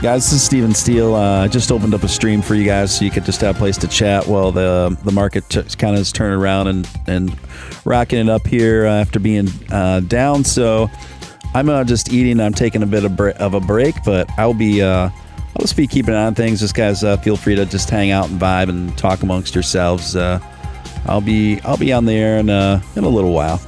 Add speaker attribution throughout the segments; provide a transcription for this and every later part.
Speaker 1: Guys, this is Steven Steele. I just opened up a stream for you guys so you could just have a place to chat while the market kind of is turning around and rocking it up here after being down. So I'm just eating. I'm taking a bit of a break, but I'll just be keeping an eye on things. Just guys, feel free to just hang out and vibe and talk amongst yourselves. I'll be on the air in a little while.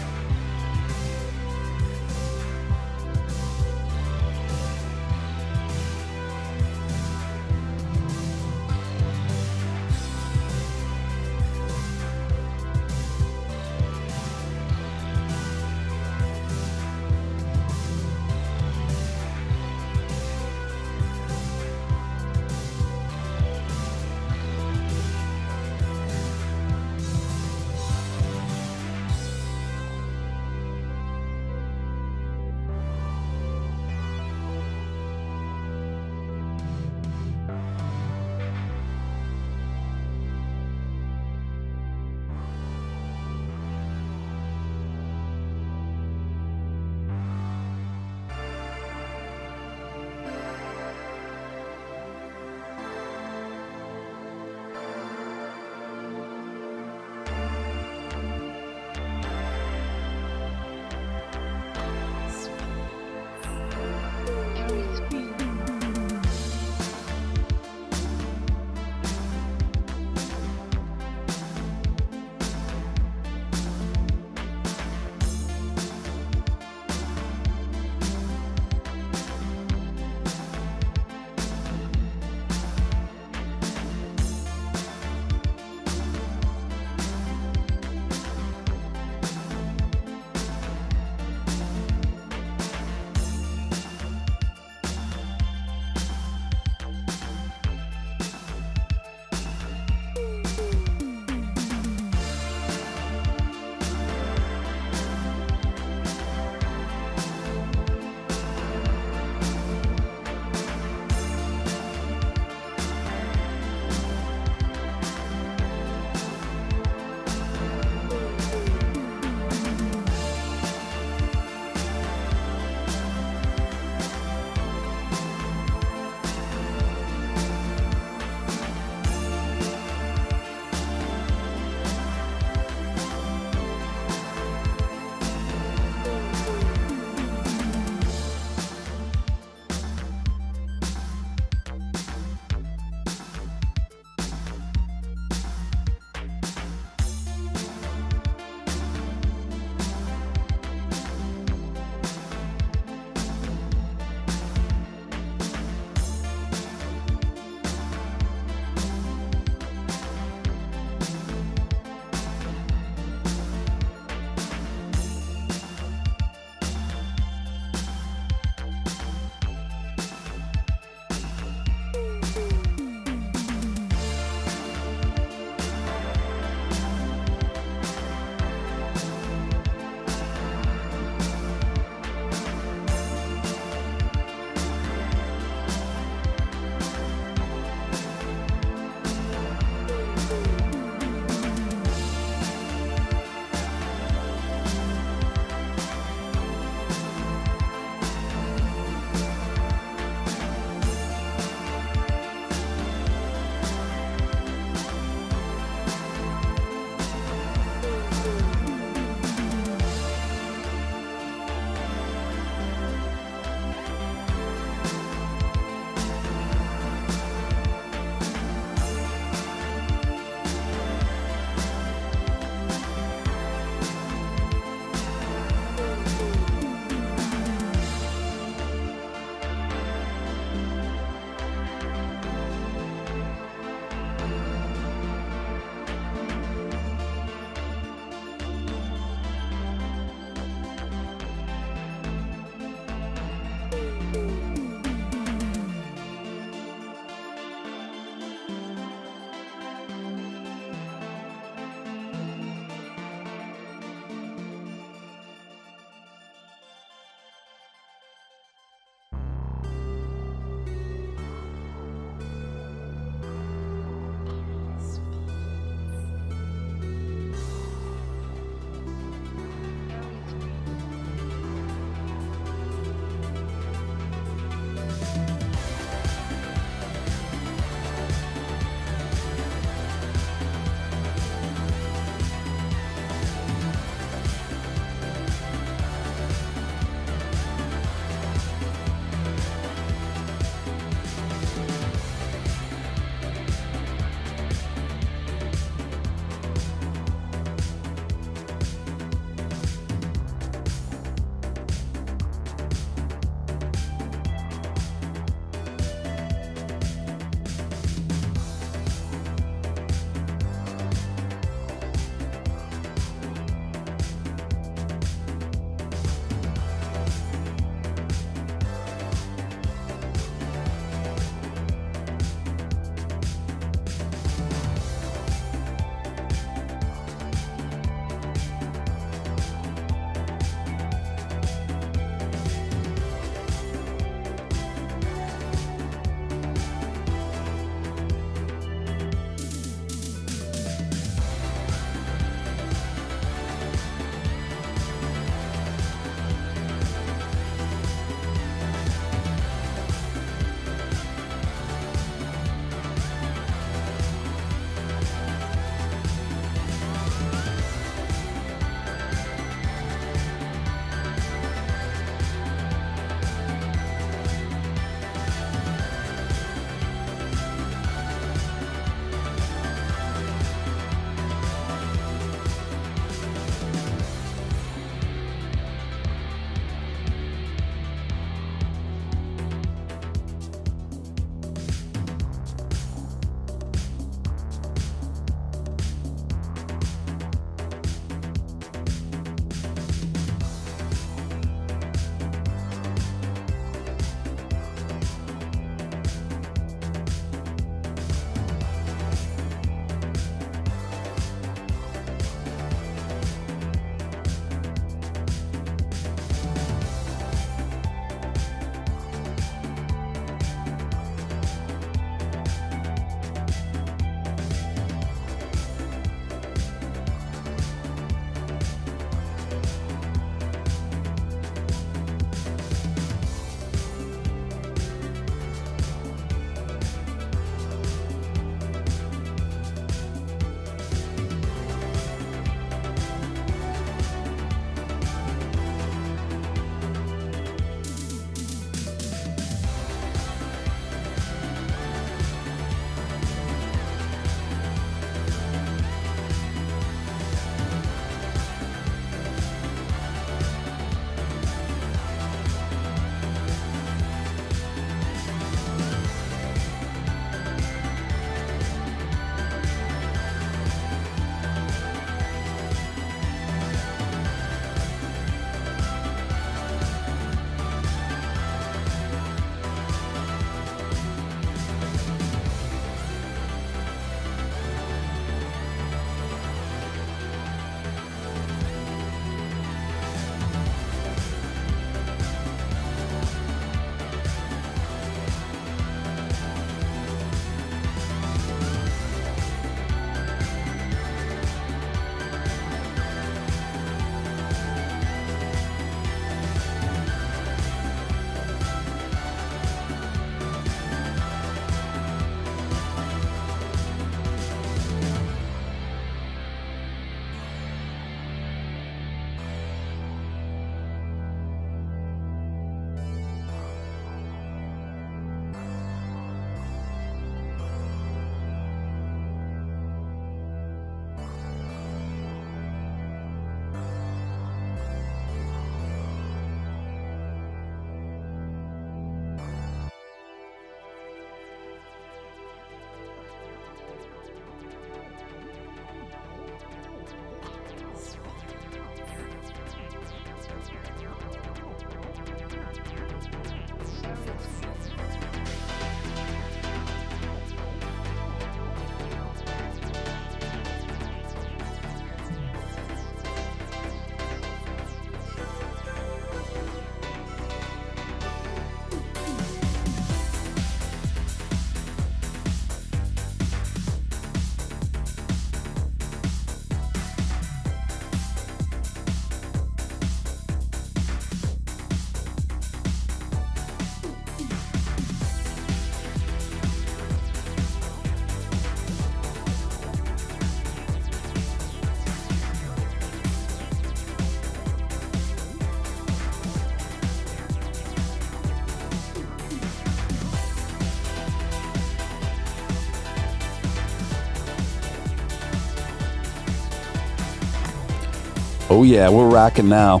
Speaker 1: Oh yeah, we're rocking now.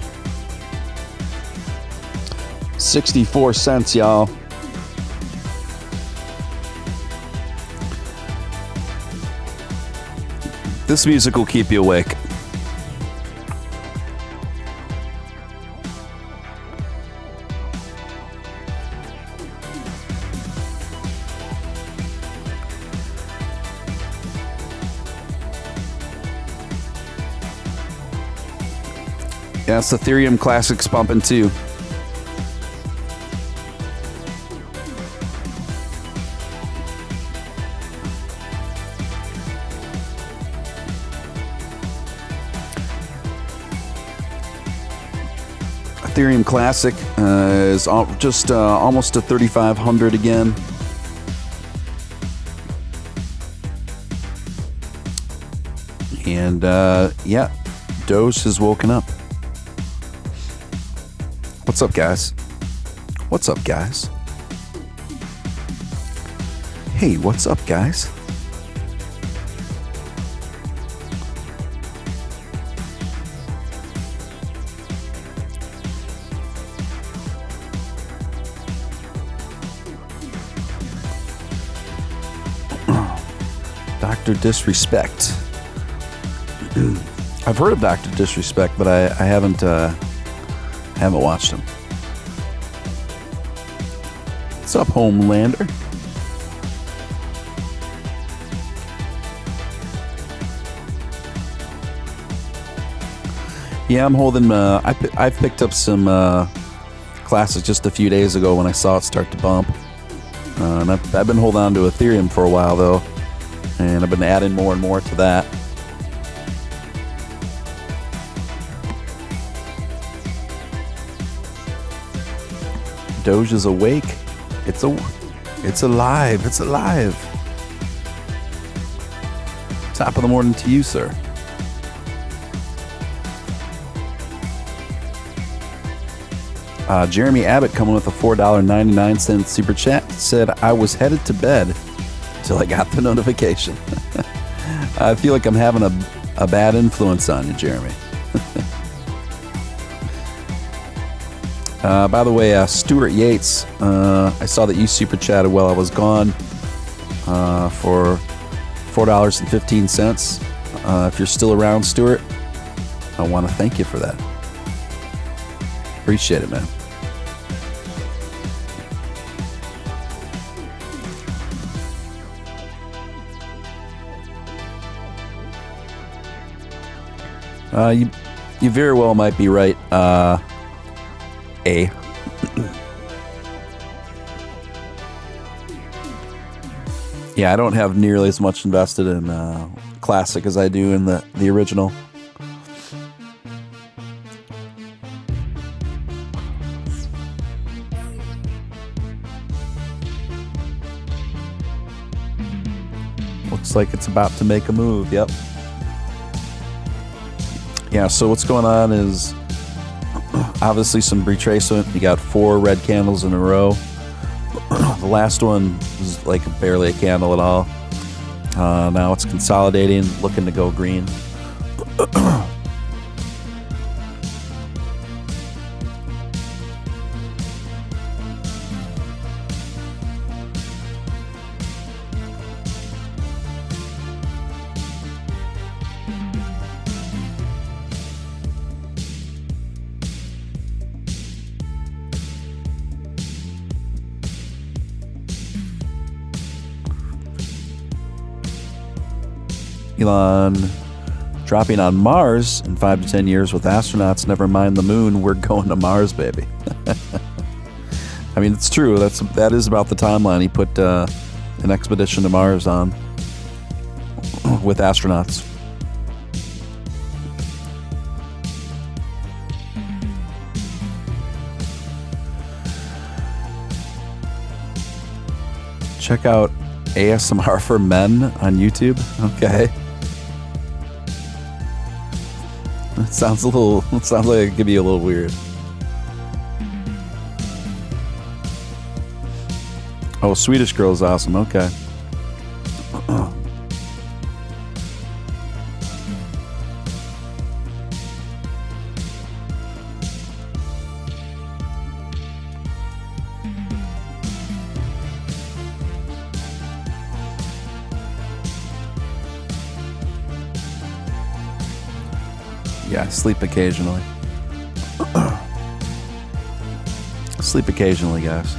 Speaker 1: 64 cents, y'all. This music will keep you awake. Yes, Ethereum Classic's pumping too. Ethereum Classic is just almost to 3,500 again. And yeah, Doge has woken up. What's up, guys? What's up, guys? Hey, what's up, guys? Dr. Disrespect. I've heard of Dr. Disrespect, but I haven't watched him. What's up, Homelander? Yeah, I'm holding. I've picked up some Classic just a few days ago when I saw it start to bump. And I've been holding on to Ethereum for a while though, and I've been adding more and more to that. Doge is awake. It's alive. It's alive. Top of the morning to you, sir. Jeremy Abbott coming with a $4.99 super chat said, I was headed to bed till I got the notification. I feel like I'm having a bad influence on you, Jeremy. By the way, Stuart Yates, I saw that you super chatted while I was gone for $4.15. If you're still around, Stuart, I want to thank you for that. Appreciate it, man. You very well might be right. Yeah, I don't have nearly as much invested in Classic as I do in the original. Looks like it's about to make a move. Yep. Yeah, so what's going on is obviously some retracement. You got 4 red candles in a row. The last one was like barely a candle at all. Now it's consolidating, looking to go green. Elon dropping on Mars in 5 to 10 years with astronauts. Never mind the moon. We're going to Mars, baby. I mean, it's true. That is about the timeline he put an expedition to Mars on with astronauts. Check out ASMR for Men on YouTube. Okay. It sounds like it could be a little weird. Oh, Swedish Girl is awesome. Okay. Yeah, sleep occasionally. Sleep occasionally, guys.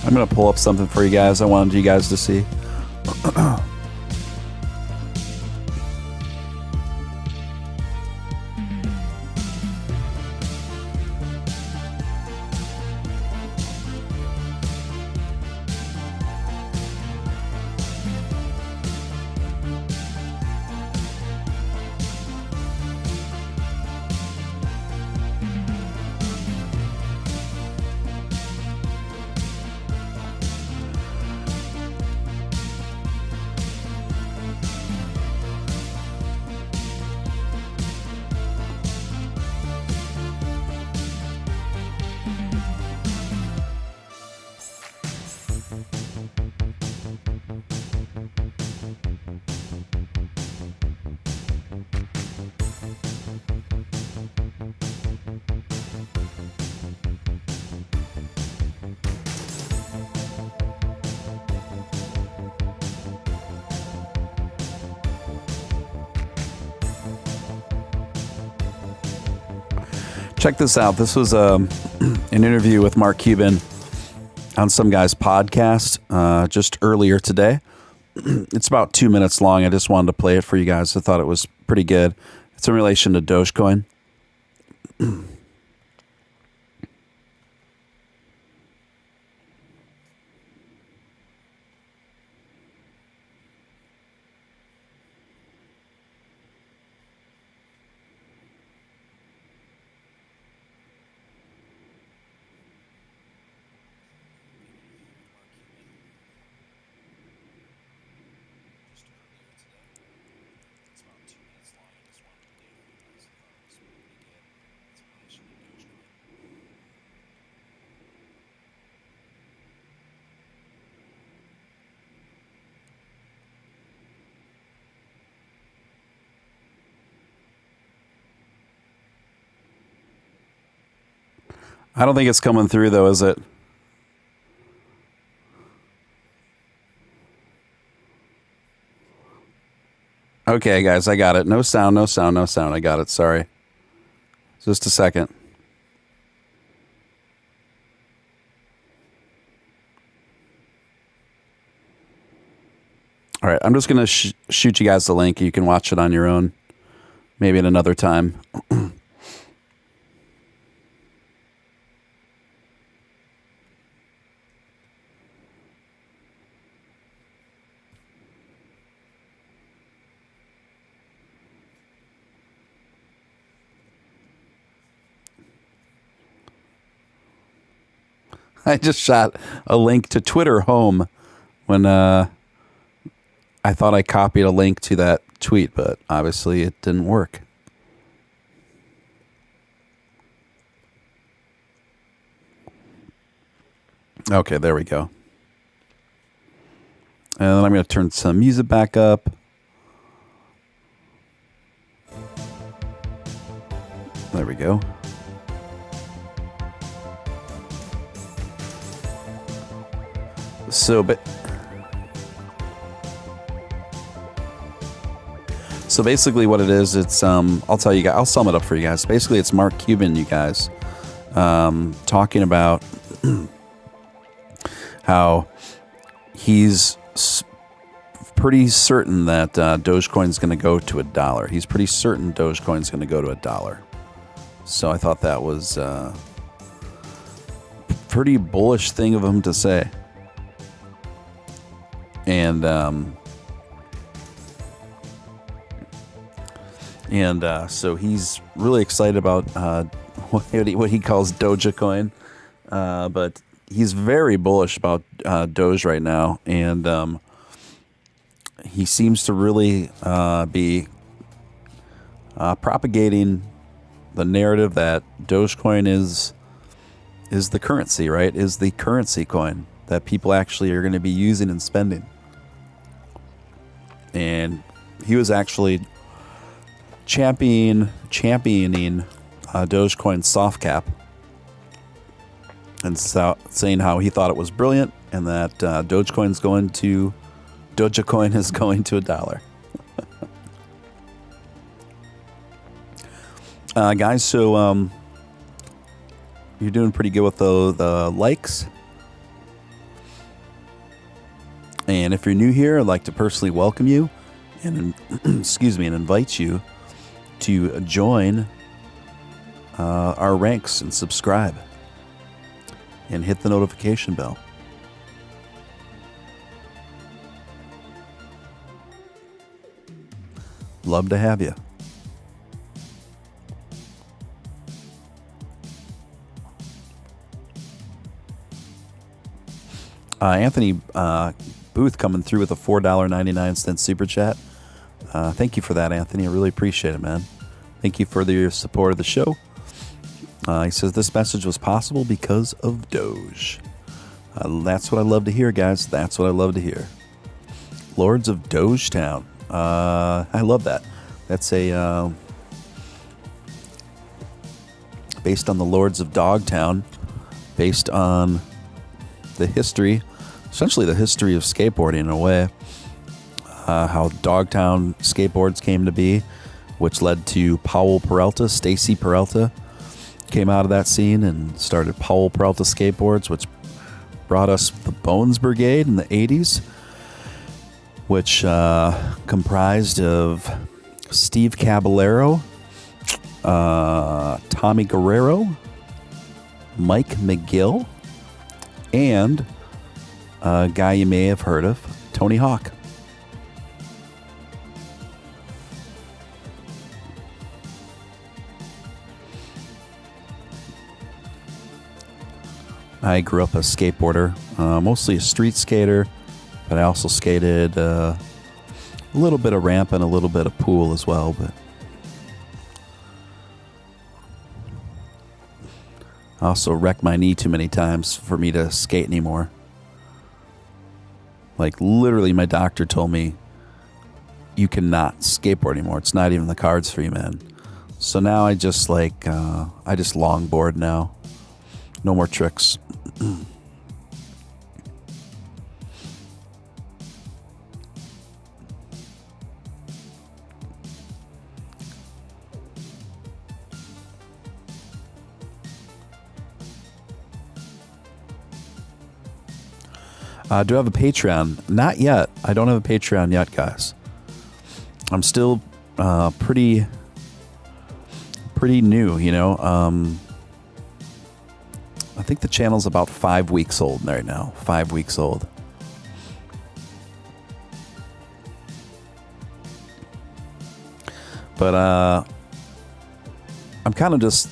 Speaker 1: I'm going to pull up something for you guys I wanted you guys to see. Check this out. This was an interview with Mark Cuban on some guy's podcast just earlier today. It's about 2 minutes long. I just wanted to play it for you guys. I thought it was pretty good. It's in relation to Dogecoin. I don't think it's coming through, though, is it? Okay, guys, I got it. No sound, no sound, no sound. I got it. Sorry. Just a second. All right, I'm just going to shoot you guys the link. You can watch it on your own, maybe at another time. I just shot a link to Twitter home when I thought I copied a link to that tweet, but obviously it didn't work. Okay, there we go. And then I'm going to turn some music back up. There we go. So basically what it is, it's, I'll tell you guys, I'll sum it up for you guys. Basically, it's Mark Cuban, you guys, talking about how he's pretty certain that Dogecoin is going to go to $1. He's pretty certain Dogecoin is going to go to $1. So I thought that was a pretty bullish thing of him to say. And so he's really excited about what he calls Dogecoin, but he's very bullish about Doge right now, and he seems to really be propagating the narrative that Dogecoin is the currency, right? Is the currency coin that people actually are going to be using and spending. And he was actually championing Dogecoin soft cap, and saying how he thought it was brilliant, and that Dogecoin is going to $1. Guys, so you're doing pretty good with the likes. And if you're new here, I'd like to personally welcome you and excuse me, and invite you to join our ranks and subscribe and hit the notification bell. Love to have you. Anthony Booth coming through with a $4.99 super chat. Thank you for that, Anthony. I really appreciate it, man. Thank you for your support of the show. He says this message was possible because of Doge. That's what I love to hear, guys. That's what I love to hear. Lords of Dogetown. I love that. That's a based on the Lords of Dogtown, based on the history, essentially the history of skateboarding in a way. How Dogtown skateboards came to be, which led to Powell Peralta. Stacy Peralta came out of that scene and started Powell Peralta skateboards, which brought us the Bones Brigade in the 80s, which comprised of Steve Caballero, Tommy Guerrero, Mike McGill, and a guy you may have heard of, Tony Hawk. I grew up a skateboarder, mostly a street skater, but I also skated a little bit of ramp and a little bit of pool as well. But I also wrecked my knee too many times for me to skate anymore. Like literally my doctor told me, you cannot skateboard anymore. It's not even the cards for you, man. So now I just longboard now. No more tricks. Do I have a Patreon? Not yet. I don't have a Patreon yet, guys. I'm still pretty new, you know. I think the channel's about 5 weeks old right now. 5 weeks old. But I'm kind of just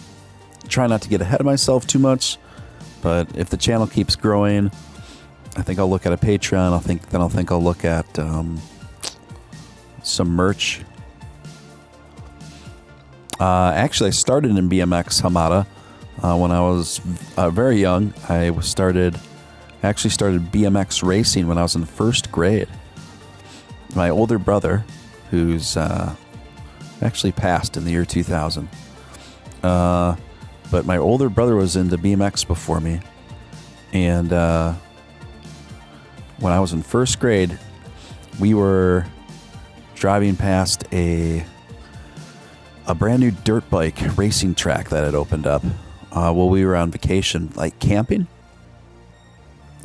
Speaker 1: trying not to get ahead of myself too much. But if the channel keeps growing, I think I'll look at a Patreon. I think I'll look at some merch. Actually, I started in BMX Hamada when I was very young. I started BMX racing when I was in first grade. My older brother, who's actually passed in the year 2000, but my older brother was into BMX before me, and when I was in first grade, we were driving past a brand new dirt bike racing track that had opened up while we were on vacation, like camping.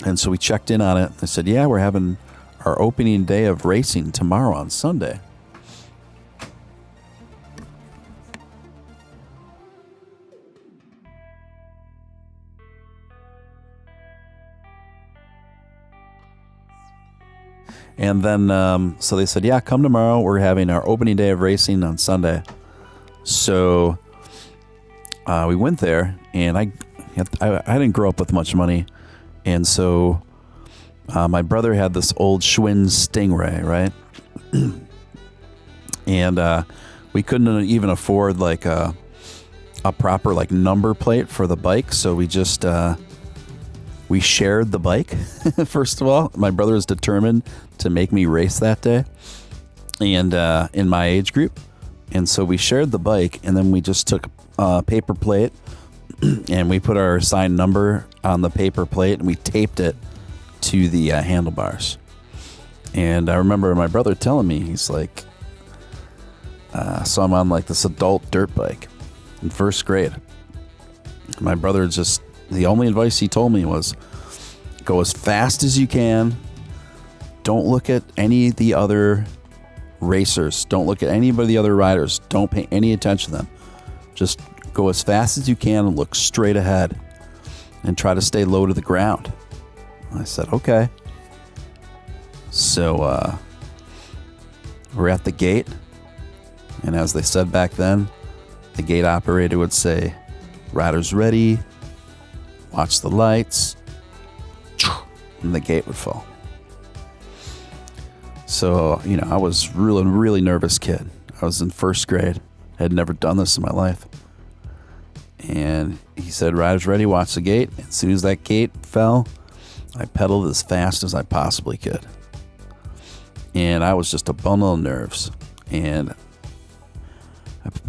Speaker 1: And so we checked in on it. They said, yeah, we're having our opening day of racing tomorrow on Sunday. And then, so they said, yeah, come tomorrow. We're having our opening day of racing on Sunday. So we went there, and I didn't grow up with much money. And so my brother had this old Schwinn Stingray, right? And we couldn't even afford like a proper like number plate for the bike. So we just, we shared the bike. First of all, my brother was determined to make me race that day, and in my age group. And so we shared the bike, and then we just took a paper plate and we put our assigned number on the paper plate, and we taped it to the handlebars. And I remember my brother telling me, he's like, so I'm on like this adult dirt bike in first grade. My brother just, the only advice he told me was, go as fast as you can. Don't look at any of the other racers. Don't look at any of the other riders. Don't pay any attention to them. Just go as fast as you can and look straight ahead and try to stay low to the ground. I said, okay. So we're at the gate, and as they said back then, the gate operator would say, riders ready, watch the lights, and the gate would fall. So, you know, I was really nervous kid. I was in first grade. I had never done this in my life. And he said, riders ready, watch the gate. As soon as that gate fell, I pedaled as fast as I possibly could. And I was just a bundle of nerves. And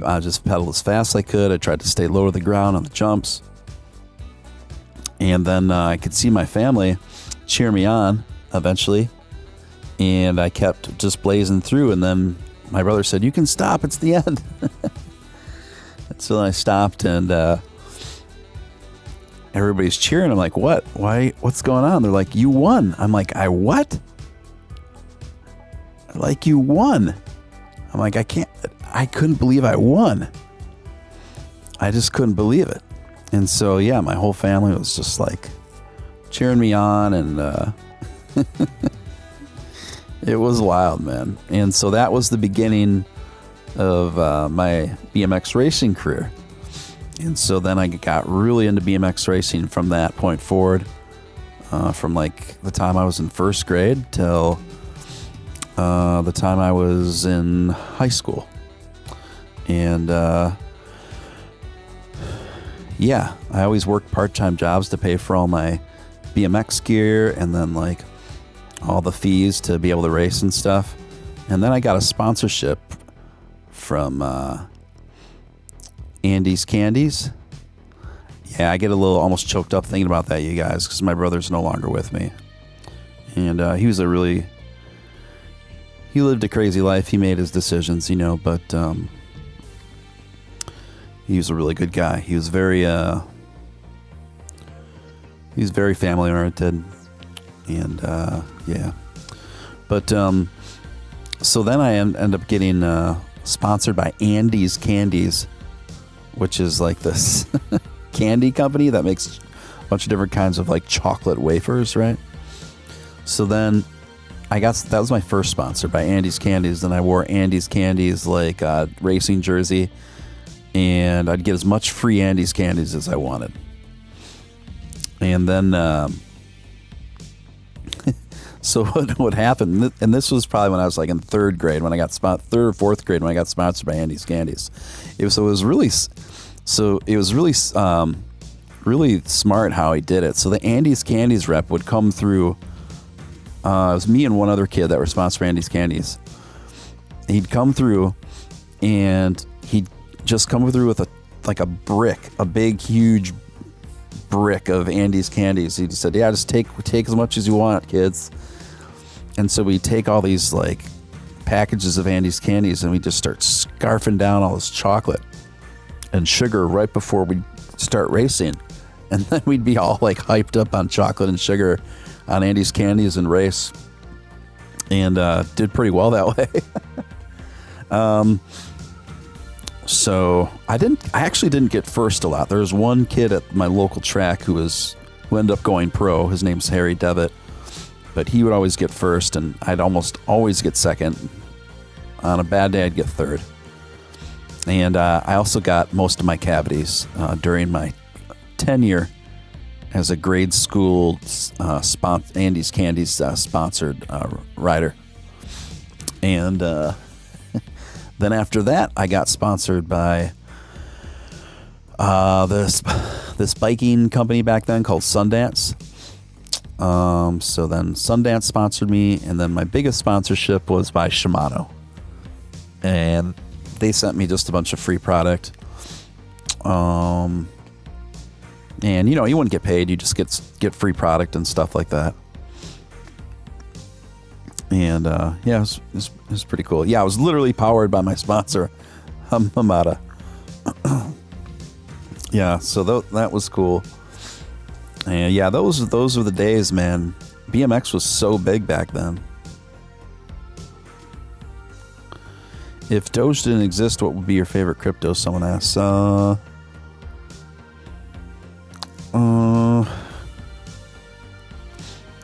Speaker 1: I just pedaled as fast as I could. I tried to stay low to the ground on the jumps. And then I could see my family cheer me on eventually. And I kept just blazing through. And then my brother said, you can stop. It's the end. So I stopped, and everybody's cheering. I'm like, what? Why? What's going on? They're like, you won. I'm like, I what? Like, you won. I'm like, I couldn't believe I won. I just couldn't believe it. And so, yeah, my whole family was just like cheering me on, and it was wild, man. And so that was the beginning of my BMX racing career. And so then I got really into BMX racing from that point forward, from like the time I was in first grade till the time I was in high school. And yeah, I always worked part-time jobs to pay for all my BMX gear, and then like all the fees to be able to race and stuff. And then I got a sponsorship from Andy's Candies. Yeah, I get a little almost choked up thinking about that, you guys, because my brother's no longer with me. And he lived a crazy life. He made his decisions, you know, but he was a really good guy. He was very family oriented, and yeah. But so then I end up getting sponsored by Andy's Candies, which is like this candy company that makes a bunch of different kinds of like chocolate wafers, right? So then that was my first sponsor, by Andy's Candies. Then I wore Andy's Candies like racing jersey, and I'd get as much free Andy's Candies as I wanted. And then so what happened, and this was probably when I was like in third grade, when I got third or fourth grade, when I got sponsored by Andy's Candies. It was really smart how he did it. So the Andy's Candies rep would come through. It was me and one other kid that were sponsored by Andy's Candies. He'd come through, and he'd just come through with a big, huge brick of Andy's Candies. He just said, yeah, just take as much as you want, kids. And so we take all these like packages of Andy's candies, and we just start scarfing down all this chocolate and sugar right before we start racing. And then we'd be all like hyped up on chocolate and sugar on Andy's candies and race. And did pretty well that way. So I actually didn't get first a lot. There was one kid at my local track who ended up going pro. His name's Harry Devitt, but he would always get first, and I'd almost always get second. On a bad day, I'd get third. And I also got most of my cavities during my tenure as a grade school Andy's Candies sponsored rider. And then after that, I got sponsored by this biking company back then called Sundance. So then Sundance sponsored me, and then my biggest sponsorship was by Shimano. And they sent me just a bunch of free product. And, you know, you wouldn't get paid. You just get free product and stuff like that. And, yeah, it was pretty cool. Yeah, I was literally powered by my sponsor, Hamada. Yeah, so that was cool. And, yeah, those were the days, man. BMX was so big back then. If Doge didn't exist, what would be your favorite crypto? Someone asks.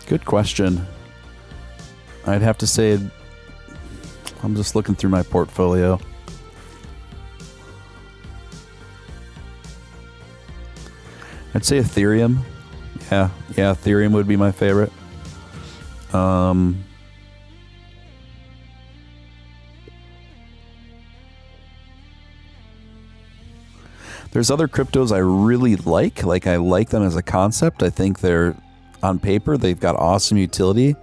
Speaker 1: Good question. I'd have to say, I'm just looking through my portfolio. I'd say Ethereum. Yeah, Ethereum would be my favorite. There's other cryptos I really like. Like, I like them as a concept. I think they're, on paper, they've got awesome utility,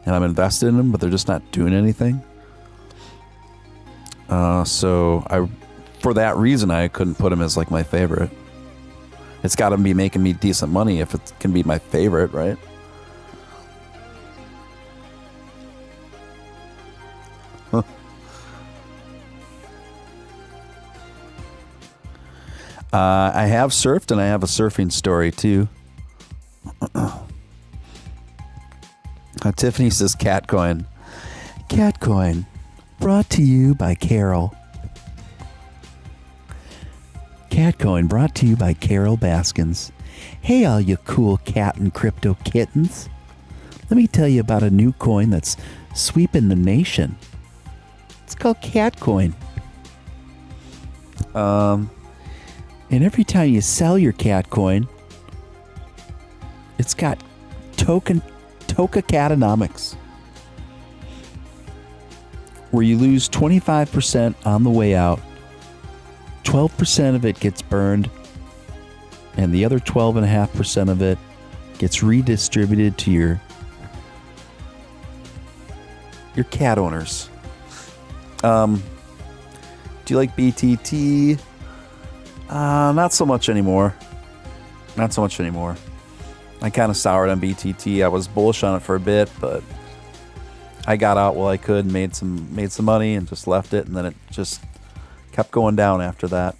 Speaker 1: and I'm invested in them, but they're just not doing anything. So for that reason, I couldn't put them as like my favorite. It's got to be making me decent money if it can be my favorite, right? I have surfed, and I have a surfing story too. Tiffany says Catcoin. Catcoin, brought to you by Carol. Catcoin, brought to you by Carol Baskins. Hey, all you cool cat and crypto kittens. Let me tell you about a new coin that's sweeping the nation. It's called Catcoin. And every time you sell your Catcoin, it's got Toka Catonomics, where you lose 25% on the way out, 12% of it gets burned, and the other 12.5% of it gets redistributed to your cat owners. Do you like BTT? Not so much anymore. I kind of soured on BTT. I was bullish on it for a bit, but I got out while I could, and made some money, and just left it, and then it just kept going down after that.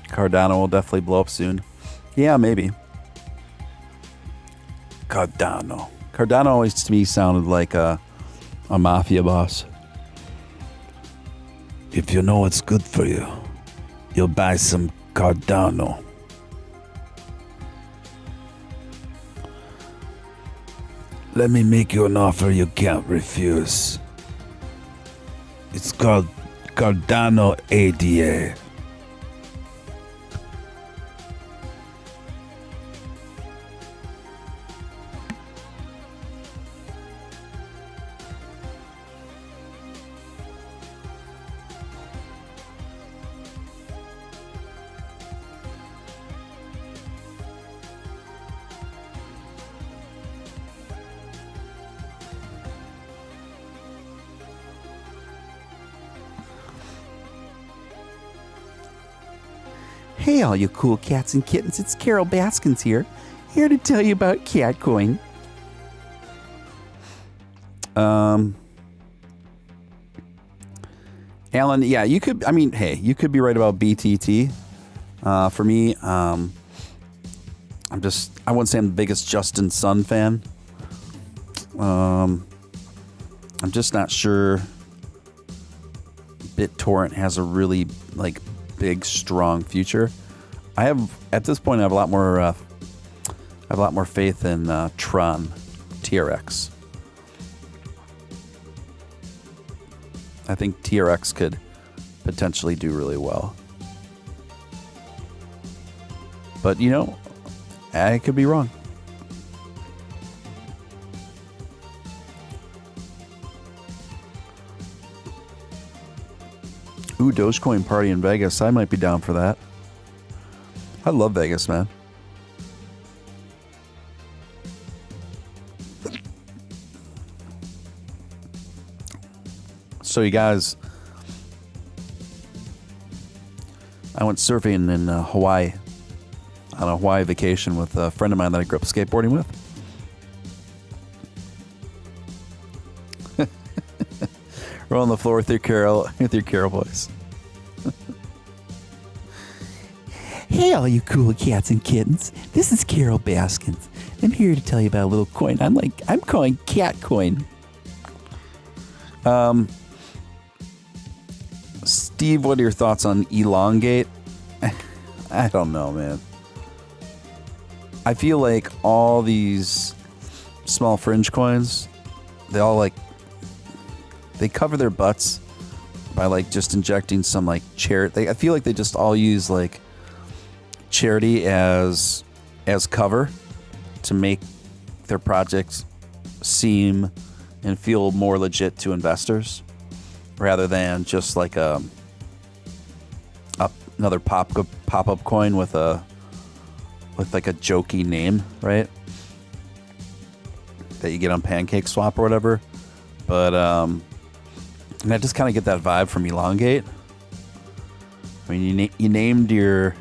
Speaker 1: Cardano will definitely blow up soon. Yeah, maybe. Cardano always to me sounded like a mafia boss. If you know what's good for you, you'll buy some Cardano. Let me make you an offer you can't refuse. It's called Cardano ADA.
Speaker 2: Hey, all you cool cats and kittens, it's Carol Baskins here to tell you about Catcoin.
Speaker 1: Alan, yeah, you could be right about BTT. For me, I wouldn't say I'm the biggest Justin Sun fan. I'm just not sure BitTorrent has a really big, strong future. At this point I have a lot more faith in Tron TRX. I think TRX could potentially do really well. But, I could be wrong. Ooh, Dogecoin party in Vegas. I might be down for that. I love Vegas, man. So you guys, I went surfing in Hawaii on a Hawaii vacation with a friend of mine that I grew up skateboarding with. Roll on the floor with your Carol voice.
Speaker 2: Hey, all you cool cats and kittens. This is Carol Baskins. I'm here to tell you about a little coin I'm calling Catcoin.
Speaker 1: Steve, what are your thoughts on Elongate? I don't know, man. I feel like all these small fringe coins, they cover their butts by just injecting some charity. I feel like they just all use charity as cover to make their projects seem and feel more legit to investors, rather than just another pop-up coin with a jokey name, right? That you get on Pancake Swap or whatever. But and I just kind of get that vibe from Elongate. I mean, you named your...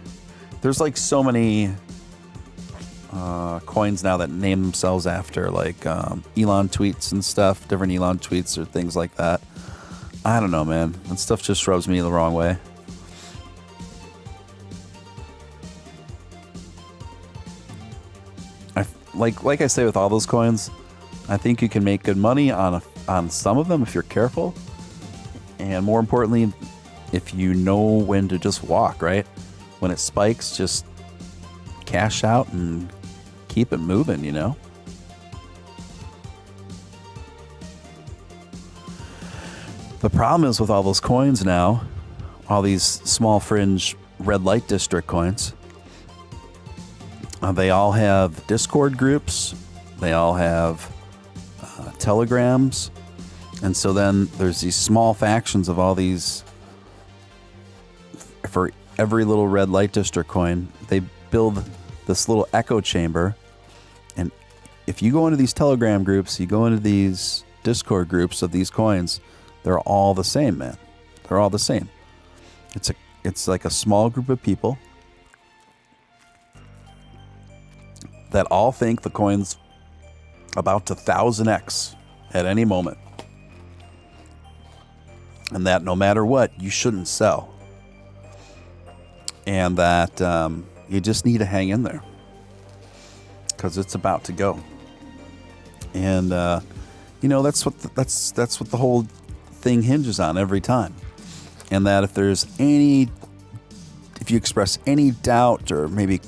Speaker 1: There's so many coins now that name themselves after Elon tweets and stuff, different Elon tweets or things like that. I don't know, man. That stuff just rubs me the wrong way. Like I say with all those coins, I think you can make good money on some of them if you're careful, and more importantly, if you know when to just walk, right? When it spikes, just cash out and keep it moving, The problem is with all those coins now, all these small fringe red light district coins, they all have Discord groups, they all have Telegrams, and so then there's these small factions of all these. For every little red light district coin, they build this little echo chamber, and if you go into these Telegram groups, you go into these Discord groups of these coins, they're all the same, man. They're all the same. It's like a small group of people that all think the coin's about to 1000x at any moment, and that no matter what, you shouldn't sell, and that you just need to hang in there because it's about to go. And that's what the whole thing hinges on every time. And that if you express any doubt or maybe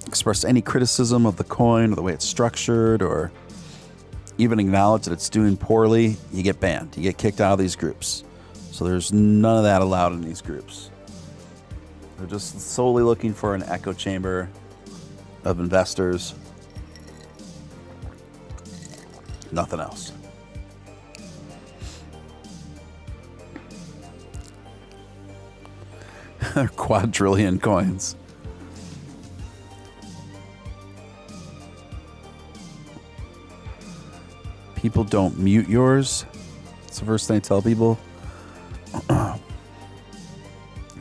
Speaker 1: express any criticism of the coin or the way it's structured, or even acknowledge that it's doing poorly, you get banned. You get kicked out of these groups. So there's none of that allowed in these groups. They're just solely looking for an echo chamber of investors. Nothing else. Quadrillion coins. People don't mute yours. That's the first thing I tell people.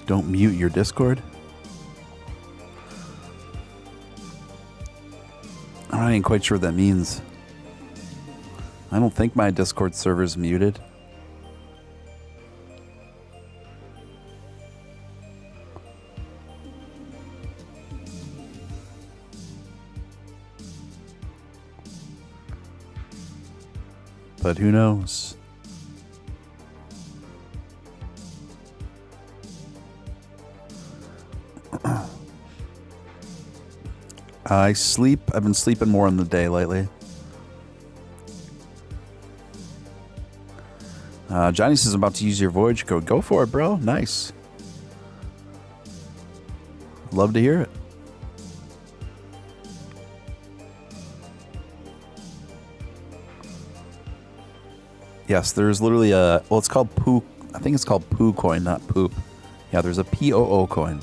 Speaker 1: Don't mute your Discord. I ain't quite sure what that means. I don't think my Discord server's muted. But who knows? I've been sleeping more in the day lately. Johnny says I'm about to use your Voyager code. Go for it, bro. Nice. Love to hear it. Yes, there's literally a... Well, it's called Poo... I think it's called Poo Coin, not Poop. Yeah, there's a POO coin.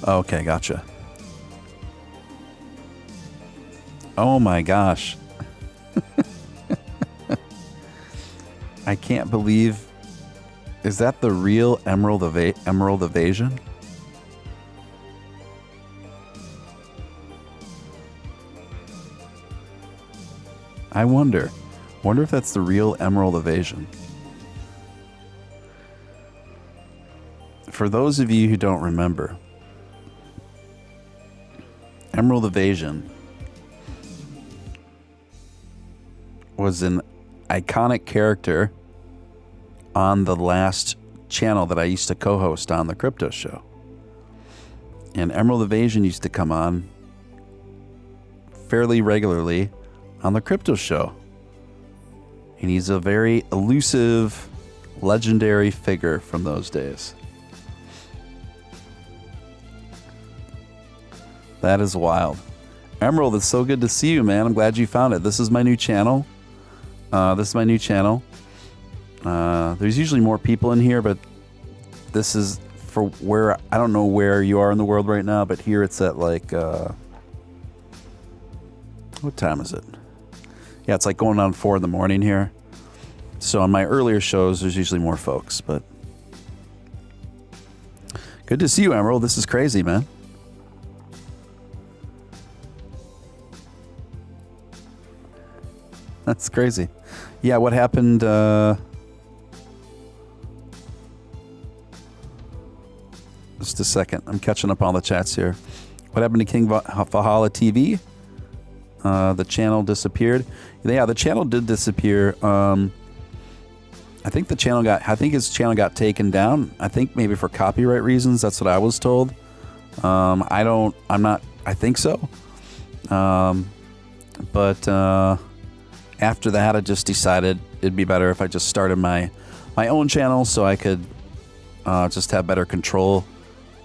Speaker 1: Okay, gotcha. Oh my gosh. I can't believe... Is that the real Emerald Evasion? I wonder. Wonder if that's the real Emerald Evasion. For those of you who don't remember, Emerald Evasion was an iconic character on the last channel that I used to co-host on the crypto show. And Emerald Evasion used to come on fairly regularly on the crypto show. And he's a very elusive, legendary figure from those days. That is wild. Emerald, it's so good to see you, man. I'm glad you found it. This is my new channel. There's usually more people in here, but this is for where... I don't know where you are in the world right now, but here it's at like... what time is it? Yeah, it's like going on 4 in the morning here. So on my earlier shows, there's usually more folks, but... Good to see you, Emerald. This is crazy, man. That's crazy. Yeah, what happened... Just a second. I'm catching up on the chats here. What happened to King Valhalla TV? The channel disappeared. Yeah, the channel did disappear. I think his channel got taken down. I think maybe for copyright reasons. That's what I was told. I think so. But after that, I just decided it'd be better if I just started my own channel so I could just have better control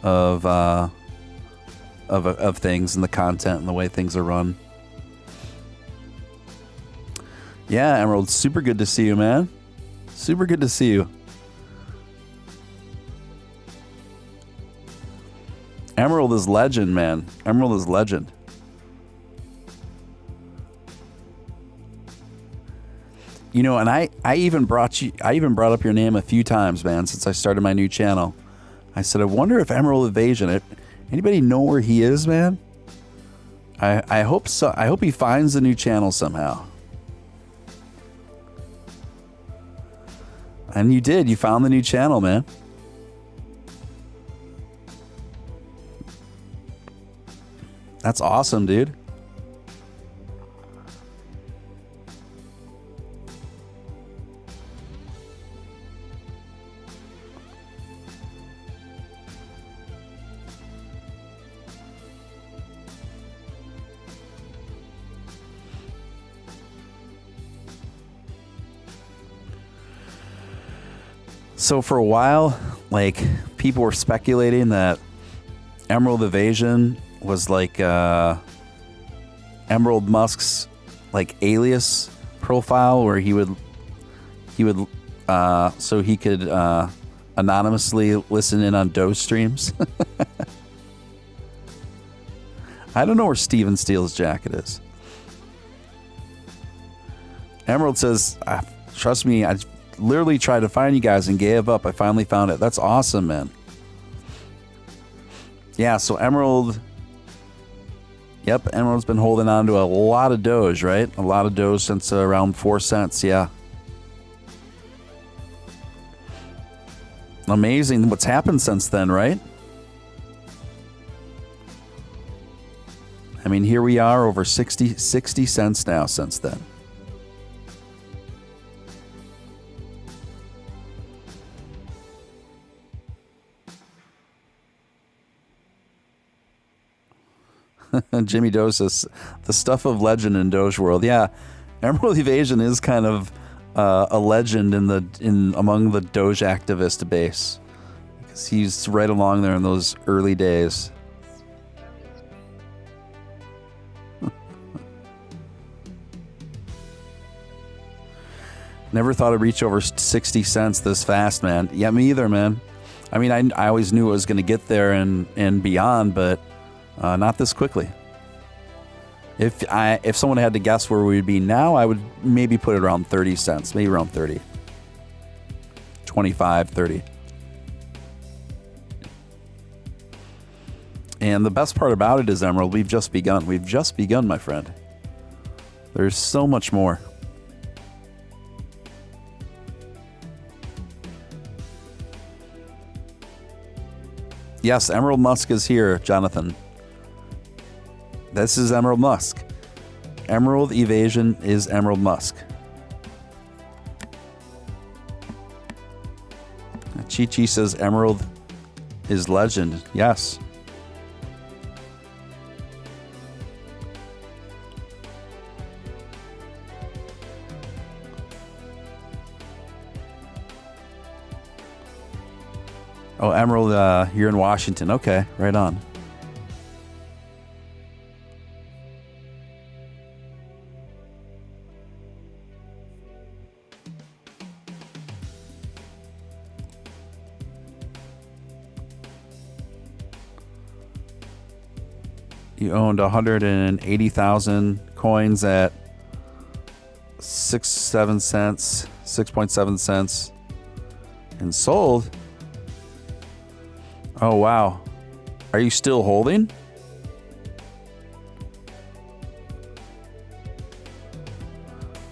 Speaker 1: of things and the content and the way things are run. Yeah, Emerald, super good to see you, man. Super good to see you. Emerald is legend, man. Emerald is legend. You know, and I even brought up your name a few times, man, since I started my new channel. I said, I wonder if Emerald Evasion, anybody know where he is, man? I hope so. I hope he finds the new channel somehow. And you did. You found the new channel, man. That's awesome, dude. So for a while, like, people were speculating that Emerald Evasion was like Emerald Musk's like alias profile, where he would so he could anonymously listen in on Doge streams. I don't know where Steven Steele's jacket is. Emerald says, trust me, I literally tried to find you guys and gave up. I finally found it. That's awesome, man. Yeah, so Emerald... Yep, Emerald's been holding on to a lot of Doge, right? A lot of Doge since around 4 cents, yeah. Amazing what's happened since then, right? I mean, here we are over 60 cents now since then. Jimmy Doe says, the stuff of legend in Doge world. Yeah, Emerald Evasion is kind of a legend among the Doge activist base, because he's right along there in those early days. Never thought I'd reach over 60 cents this fast, man. Yeah, me either, man. I mean, I always knew it was going to get there and beyond, but not this quickly. If someone had to guess where we'd be now, I would maybe put it around 30 cents, maybe around 30. 25, 30. And the best part about it is, Emerald, we've just begun. We've just begun, my friend. There's so much more. Yes, Emerald Musk is here, Jonathan. This is Emerald Musk. Emerald Evasion is Emerald Musk. Chi-Chi says Emerald is legend. Yes. Oh, Emerald, you're in Washington. Okay, right on. You owned 180,000 coins at 6.7 cents, and sold. Oh, wow. Are you still holding?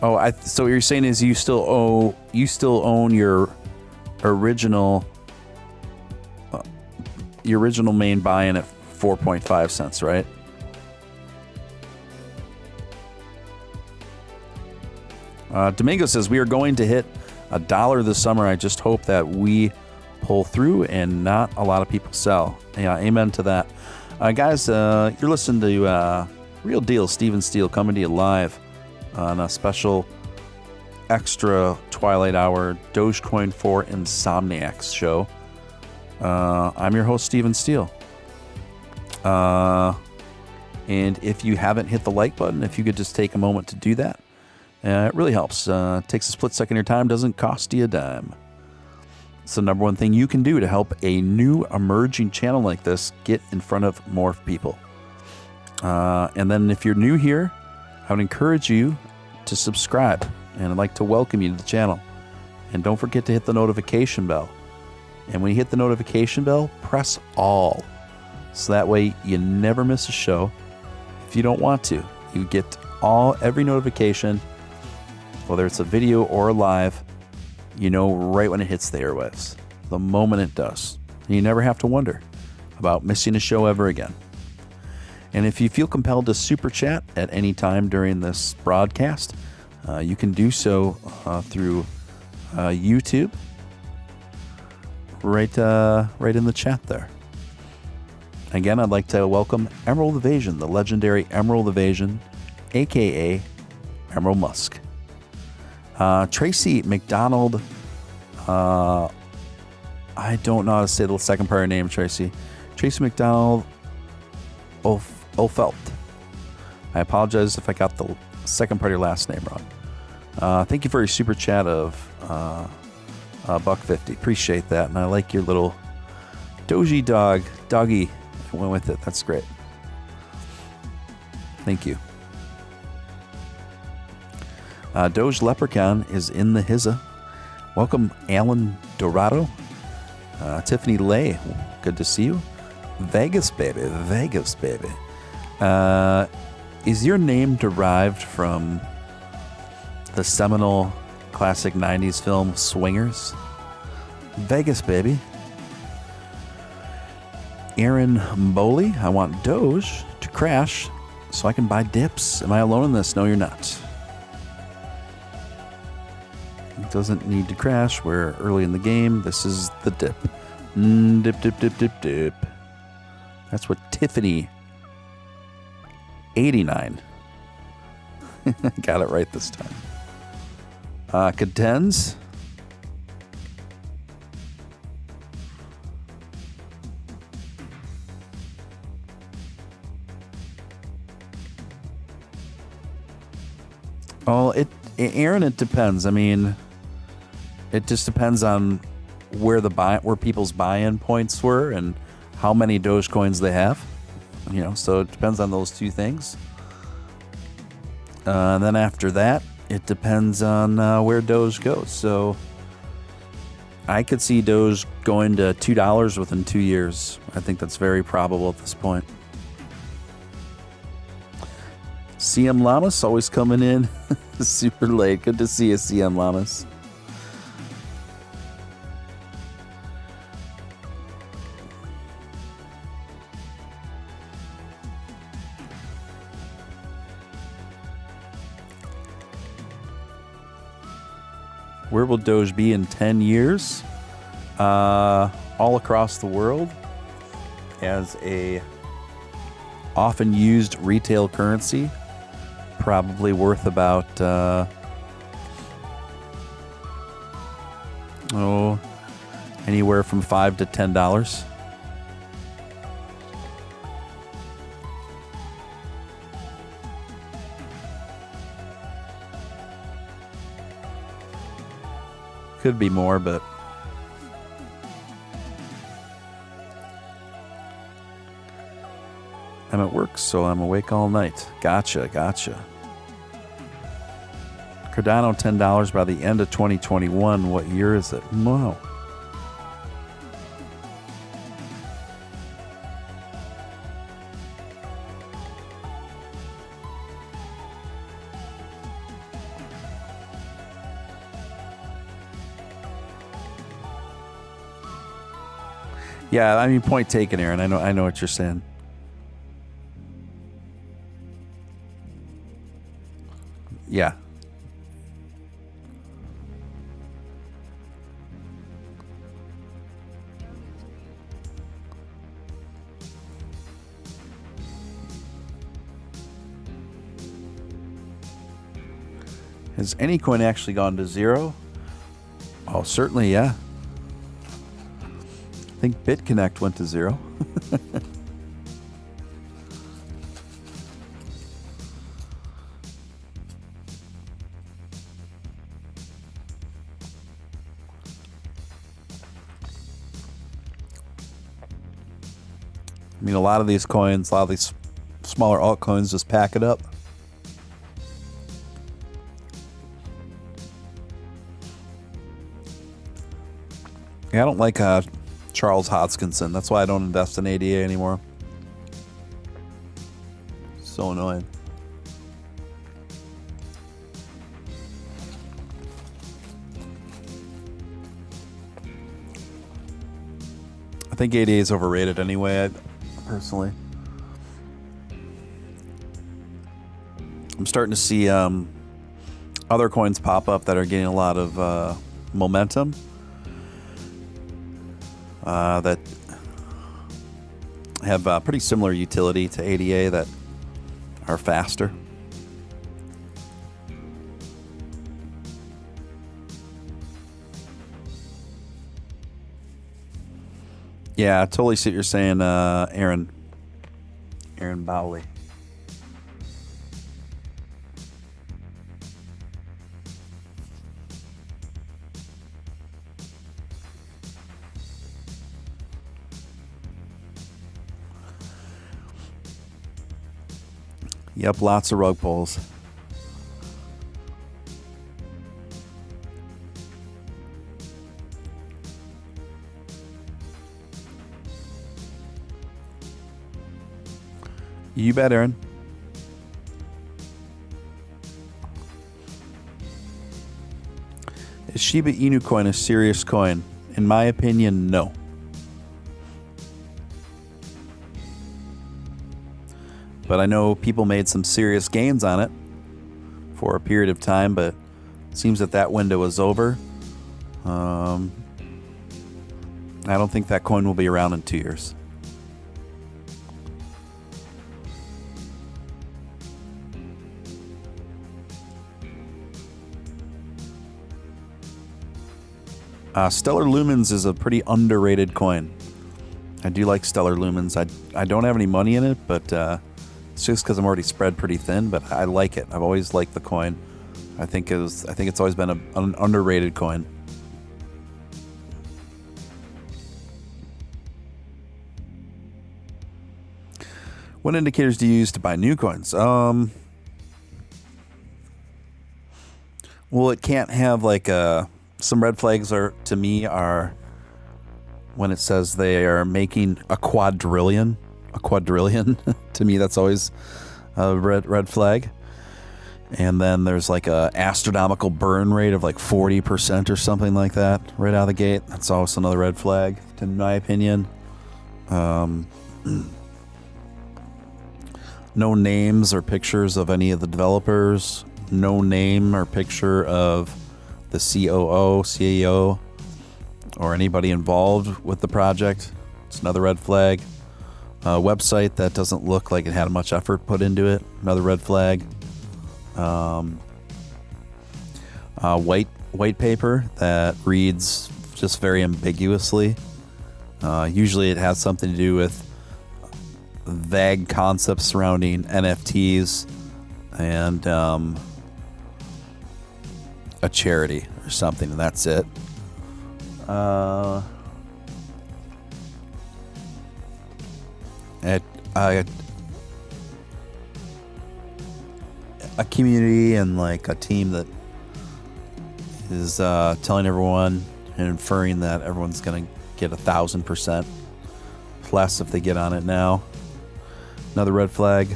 Speaker 1: Oh, so what you're saying is you still own your original main buy-in at 4.5 cents, right? Domingo says, we are going to hit $1 this summer. I just hope that we pull through and not a lot of people sell. Yeah, amen to that. Guys, you're listening to Real Deal, Steven Steele, coming to you live on a special extra Twilight Hour Dogecoin for Insomniacs show. I'm your host, Steven Steele. And if you haven't hit the like button, if you could just take a moment to do that, it really helps. Takes a split second of your time, doesn't cost you a dime. It's the number one thing you can do to help a new emerging channel like this get in front of more people. And then if you're new here, I would encourage you to subscribe, and I'd like to welcome you to the channel. And don't forget to hit the notification bell. And when you hit the notification bell, press all. So that way you never miss a show. If you don't want to, you get every notification, whether it's a video or a live, you know right when it hits the airwaves, the moment it does. And you never have to wonder about missing a show ever again. And if you feel compelled to super chat at any time during this broadcast, you can do so through YouTube, right in the chat there. Again, I'd like to welcome Emerald Evasion, the legendary Emerald Evasion, aka Emerald Musk. Tracy McDonald, I don't know how to say the second part of her name, Tracy. Tracy McDonald Ofelt. I apologize if I got the second part of your last name wrong. Thank you for your super chat of $1.50. Appreciate that. And I like your little doggy. I went with it. That's great. Thank you. Doge Leprechaun is in the hizza. Welcome, Alan Dorado. Tiffany Lay, good to see you. Vegas baby. Is your name derived from the seminal classic 90s film Swingers? Vegas baby. Aaron Boley, I want Doge to crash so I can buy dips. Am I alone in this? No, you're not. It doesn't need to crash. We're early in the game. This is the dip. Dip. That's what Tiffany 89. Got it right this time. Cadens. Well, Aaron, it depends. I mean, it just depends on where people's buy-in points were and how many Dogecoins they have. So it depends on those two things. And then after that, it depends on where Doge goes. So I could see Doge going to $2 within 2 years. I think that's very probable at this point. CM Lamas always coming in super late. Good to see you, CM Lamas. Where will Doge be in 10 years? All across the world as a often used retail currency. Probably worth about anywhere from $5 to $10. Could be more, but I'm at work, so I'm awake all night. Gotcha. Cardano, $10 by the end of 2021. What year is it? Wow. Yeah, I mean, point taken, Aaron. I know what you're saying. Yeah. Has any coin actually gone to zero? Oh, certainly, yeah. I think BitConnect went to zero. I mean, a lot of these coins, a lot of these smaller altcoins just pack it up. Yeah, I don't like Charles Hodgkinson. That's why I don't invest in ADA anymore. So annoying. I think ADA is overrated anyway, personally. I'm starting to see other coins pop up that are getting a lot of momentum. That have pretty similar utility to ADA that are faster. Yeah, I totally see what you're saying, Aaron Bowley. Yep, lots of rug pulls. You bet, Aaron. Is Shiba Inu coin a serious coin? In my opinion, no. But I know people made some serious gains on it for a period of time, but it seems that window is over. I don't think that coin will be around in 2 years. Stellar Lumens is a pretty underrated coin. I do like Stellar Lumens. I don't have any money in it, but it's just because I'm already spread pretty thin. But I like it. I've always liked the coin. I think it's always been an underrated coin. What indicators do you use to buy new coins? Well, it can't have like some red flags to me are when it says they are making a quadrillion. To me, that's always a red flag. And then there's like a astronomical burn rate of like 40% or something like that right out of the gate. That's also another red flag, in my opinion. No names or pictures of any of the developers. No name or picture of the COO, CEO, or anybody involved with the project. It's another red flag. A website that doesn't look like it had much effort put into it. Another red flag. White paper that reads just very ambiguously. Usually it has something to do with vague concepts surrounding NFTs and a charity or something, and that's it. A community and like a team that is telling everyone and inferring that everyone's going to get 1,000% plus if they get on it now. Another red flag.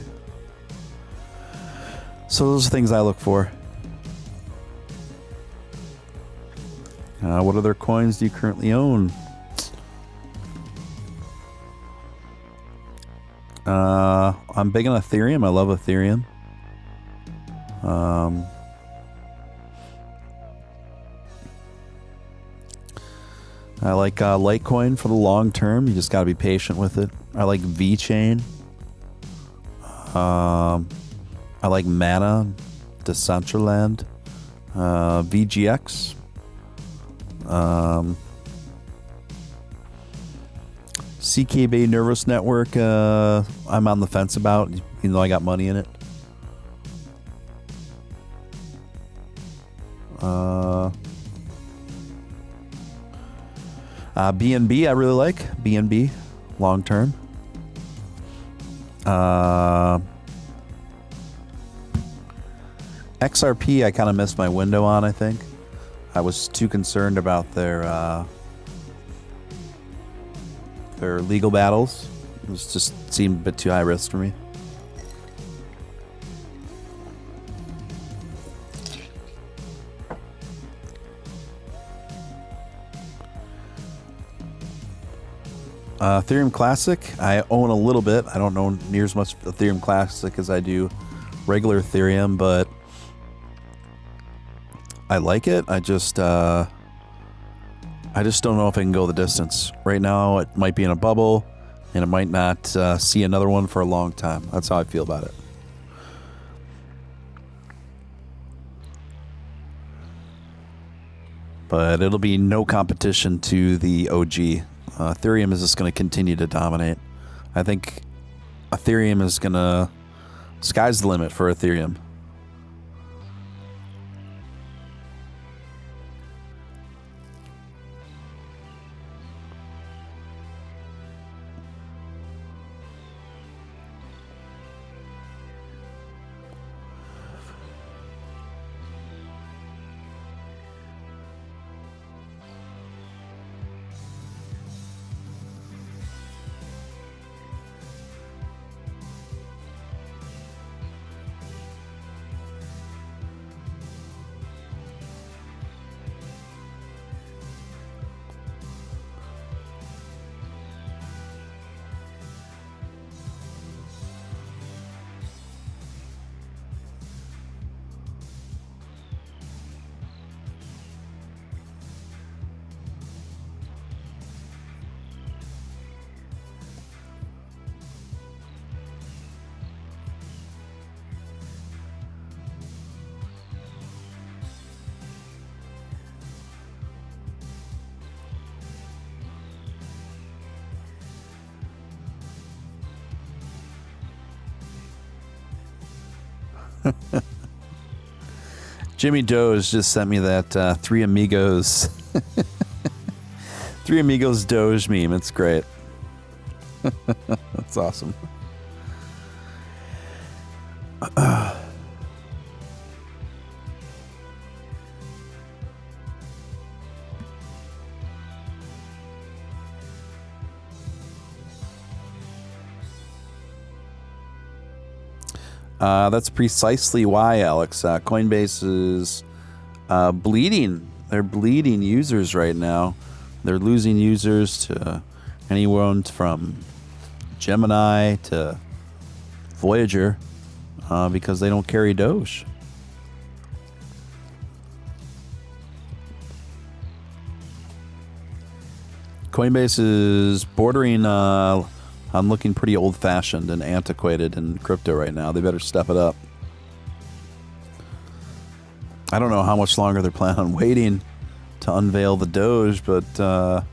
Speaker 1: So those are things I look for. What other coins do you currently own? I'm big on Ethereum. I love Ethereum. I like Litecoin for the long term. You just got to be patient with it. I like VeChain. I like Mana, Decentraland, VGX. CKB Nervous Network, I'm on the fence about, even though I got money in it. BNB, I really like BNB long term. XRP, I kind of missed my window on, I think. I was too concerned about their legal battles. It was just seemed a bit too high risk for me. Ethereum Classic, I own a little bit. I don't know near as much Ethereum Classic as I do regular Ethereum, but I like it. I just don't know if I can go the distance. Right now, it might be in a bubble, and it might not see another one for a long time. That's how I feel about it. But it'll be no competition to the OG. Ethereum is just going to continue to dominate. I think Ethereum is going to... Sky's the limit for Ethereum. Jimmy Doge just sent me that Three Amigos Three Amigos Doge meme. It's great. That's awesome. That's precisely why, Alex. Coinbase is bleeding. They're bleeding users right now. They're losing users to anyone from Gemini to Voyager because they don't carry Doge. Coinbase is bordering on looking pretty old-fashioned and antiquated in crypto right now. They better step it up. I don't know how much longer they're planning on waiting to unveil the Doge, but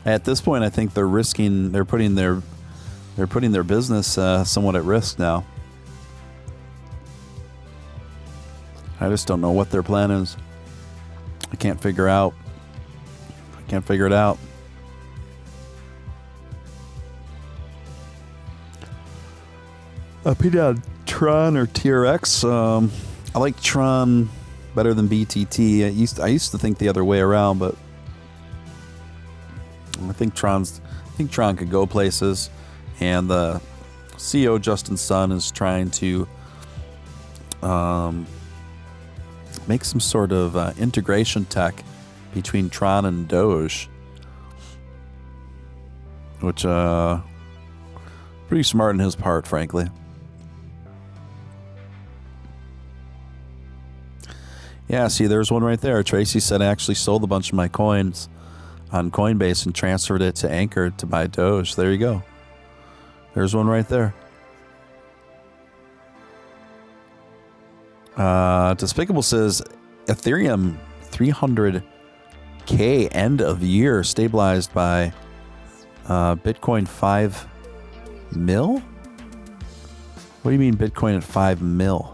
Speaker 1: at this point, I think they're putting their business somewhat at risk now. I just don't know what their plan is. I can't figure it out. Up on Tron or TRX. I like Tron better than BTT. I used to think the other way around, but I think Tron could go places, and the CEO Justin Sun is trying to make some sort of integration tech between Tron and Doge, which pretty smart on his part, frankly. Yeah, see, there's one right there. Tracy said I actually sold a bunch of my coins on Coinbase and transferred it to Anchor to buy Doge. There you go. There's one right there. Despicable says Ethereum 300K end of year stabilized by Bitcoin 5 mil? What do you mean Bitcoin at 5 mil?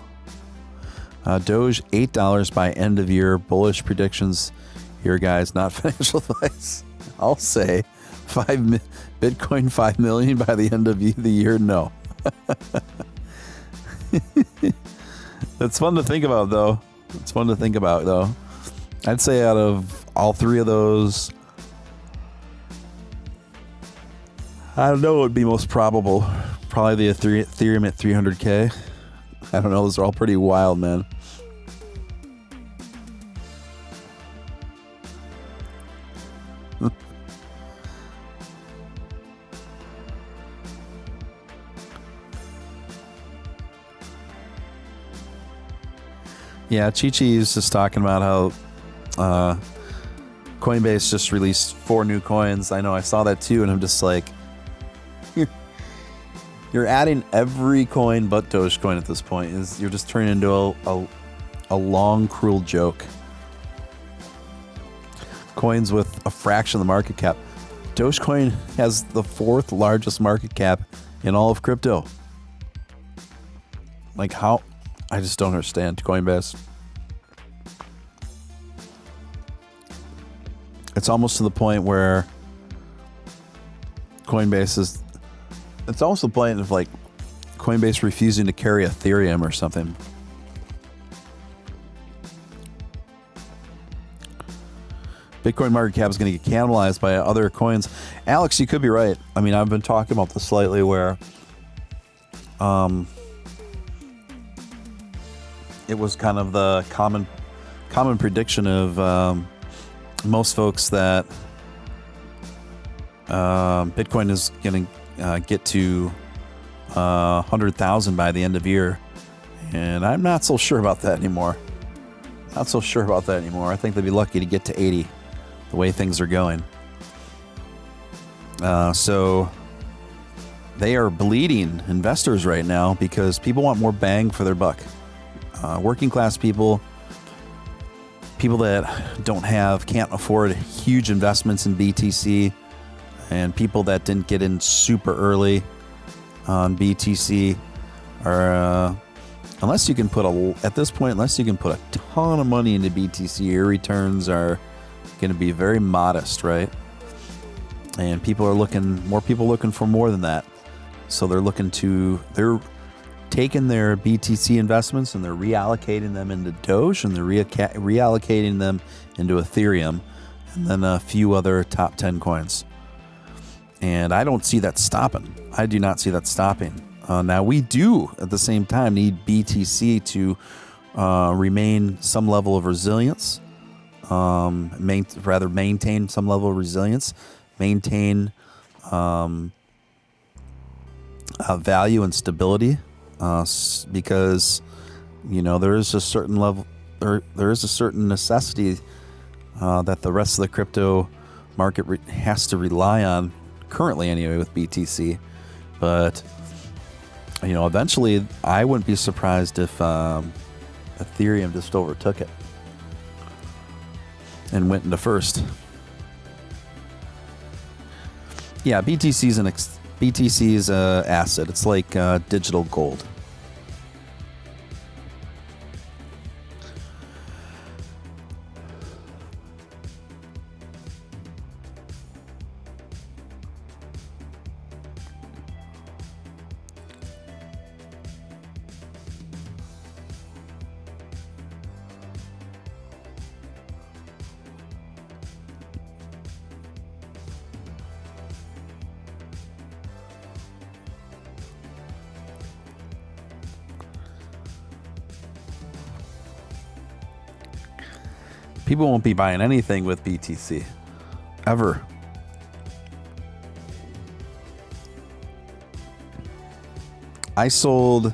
Speaker 1: Doge $8 by end of year. Bullish predictions here, guys. Not financial advice. I'll say Bitcoin 5 million by the end of the year. No. It's fun to think about, though. I'd say out of all three of those, I don't know what would be most probable. Probably the Ethereum at 300K. I don't know. Those are all pretty wild, man. Yeah, Chi-Chi is just talking about how Coinbase just released 4 new coins. I know, I saw that too, and I'm just like, you're adding every coin but Dogecoin at this point. You're just turning into a long, cruel joke. Coins with a fraction of the market cap. Dogecoin has the 4th largest market cap in all of crypto. Like, how? I just don't understand Coinbase. It's almost to the point where it's almost the point of like Coinbase refusing to carry Ethereum or something. Bitcoin market cap is going to get cannibalized by other coins. Alex, you could be right. I mean, I've been talking about this slightly where it was kind of the common prediction of most folks that Bitcoin is going to get to 100,000 by the end of year, and I'm not so sure about that anymore. I think they'd be lucky to get to 80, the way things are going. So they are bleeding investors right now because people want more bang for their buck. Working class people that can't afford huge investments in BTC, and people that didn't get in super early on BTC, are, unless you can put at this point, unless you can put a ton of money into BTC, your returns are going to be very modest, right? And more people looking for more than that. So they're taking their BTC investments and they're reallocating them into Doge, and they're reallocating them into Ethereum, and then a few other top 10 coins. And I don't see that stopping. I do not see that stopping. Now, we do, at the same time, need BTC to remain some level of resilience, maintain some level of resilience, maintain value and stability, because, there is a certain level, there is a certain necessity that the rest of the crypto market has to rely on, currently anyway, with BTC. But eventually I wouldn't be surprised if Ethereum just overtook it and went into first. Yeah, BTC's BTC's asset. It's like digital gold. People won't be buying anything with BTC ever. I've sold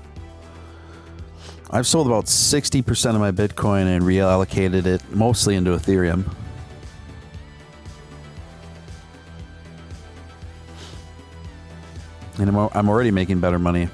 Speaker 1: about 60% of my Bitcoin and reallocated it mostly into Ethereum. And I'm already making better money.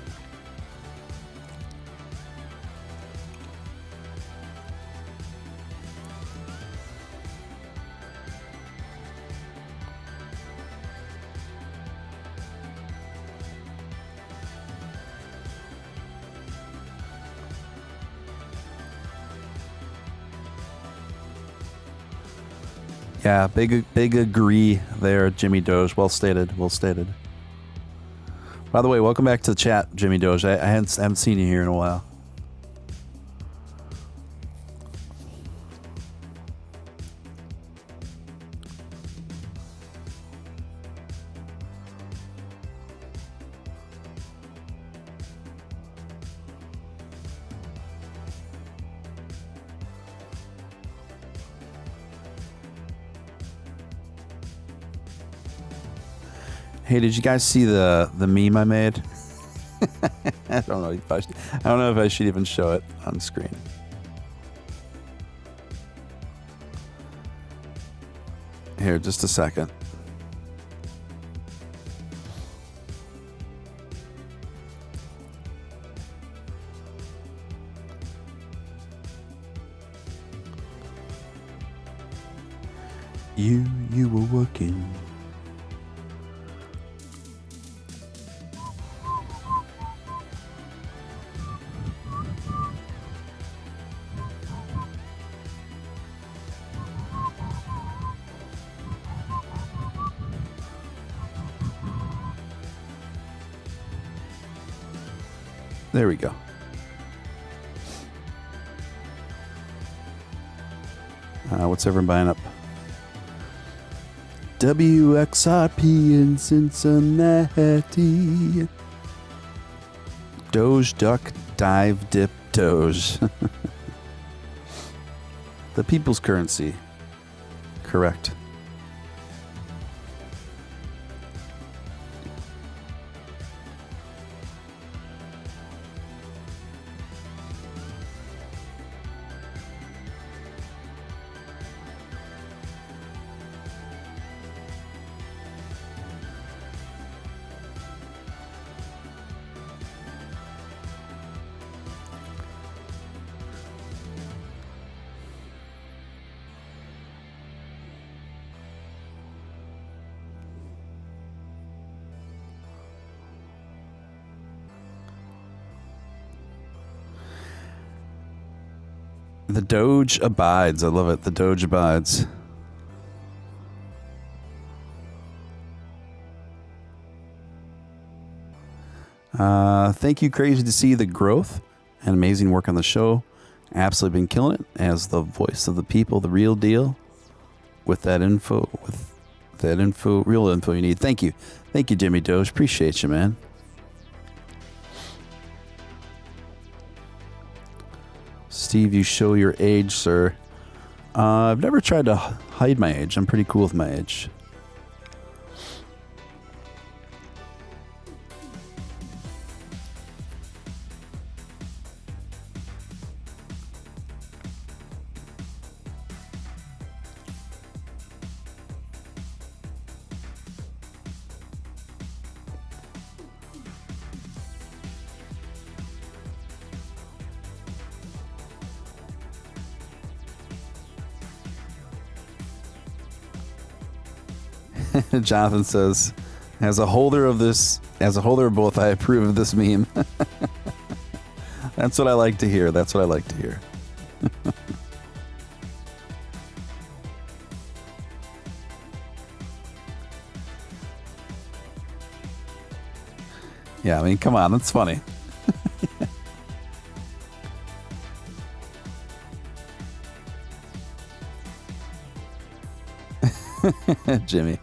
Speaker 1: Yeah, big agree there, Jimmy Doge. Well stated. Well stated. By the way, welcome back to the chat, Jimmy Doge. I haven't seen you here in a while. Hey, did you guys see the meme I made? I don't know if I should even show it on screen. Here, just a second. You were working. There we go. What's everyone buying up? WXRP in Cincinnati. Doge, duck, dive, dip, Doge. The people's currency. Correct. The Doge abides. I love it. The Doge abides. Thank you, Crazy, to see the growth and amazing work on the show. Absolutely been killing it as the voice of the people, the real deal. With that info, real info you need. Thank you, Jimmy Doge. Appreciate you, man. Steve, you show your age, sir. I've never tried to hide my age. I'm pretty cool with my age. Jonathan says, as a holder of both, I approve of this meme. That's what I like to hear. Yeah, I mean, come on, that's funny. Jimmy.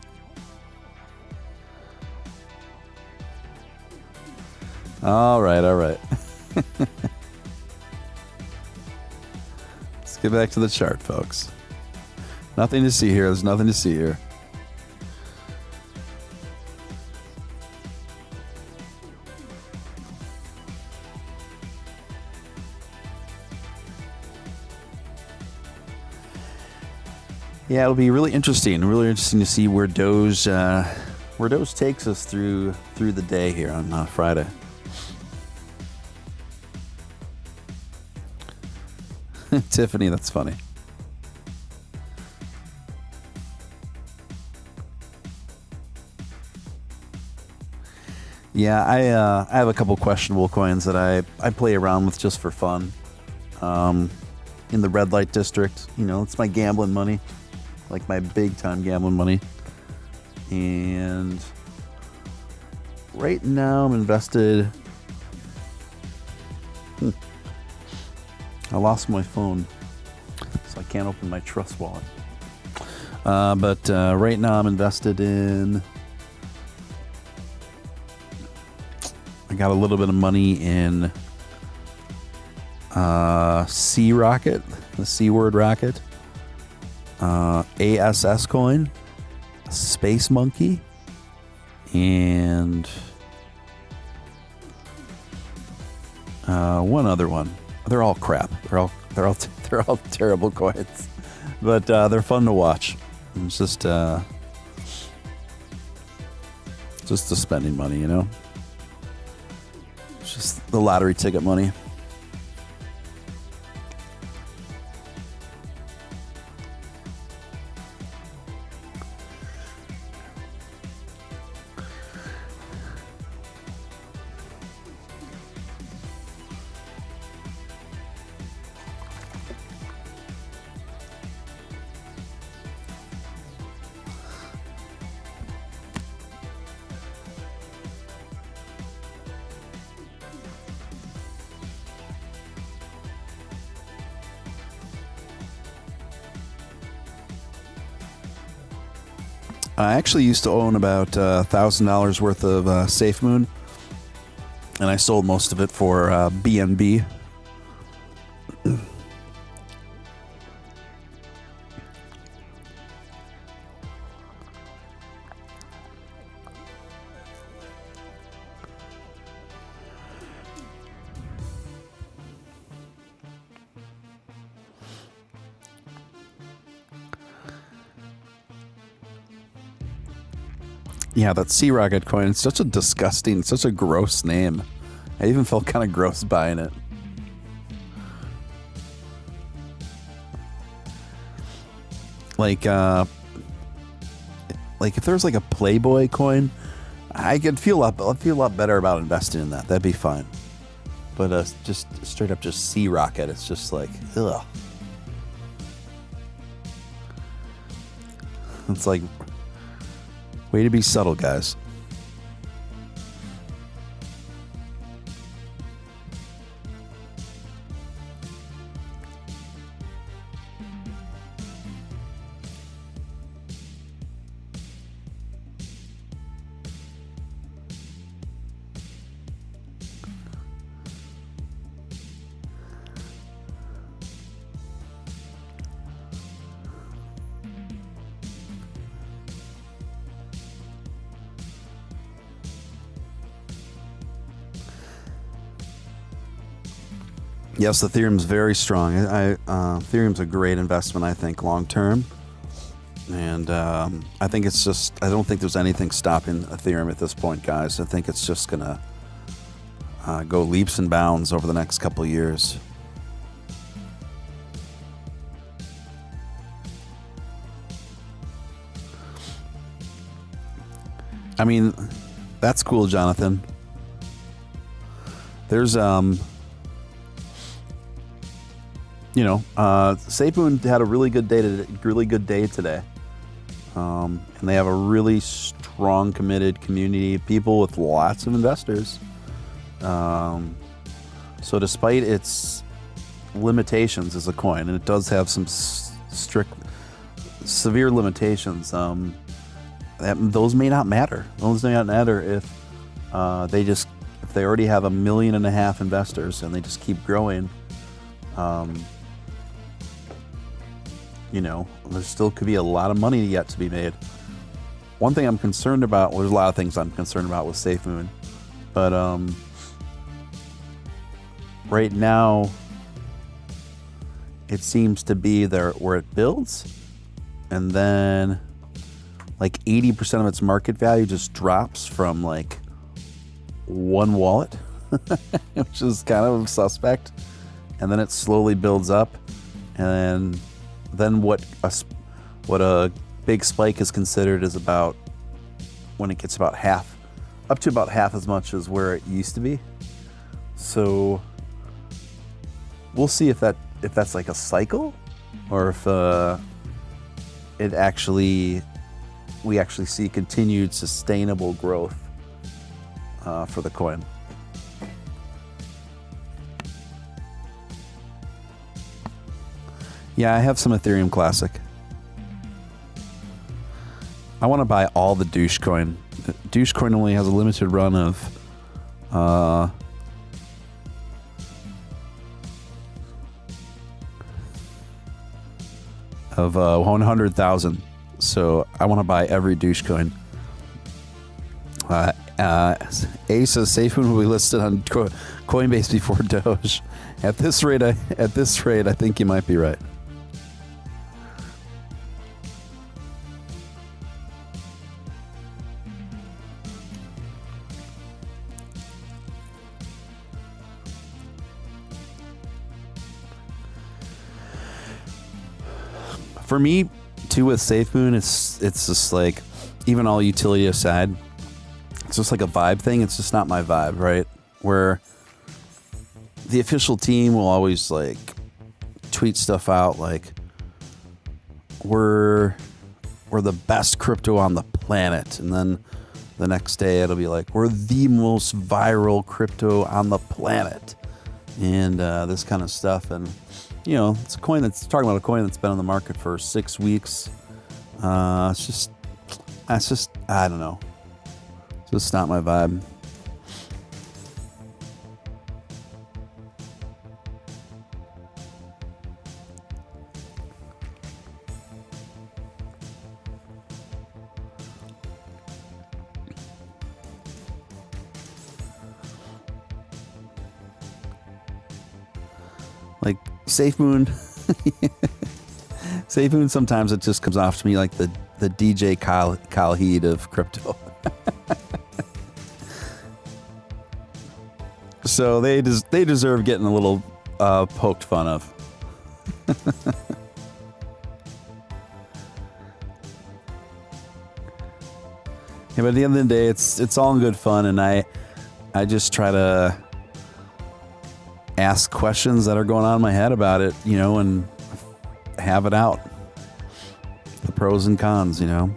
Speaker 1: All right. Let's get back to the chart, folks. Nothing to see here. There's nothing to see here. Yeah, it'll be really interesting to see where Doge takes us through the day here on Friday. Tiffany, that's funny. Yeah, I have a couple questionable coins that I play around with just for fun. In the red light district, it's my gambling money, like my big time gambling money. And right now I'm invested. I lost my phone, so I can't open my Trust wallet. But right now I'm invested in... I got a little bit of money in C Rocket, the C word rocket, ASS coin, Space Monkey, and one other one. They're all crap. They're all terrible coins, but they're fun to watch. It's just the spending money, It's just the lottery ticket money. I actually used to own about $1,000 worth of SafeMoon, and I sold most of it for BNB. Yeah, that Sea Rocket coin, it's such a gross name. I even felt kind of gross buying it. Like if there's like a Playboy coin, I could feel a lot better about investing in that. That'd be fine. But just straight up just Sea Rocket, it's just like, ugh. It's like, way to be subtle, guys. Yes, Ethereum's very strong. Ethereum's a great investment, I think, long term. And I think it's just, I don't think there's anything stopping Ethereum at this point, guys. I think it's just going to go leaps and bounds over the next couple of years. I mean, that's cool, Jonathan. There's, SafeMoon had a really good day today. And they have a really strong, committed community of people with lots of investors. So despite its limitations as a coin, and it does have some severe limitations, those may not matter. Those may not matter if if they already have 1.5 million investors and they just keep growing. There still could be a lot of money yet to be made. One thing I'm concerned about, well, there's a lot of things I'm concerned about with SafeMoon, but right now it seems to be there where it builds, and then like 80% of its market value just drops from like one wallet, which is kind of suspect, and then it slowly builds up, and then what a big spike is considered is about when it gets about half, up to about half as much as where it used to be. So we'll see if that's like a cycle, or if we actually see continued sustainable growth for the coin. Yeah, I have some Ethereum Classic. I want to buy all the Dogecoin. Dogecoin only has a limited run of 100,000. So I want to buy every Dogecoin. A says SafeMoon will be listed on Coinbase before Doge. At this rate, I think you might be right. For me, too, with SafeMoon, it's just like, even all utility aside, it's just like a vibe thing. It's just not my vibe, right? Where the official team will always like tweet stuff out like, we're the best crypto on the planet, and then the next day it'll be like, we're the most viral crypto on the planet, and this kind of stuff. And it's talking about a coin that's been on the market for 6 weeks. It's just I don't know. It's just not my vibe. Like SafeMoon, SafeMoon, sometimes it just comes off to me like the DJ Khaled of crypto. So they deserve getting a little poked fun of. Yeah, but at the end of the day, it's all in good fun, and I just try to ask questions that are going on in my head about it, and have it out. The pros and cons, you know.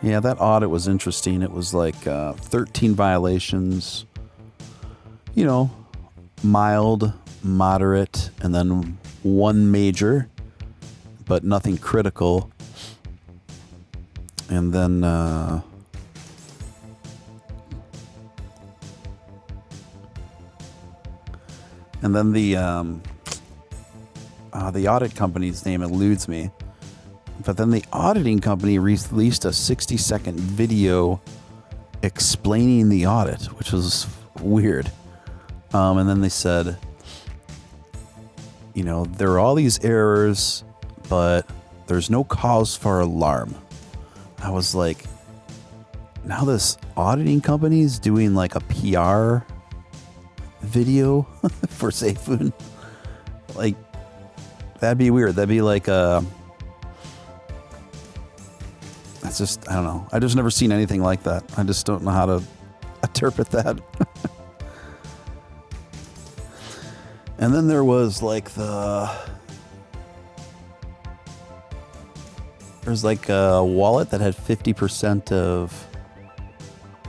Speaker 1: Yeah, that audit was interesting. It was like 13 violations, you know, mild, moderate, and then one major, but nothing critical. And then the audit company's name eludes me. But then the auditing company released a 60-second video explaining the audit, which was weird. And then they said, you know, there are all these errors, but there's no cause for alarm. I was like, now this auditing company is doing like a PR video for SafeMoon. Like, that'd be weird. That'd be like that's just, I don't know. I just never seen anything like that. I just don't know how to interpret that. And then there was like there's like a wallet that had 50% of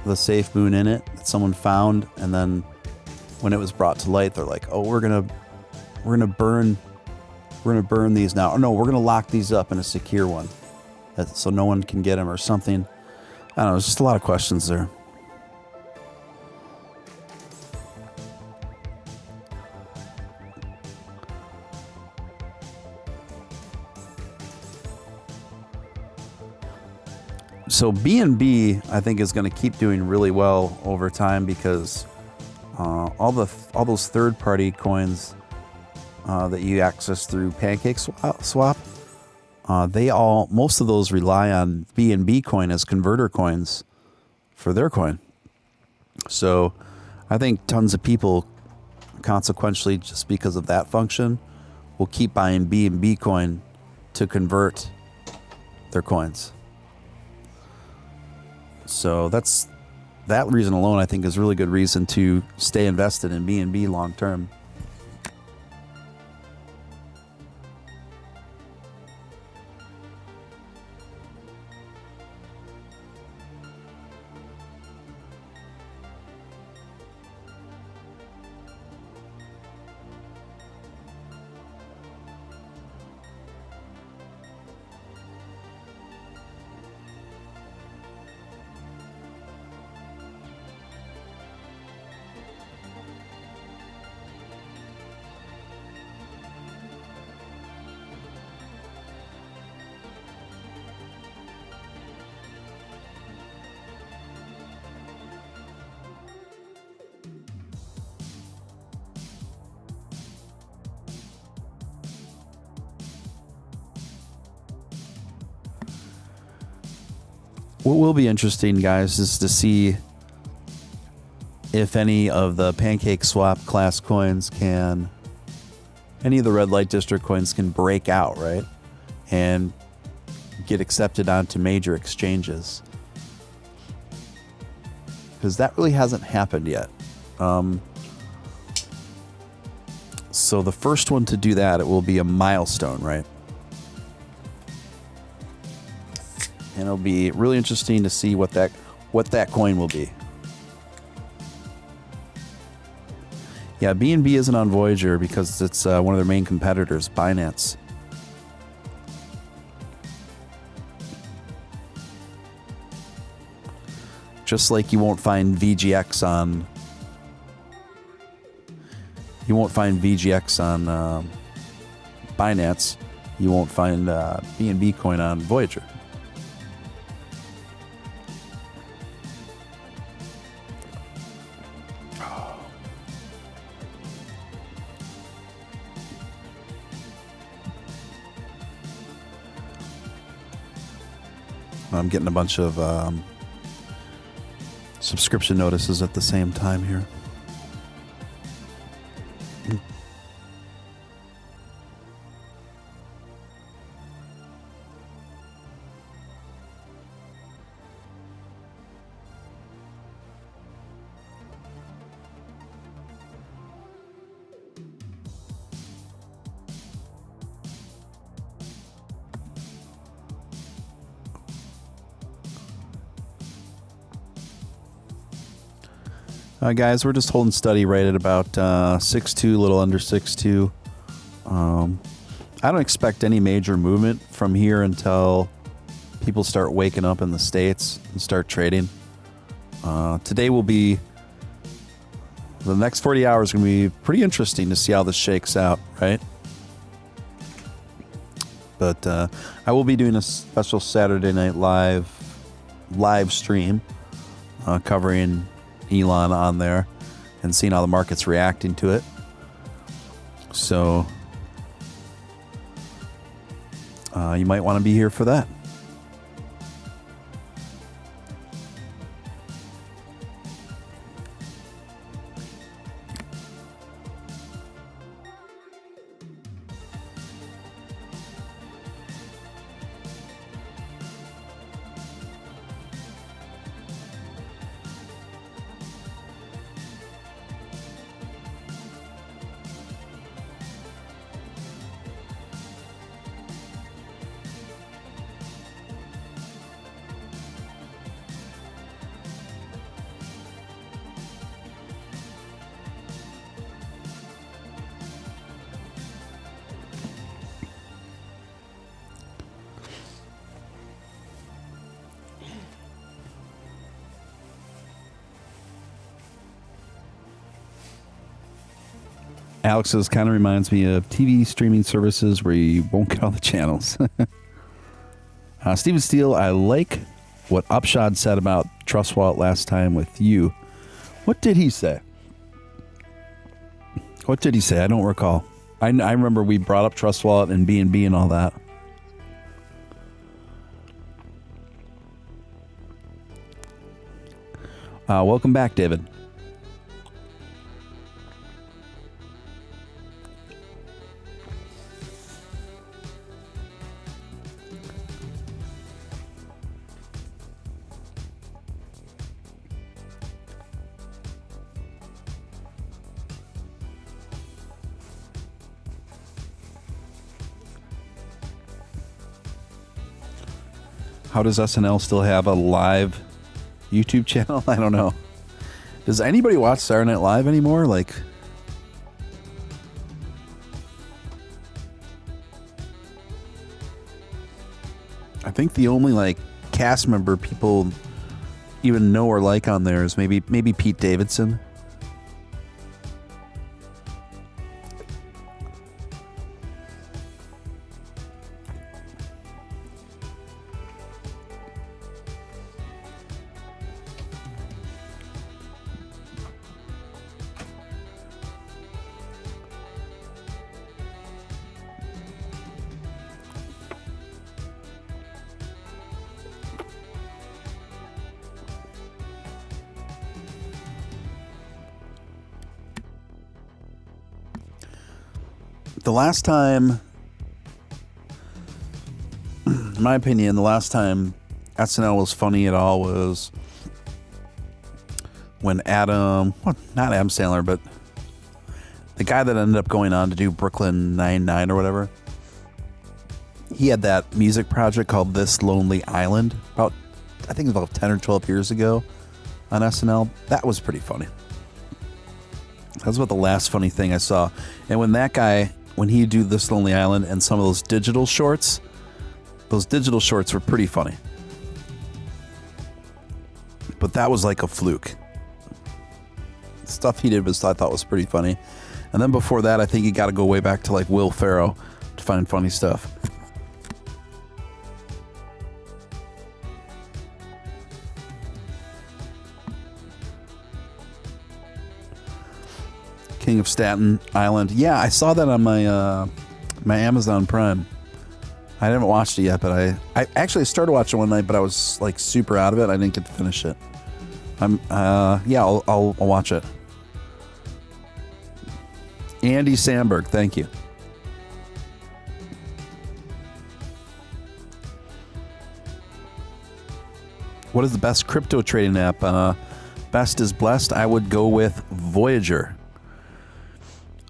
Speaker 1: the SafeMoon in it that someone found, and then when it was brought to light, they're like, "Oh, we're gonna burn these now. Oh no, we're gonna lock these up in a secure one, so no one can get them or something." I don't know. There's just a lot of questions there. So BNB, I think, is going to keep doing really well over time because all those third-party coins that you access through PancakeSwap, most of those rely on BNB coin as converter coins for their coin. So I think tons of people, consequentially, just because of that function, will keep buying BNB coin to convert their coins. So that reason alone, I think, is a really good reason to stay invested in BNB long term. What will be interesting, guys, is to see if any of the PancakeSwap class coins any of the red light district coins can break out, right? And get accepted onto major exchanges. Because that really hasn't happened yet. So the first one to do that, it will be a milestone, right? And it'll be really interesting to see what that coin will be. Yeah, BNB isn't on Voyager because it's one of their main competitors, Binance. Just like you won't find VGX on Binance, you won't find BNB coin on Voyager. I'm getting a bunch of subscription notices at the same time here. Guys, we're just holding steady right at about 6.2, a little under 6.2. I don't expect any major movement from here until people start waking up in the States and start trading. Today will be, the next 40 hours are going to be pretty interesting to see how this shakes out, right? But I will be doing a special Saturday Night live stream covering Elon on there and seeing how the market's reacting to it. So you might want to be here for that. Alex says, kind of reminds me of TV streaming services where you won't get all the channels. Steven Steele, I like what Upshot said about Trust Wallet last time with you. What did he say? What did he say? I don't recall. I remember we brought up Trust Wallet and BNB and all that. Welcome back, David. How does SNL still have a live YouTube channel? I don't know. Does anybody watch Saturday Night Live anymore? Like, I think the only like cast member people even know or like on there is maybe Pete Davidson. The last time, in my opinion, the last time SNL was funny at all was when not Adam Sandler, but the guy that ended up going on to do Brooklyn Nine-Nine or whatever, he had that music project called This Lonely Island, I think it was about 10 or 12 years ago on SNL. That was pretty funny. That was about the last funny thing I saw. And when he'd do This Lonely Island and some of those digital shorts were pretty funny. But that was like a fluke. Stuff he did I thought was pretty funny. And then before that, I think you got to go way back to like Will Ferrell to find funny stuff. King of Staten Island. Yeah, I saw that on my my Amazon Prime. I haven't watched it yet, but I actually started watching one night, but I was like super out of it. I didn't get to finish it. I'll watch it. Andy Samberg, thank you. What is the best crypto trading app? Best is blessed. I would go with Voyager.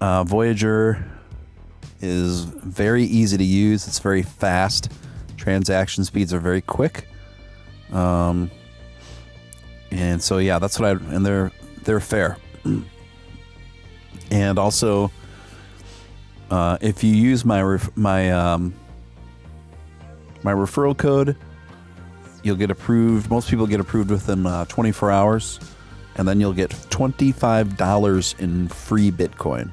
Speaker 1: Voyager is very easy to use. It's very fast. Transaction speeds are very quick. And so, yeah, that's what and they're fair. And also, if you use my referral code, you'll get approved. Most people get approved within 24 hours, and then you'll get $25 in free Bitcoin.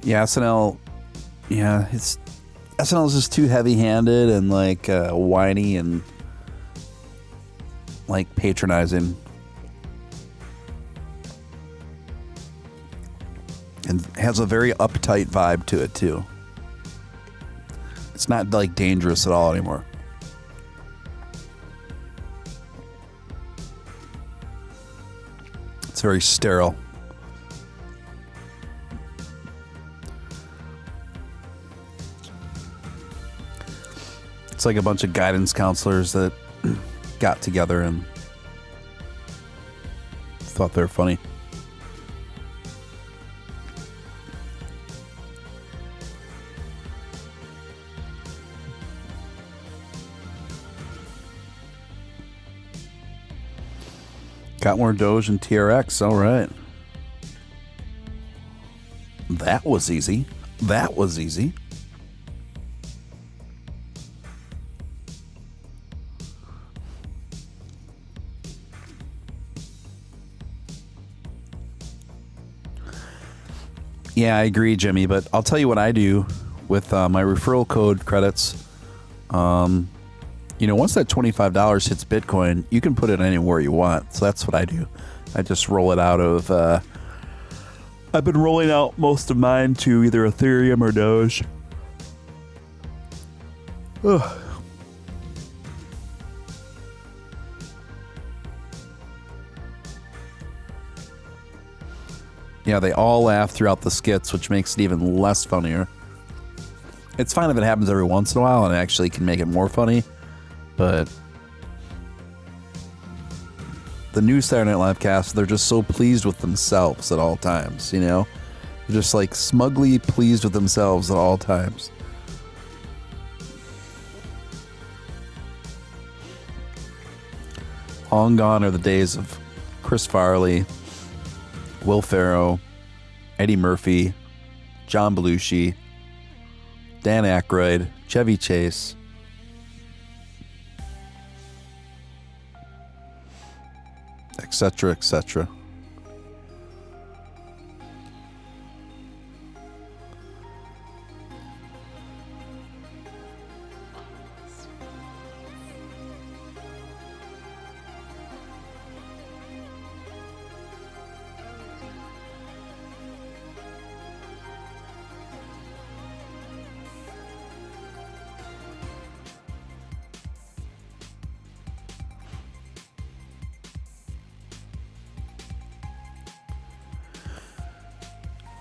Speaker 1: Yeah, SNL. Yeah, SNL is just too heavy-handed and like whiny and like patronizing, and has a very uptight vibe to it too. It's not like dangerous at all anymore. It's very sterile. It's like a bunch of guidance counselors that got together and thought they were funny. Got more Doge and TRX. All right. That was easy. That was easy. Yeah, I agree, Jimmy, but I'll tell you what I do with my referral code credits. Once that $25 hits Bitcoin, you can put it anywhere you want. So that's what I do. I just roll it out of... I've been rolling out most of mine to either Ethereum or Doge. Ugh. Yeah, they all laugh throughout the skits, which makes it even less funnier. It's fine if it happens every once in a while and it actually can make it more funny, but the new Saturday Night Live cast, they're just so pleased with themselves at all times, you know? They're just like smugly pleased with themselves at all times. Long gone are the days of Chris Farley, Will Ferrell, Eddie Murphy, John Belushi, Dan Aykroyd, Chevy Chase, etc., etc.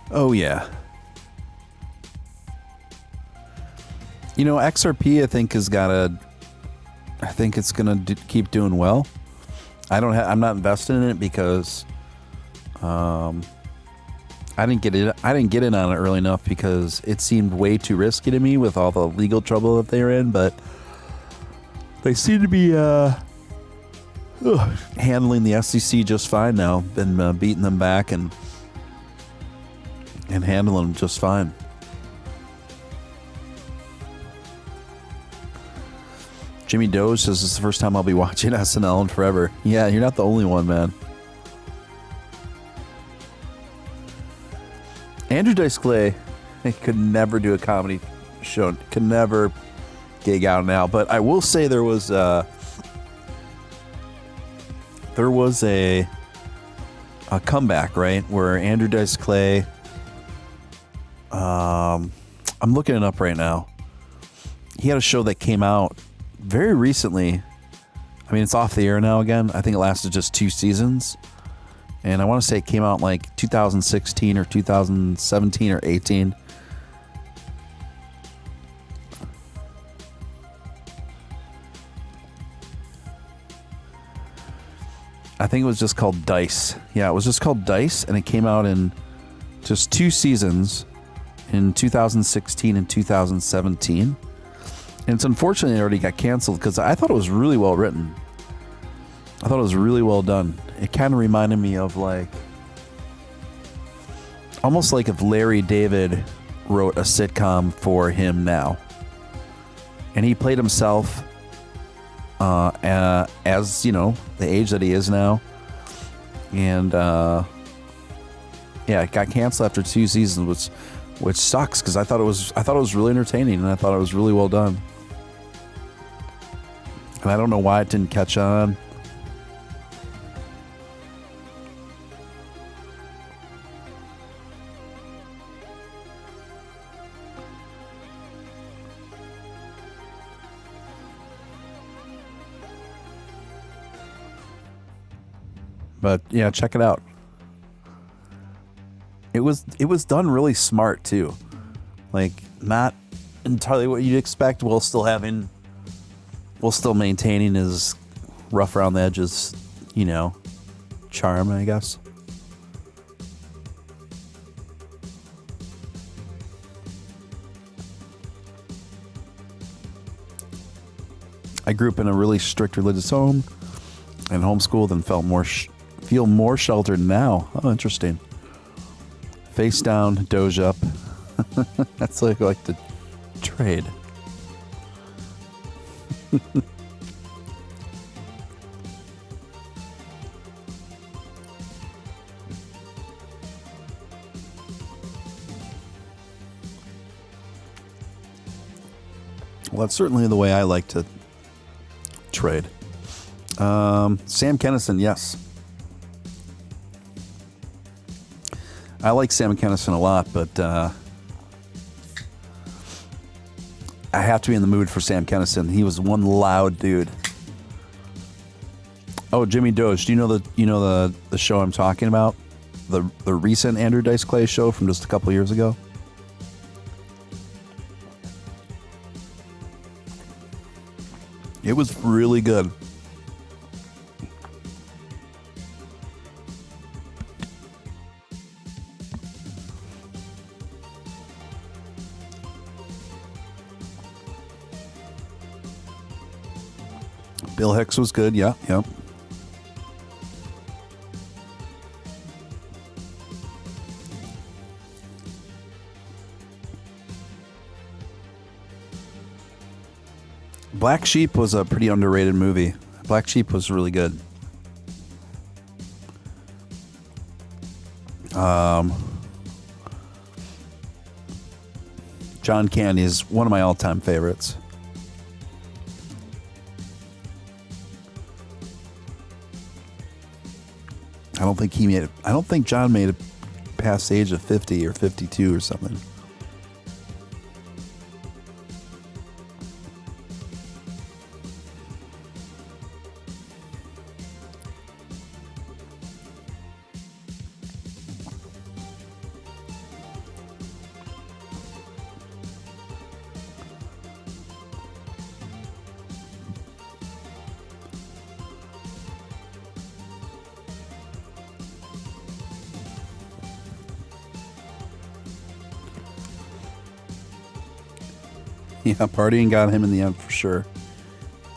Speaker 1: Oh, yeah. You know, XRP, I think, has got a... I think it's going to keep doing well. I'm not invested in it because I didn't get in on it early enough because it seemed way too risky to me with all the legal trouble that they were in, but they seem to be handling the SEC just fine now. Been beating them back and handling them just fine. Jimmy Doge says it's the first time I'll be watching SNL in forever. Yeah, you're not the only one, man. Andrew Dice Clay could never do a comedy show. Could never gig out now. But I will say there was a comeback, right? Where Andrew Dice Clay I'm looking it up right now. He had a show that came out very recently. I mean, it's off the air now again. I think it lasted just 2 seasons. And I want to say it came out in like 2016 or 2017 or 18. I think it was just called Dice. Yeah, it was just called Dice, and it came out in just 2 seasons in 2016 and 2017. And it's unfortunate it already got canceled because I thought it was really well written. I thought it was really well done. It kind of reminded me of like, almost like if Larry David wrote a sitcom for him now. And he played himself as, you know, the age that he is now. And yeah, it got canceled after 2 seasons, which sucks because I thought it was really entertaining and I thought it was really well done. And I don't know why it didn't catch on. But yeah, check it out. It was done really smart too. Like, not entirely what you'd expect while still maintaining his rough around the edges, you know, charm, I guess. I grew up in a really strict religious home and homeschooled and feel more sheltered now. Oh, interesting. Face down, Doge up. That's like the trade. Well, that's certainly the way I like to trade. Sam Kinison, yes. I like Sam Kinison a lot, but I have to be in the mood for Sam Kinison. He was one loud dude. Oh, Jimmy Doge. Do you know the show I'm talking about? The recent Andrew Dice Clay show from just a couple years ago? It was really good. Bill Hicks was good. Yeah, yep. Black Sheep was a pretty underrated movie. Black Sheep was really good. John Candy is one of my all-time favorites. I don't think John made it past the age of 50 or 52 or something. Yeah, partying got him in the end for sure.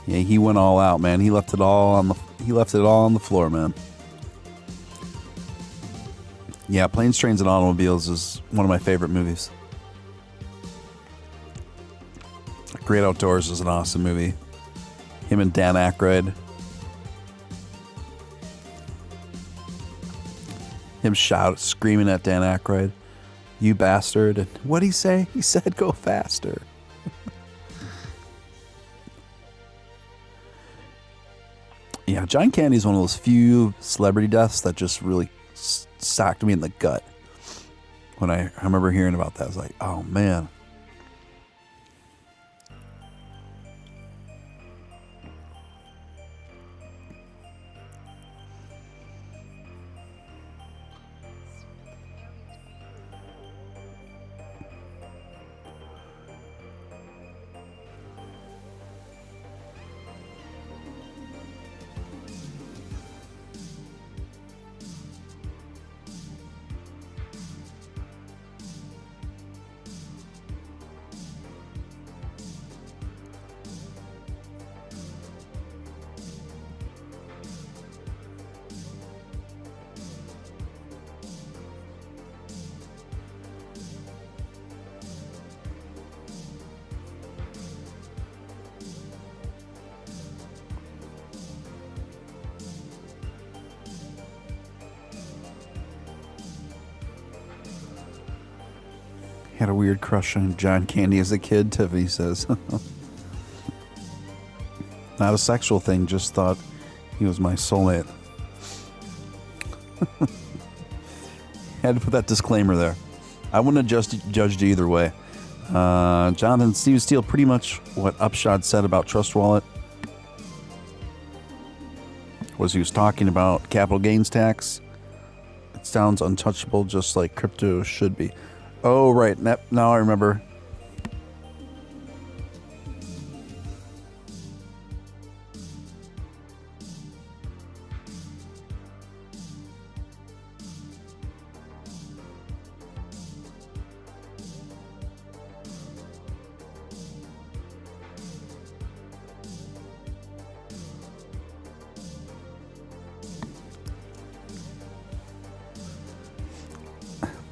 Speaker 1: Yeah, he went all out, man. He left it all on the floor, man. Yeah, Planes, Trains, and Automobiles is one of my favorite movies. Great Outdoors is an awesome movie. Him and Dan Aykroyd. Him screaming at Dan Aykroyd, "You bastard." And what'd he say? He said, "Go faster." Yeah, John Candy's one of those few celebrity deaths that just really socked me in the gut. When I remember hearing about that, I was like, oh man. Had a weird crush on John Candy as a kid, Tiffany says. Not a sexual thing, just thought he was my soulmate. Had to put that disclaimer there. I wouldn't have judged either way. Jonathan Steve Steele, pretty much what Upshot said about Trust Wallet was he was talking about capital gains tax. It sounds untouchable, just like crypto should be. Oh, right. Now I remember.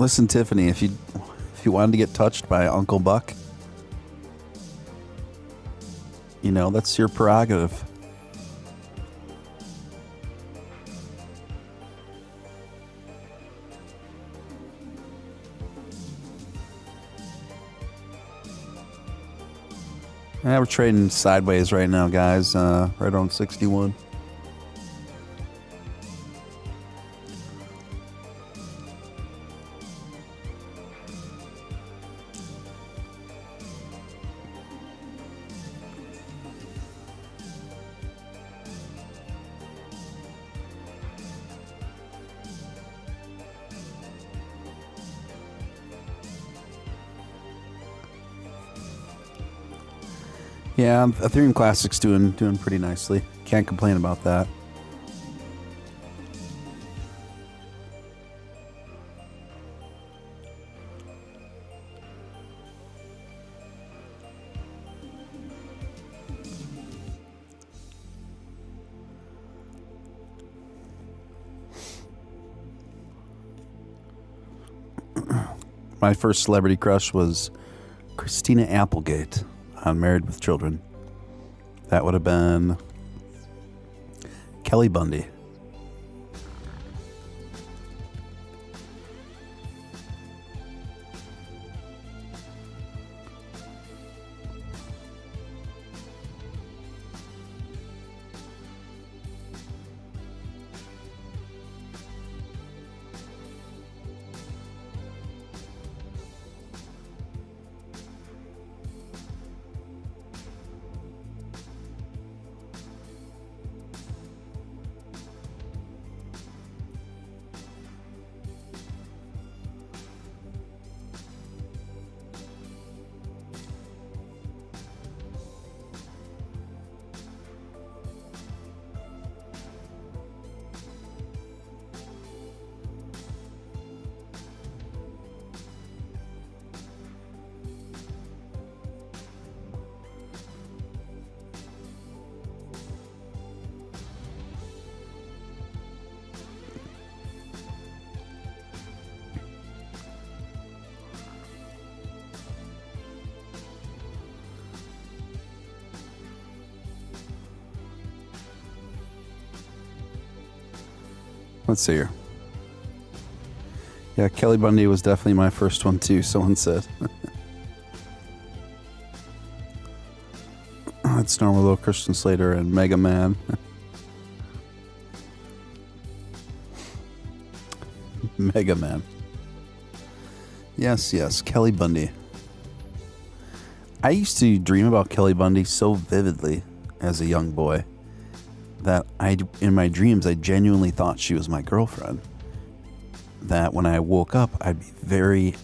Speaker 1: Listen, Tiffany, if you wanted to get touched by Uncle Buck, you know, that's your prerogative. Yeah, we're trading sideways right now, guys. Right on 61. Yeah, Ethereum Classic's doing pretty nicely. Can't complain about that. My first celebrity crush was Christina Applegate on Married with Children. That would have been Kelly Bundy. Let's see here. Yeah, Kelly Bundy was definitely my first one too, someone said. It's normal though, Christian Slater and Mega Man. Mega Man. Yes, Kelly Bundy. I used to dream about Kelly Bundy so vividly as a young boy that in my dreams, I genuinely thought she was my girlfriend. That when I woke up, I'd be very,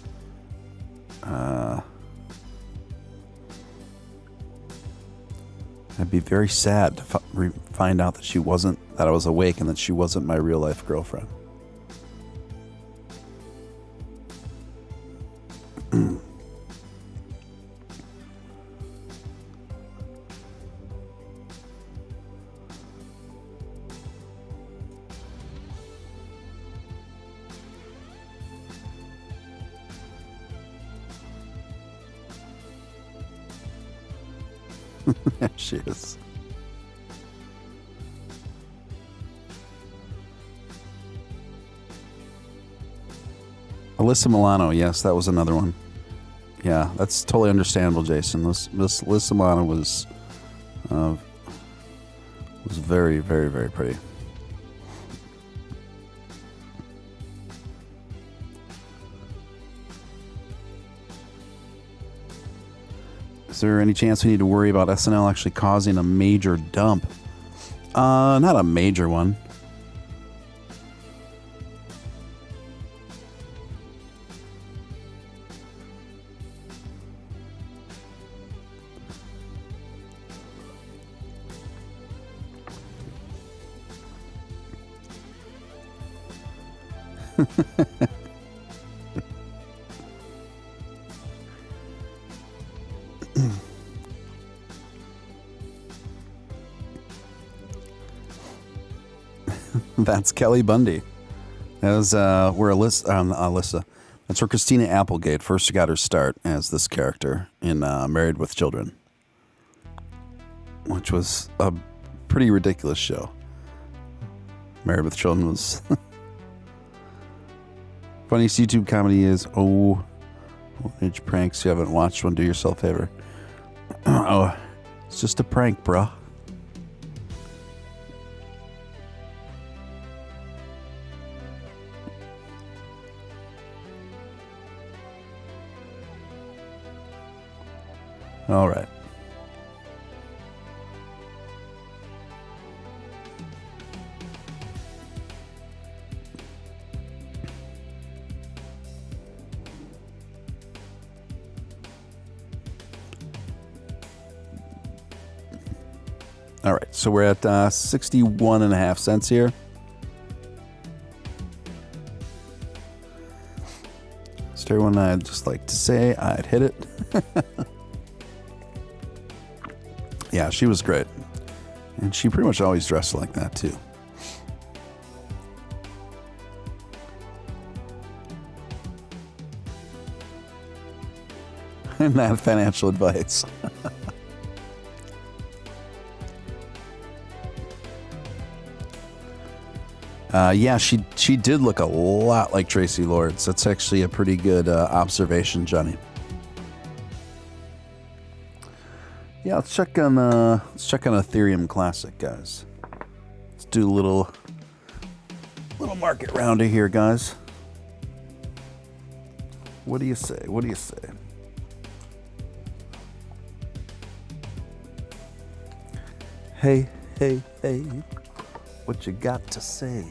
Speaker 1: sad to find out that that I was awake and that she wasn't my real life girlfriend. There she is. Alyssa Milano, yes, that was another one. Yeah, that's totally understandable, Jason. This Alyssa Milano was very, very, very pretty. Is there any chance we need to worry about SNL actually causing a major dump? Not a major one. That's Kelly Bundy. That was where Alyssa. That's where Christina Applegate first got her start as this character in Married with Children, which was a pretty ridiculous show. Married with Children was funniest YouTube comedy is age pranks. You haven't watched one, do yourself a favor. Oh, it's just a prank, bruh. All right. All right, so we're at 61 and a half cents here. So everyone, I'd just like to say I'd hit it. Yeah, she was great. And she pretty much always dressed like that, too. And not financial advice. Yeah, she did look a lot like Tracy Lords. That's actually a pretty good observation, Johnny. Yeah, let's check on Ethereum Classic, guys. Let's do a little market rounder here, guys. What do you say? What do you say? Hey, hey, hey. What you got to say?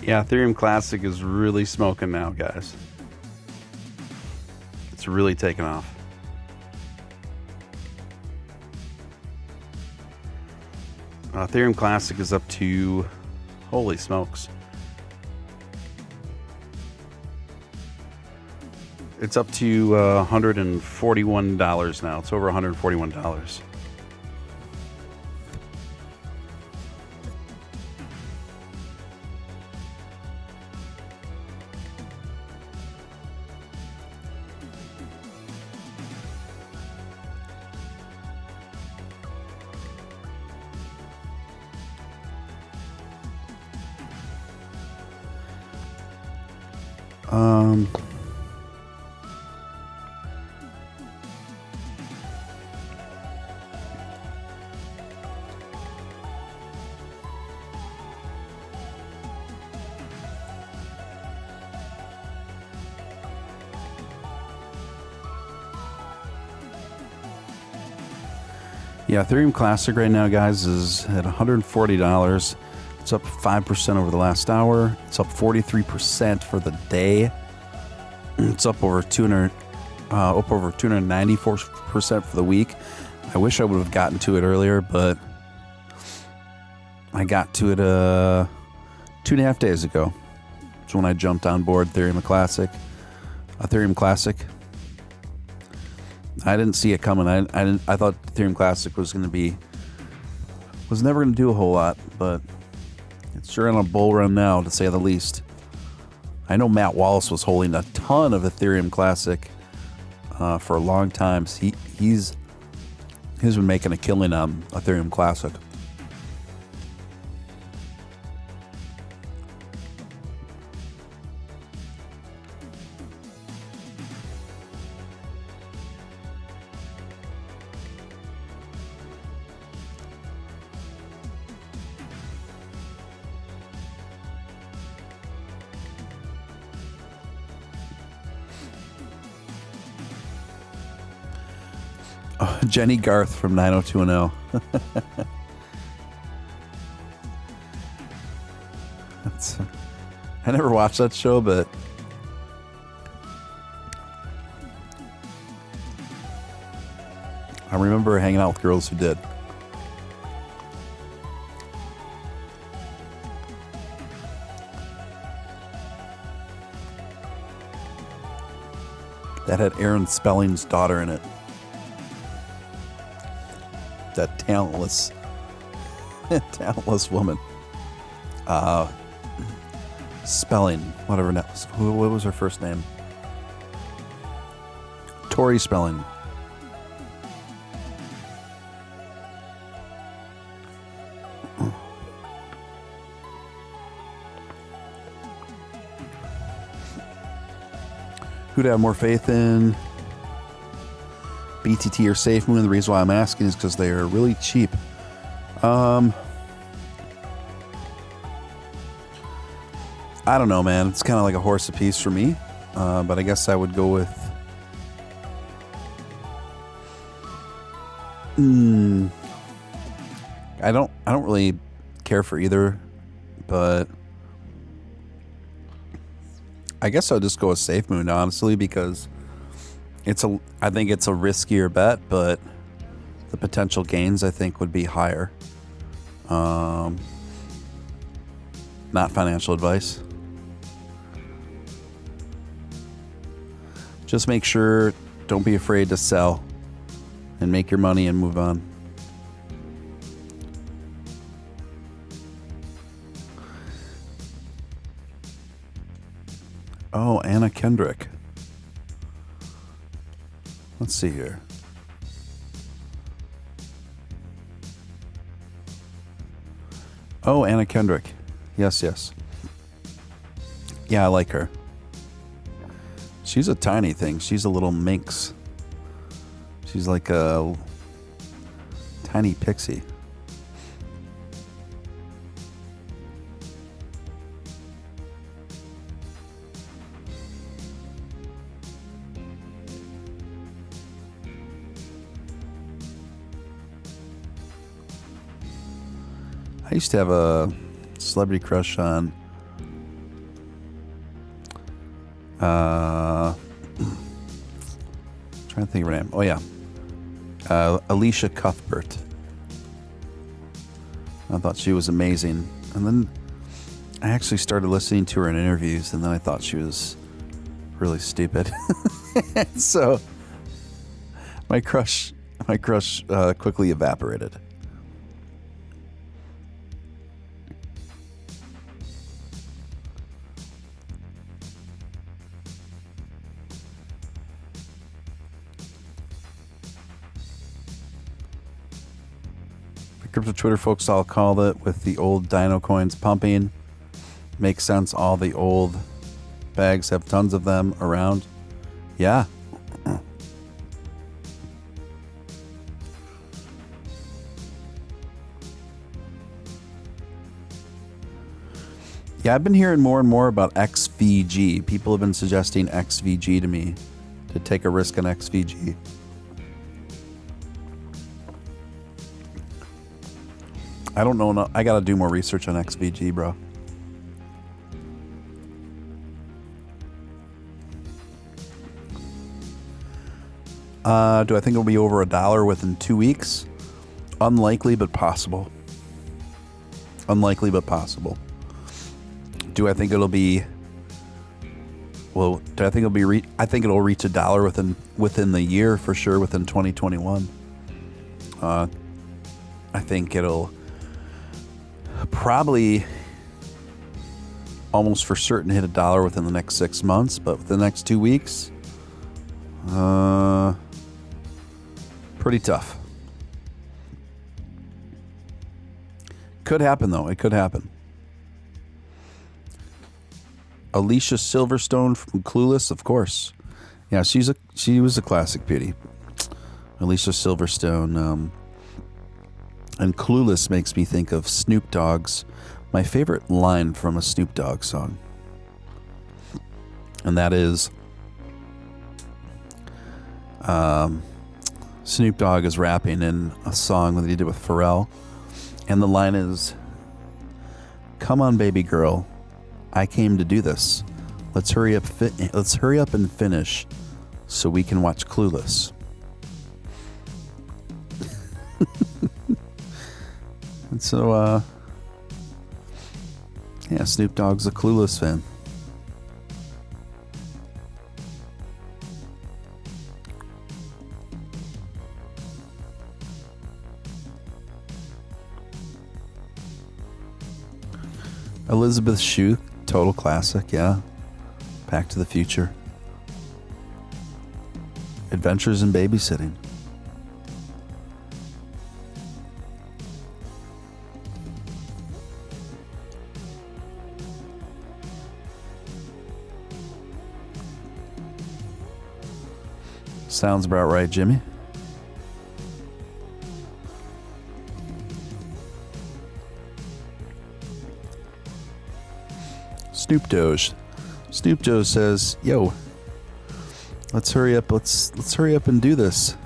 Speaker 3: Yeah, Ethereum Classic is really smoking now, guys. It's really taken off. Ethereum Classic is up to, holy smokes. It's up to $141 now. It's over $141. Yeah, Ethereum Classic right now, guys, is at $140. It's up 5% over the last hour. It's up 43% for the day. It's up over 294% for the week. I wish I would have gotten to it earlier, but I got to it 2.5 days ago. That's when I jumped on board Ethereum Classic. I didn't see it coming. I thought Ethereum Classic was never going to do a whole lot, but it's sure on a bull run now, to say the least. I know Matt Wallace was holding a ton of Ethereum Classic for a long time. He's been making a killing on Ethereum Classic. Jenny Garth from 90210. I never watched that show, but I remember hanging out with girls who did. That had Aaron Spelling's daughter in it. That talentless woman. Spelling, whatever. What was her first name? Tori Spelling. Who'd have more faith in? BTT or SafeMoon? The reason why I'm asking is because they are really cheap. I don't know, man. It's kind of like a horse apiece for me. But I guess I would go with. I don't really care for either, but I guess I'll just go with SafeMoon, honestly, because I think it's a riskier bet, but the potential gains I think would be higher. Not financial advice. Just make sure, don't be afraid to sell and make your money and move on. Oh, Anna Kendrick. Let's see here. Oh, Anna Kendrick. Yes. Yeah, I like her. She's a tiny thing. She's a little minx. She's like a tiny pixie. I used to have a celebrity crush on trying to think of her name. Oh yeah, Alicia Cuthbert. I thought she was amazing, and then I actually started listening to her in interviews, and then I thought she was really stupid. So my crush quickly evaporated. Crypto Twitter folks all call it with the old dino coins pumping. Makes sense. All the old bags have tons of them around. Yeah. Yeah, I've been hearing more and more about XVG. People have been suggesting XVG to me to take a risk on XVG. I don't know. I got to do more research on XVG, bro. Do I think it'll be over $1 within 2 weeks? Unlikely, but possible. Unlikely, but possible. Do I think it'll be? Well, do I think it'll be? I think it'll reach $1 within the year for sure. Within 2021. I think it'll probably almost for certain hit $1 within the next 6 months, but within the next 2 weeks, pretty tough. Could happen though. It could happen. Alicia Silverstone from Clueless, of course. Yeah, she was a classic beauty. Alicia Silverstone. And Clueless makes me think of Snoop Dogg's, my favorite line from a Snoop Dogg song. And that is, Snoop Dogg is rapping in a song that he did with Pharrell. And the line is, "Come on, baby girl. I came to do this. Let's hurry up and finish so we can watch Clueless." And so, yeah, Snoop Dogg's a Clueless fan. Elizabeth Shue, total classic, yeah. Back to the Future. Adventures in Babysitting. Sounds about right, Jimmy. Snoop Doge. Snoop Doge says, "Yo, let's hurry up. Let's hurry up and do this,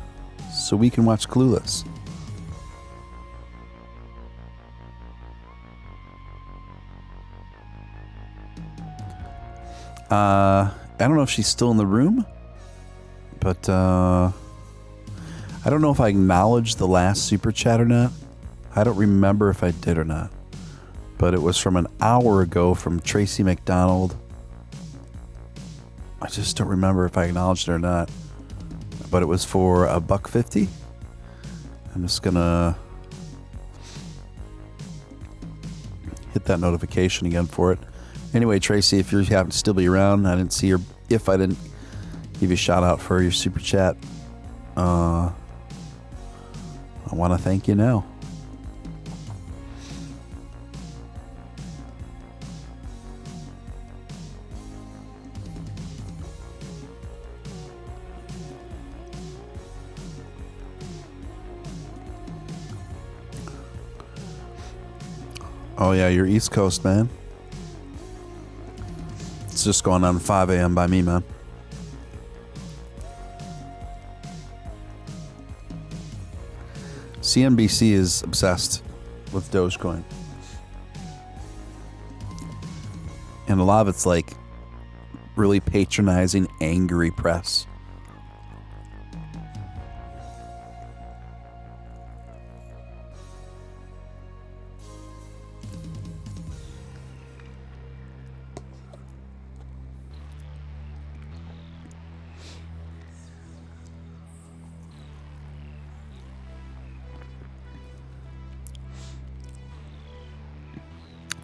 Speaker 3: so we can watch Clueless." I don't know if she's still in the room, but I don't know if I acknowledged the last super chat or not. I don't remember if I did or not. But it was from an hour ago from Tracy McDonald. I just don't remember if I acknowledged it or not. But it was for $1.50. I'm just gonna hit that notification again for it. Anyway, Tracy, if you happen to still be around, I didn't see your. If I didn't give you a shout out for your super chat, I want to thank you now. Oh yeah, you're East Coast, man. It's just going on 5 a.m. by me, man. CNBC is obsessed with Dogecoin. And a lot of it's like really patronizing, angry press.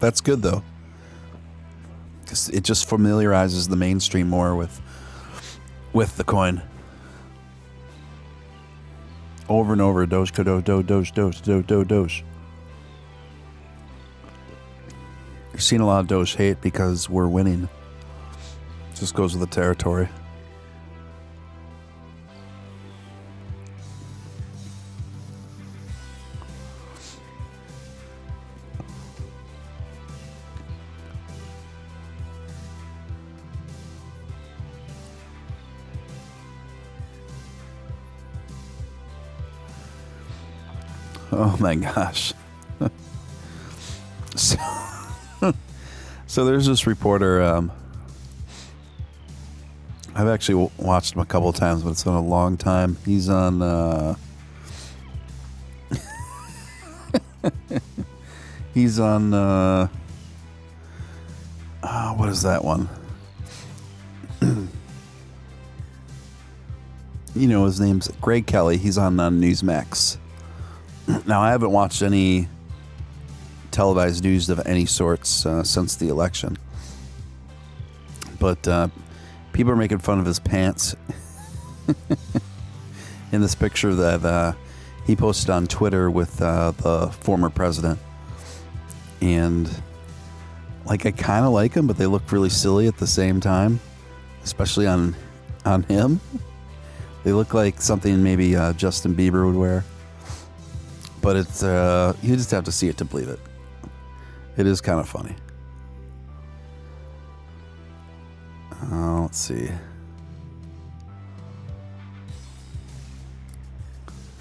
Speaker 3: That's good though, because it just familiarizes the mainstream more with the coin. Over and over, Doge, Doge, Doge, Doge, Doge, Doge, Doge. You're seeing a lot of Doge hate because we're winning. Just goes with the territory. Oh my gosh. So there's this reporter. I've actually watched him a couple of times, but it's been a long time. He's on. He's on. What is that one? You know, his name's Greg Kelly. He's on Newsmax. Now, I haven't watched any televised news of any sorts since the election. But people are making fun of his pants in this picture that he posted on Twitter with the former president. And, like, I kind of like them, but they look really silly at the same time, especially on him. They look like something maybe Justin Bieber would wear. But it's you just have to see it to believe it. It is kind of funny. Let's see.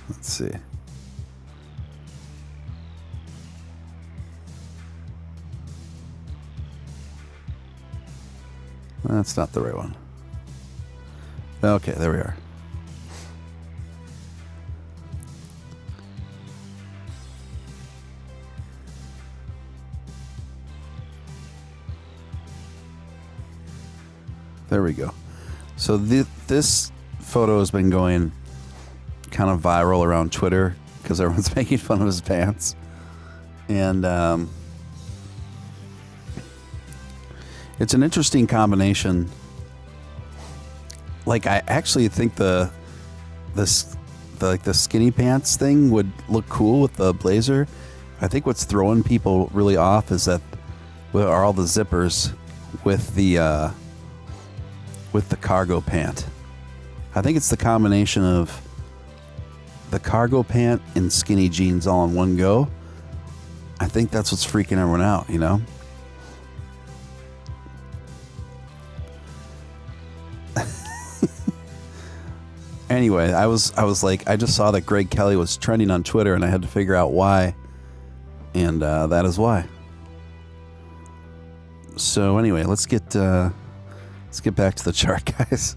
Speaker 3: Let's see. That's not the right one. Okay, there we are. There we go. So this photo has been going kind of viral around Twitter because everyone's making fun of his pants. And it's an interesting combination. Like, I actually think the skinny pants thing would look cool with the blazer. I think what's throwing people really off is that are all the zippers with the cargo pant. I think it's the combination of the cargo pant and skinny jeans all in one go. I think that's what's freaking everyone out, you know? Anyway, I was like, I just saw that Greg Kelly was trending on Twitter and I had to figure out why. And that is why. So anyway, let's get back to the chart, guys.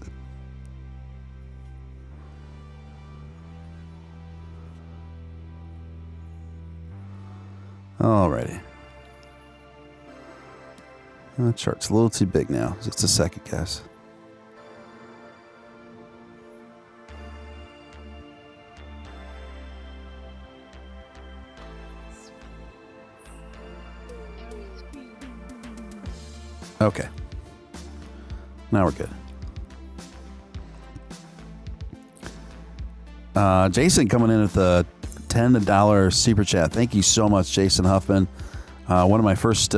Speaker 3: Alrighty. The chart's a little too big now. Just a second, guys. Okay. Now we're good. Jason coming in with the $10 super chat. Thank you so much, Jason Huffman. One of my first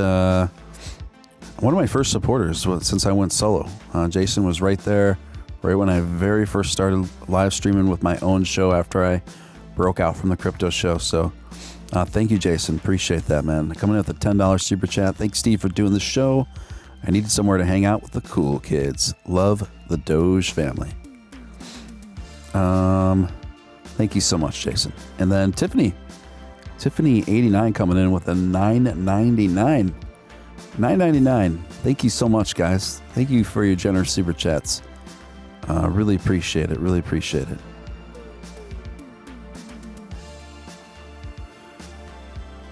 Speaker 3: supporters since I went solo. Jason was right there, right when I very first started live streaming with my own show after I broke out from the crypto show. So thank you, Jason. Appreciate that, man. Coming in with a $10 super chat. Thanks, Steve, for doing the show. I needed somewhere to hang out with the cool kids. Love the Doge family. Thank you so much, Jason. And then Tiffany 89 coming in with a $9.99 $9.99. Thank you so much, guys. Thank you for your generous super chats. Really appreciate it. Really appreciate it.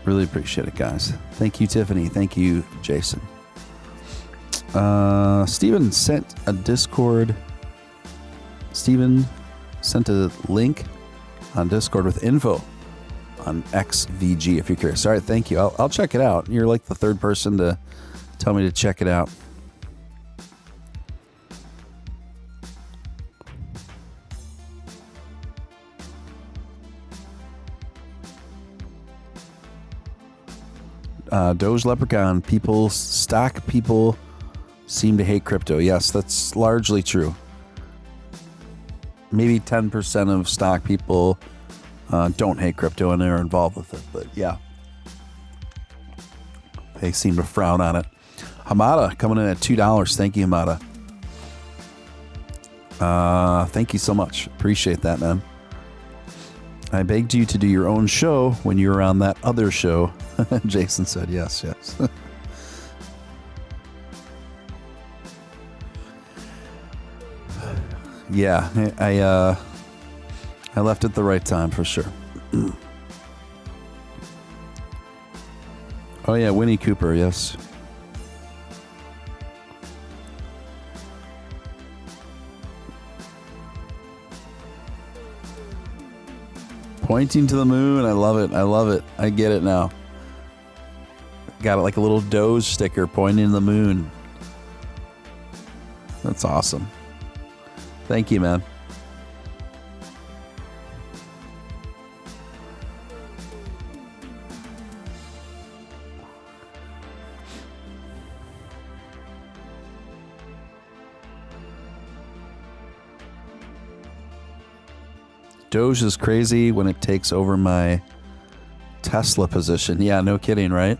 Speaker 3: Really appreciate it, guys. Thank you, Tiffany. Thank you, Jason. Steven sent a Discord. Steven sent a link on Discord with info on XVG if you're curious. All right, thank you. I'll check it out. You're like the third person to tell me to check it out. Doge Leprechaun, stock people seem to hate crypto. Yes, that's largely true. Maybe 10% of stock people don't hate crypto and they're involved with it. But yeah, they seem to frown on it. Hamada coming in at $2. Thank you, Hamada. Thank you so much. Appreciate that, man. I begged you to do your own show when you were on that other show. Jason said yes. Yeah, I left at the right time for sure. Oh yeah, Winnie Cooper, yes. Pointing to the moon, I love it. I love it. I get it now. Got it like a little Doge sticker pointing to the moon. That's awesome. Thank you, man. Doge is crazy when it takes over my Tesla position. Yeah, no kidding, right?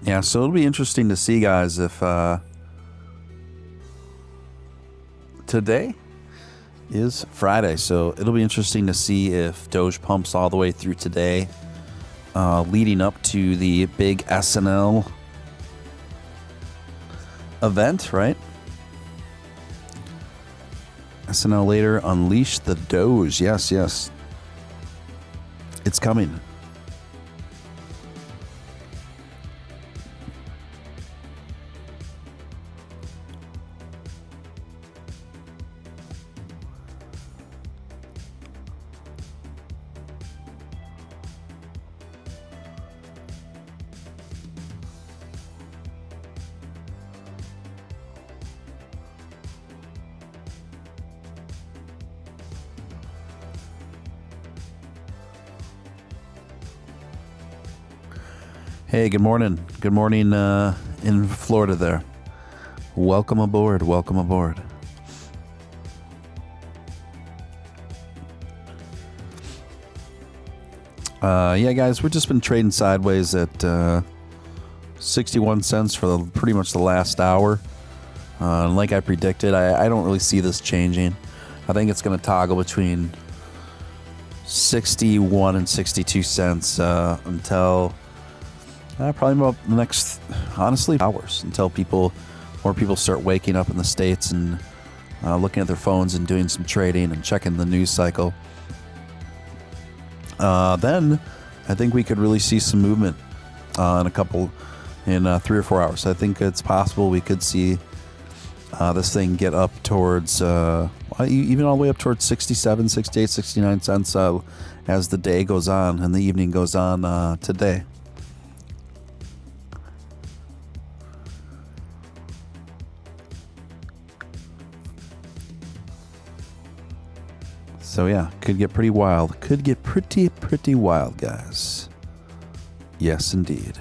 Speaker 3: Yeah, so it'll be interesting to see, guys, if today is Friday, so it'll be interesting to see if Doge pumps all the way through today, leading up to the big SNL event, right? SNL later, unleash the Doge. Yes. It's coming. Hey, good morning. Good morning in Florida there. Welcome aboard. Welcome aboard. Yeah, guys, we've just been trading sideways at 61 cents for pretty much the last hour. And like I predicted, I don't really see this changing. I think it's going to toggle between 61 and 62 cents until probably about the next, honestly, hours, until more people start waking up in the States and looking at their phones and doing some trading and checking the news cycle. Then I think we could really see some movement in 3 or 4 hours. I think it's possible we could see this thing get up towards, even all the way up towards 67, 68, 69 cents as the day goes on and the evening goes on today. So yeah, could get pretty wild. Could get pretty wild, guys. Yes, indeed.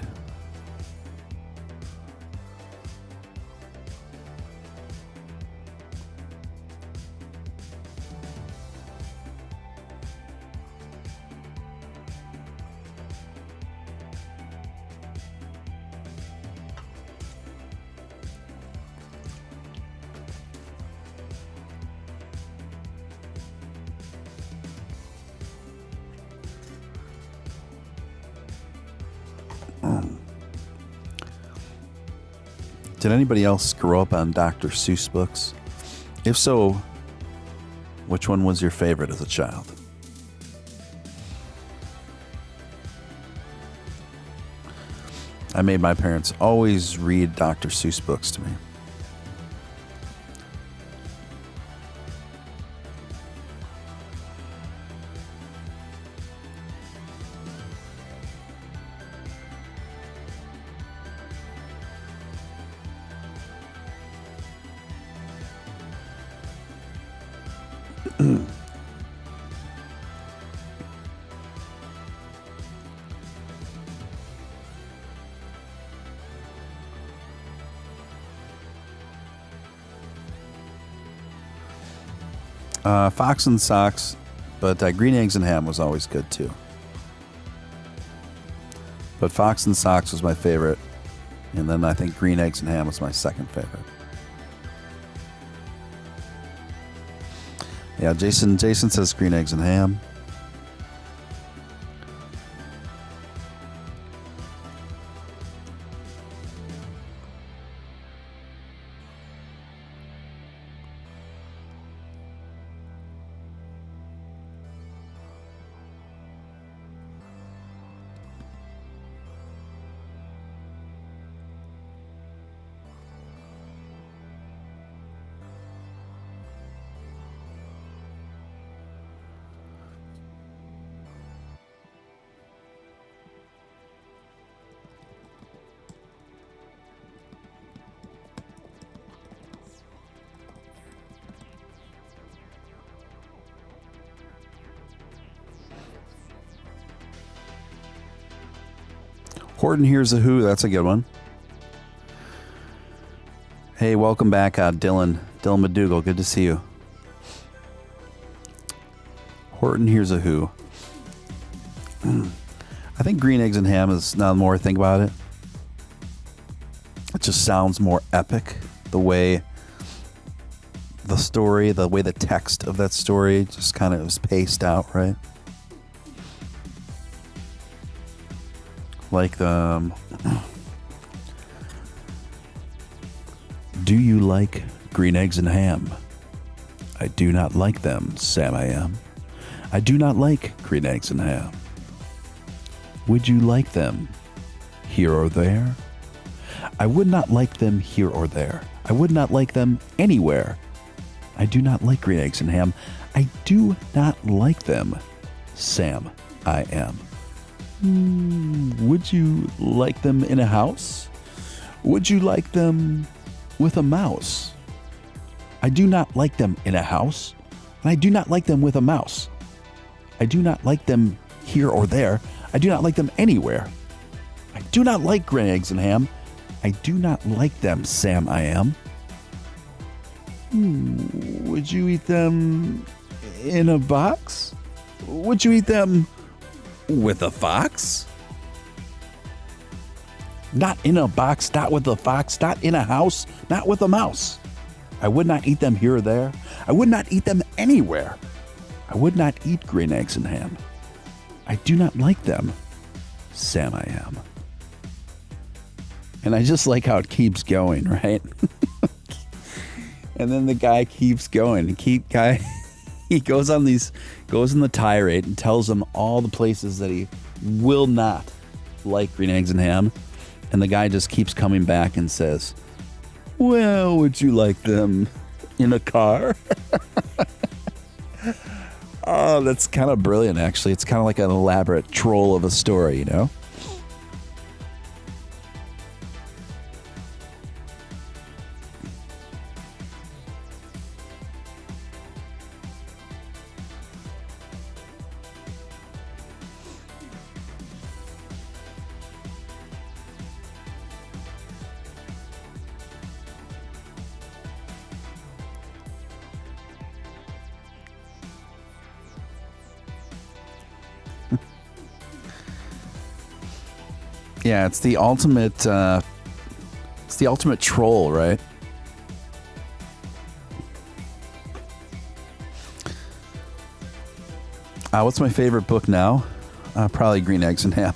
Speaker 3: Did anybody else grow up on Dr. Seuss books? If so, which one was your favorite as a child? I made my parents always read Dr. Seuss books to me. Fox and Socks, but Green Eggs and Ham was always good too. But Fox and Socks was my favorite, and then I think Green Eggs and Ham was my second favorite. Yeah, Jason says Green Eggs and Ham. Horton Hears a Who. That's a good one. Hey, welcome back, Dylan. Dylan McDougal. Good to see you. Horton Hears a Who. I think Green Eggs and Ham is, now the more I think about it, it just sounds more epic. The way the story, the way the text of that story just kind of was paced out, right? Like the... Do you like green eggs and ham? I do not like them, Sam I am. I do not like green eggs and ham. Would you like them here or there? I would not like them here or there. I would not like them anywhere. I do not like green eggs and ham. I do not like them, Sam I am. Would you like them in a house? Would you like them with a mouse? I do not like them in a house, and I do not like them with a mouse. I do not like them here or there. I do not like them anywhere. I do not like green eggs and ham. I do not like them, Sam I am. Would you eat them in a box? Would you eat them with a fox? Not in a box, not with a fox, not in a house, not with a mouse. I would not eat them here or there. I would not eat them anywhere. I would not eat green eggs and ham. I do not like them, Sam I am. And I just like how it keeps going, right? And then the guy keeps going. He goes in the tirade and tells them all the places that he will not like green eggs and ham. And the guy just keeps coming back and says, well, would you like them in a car? Oh, that's kind of brilliant, actually. It's kind of like an elaborate troll of a story, you know? Yeah, it's the ultimate troll, right? What's my favorite book now? Probably Green Eggs and Ham.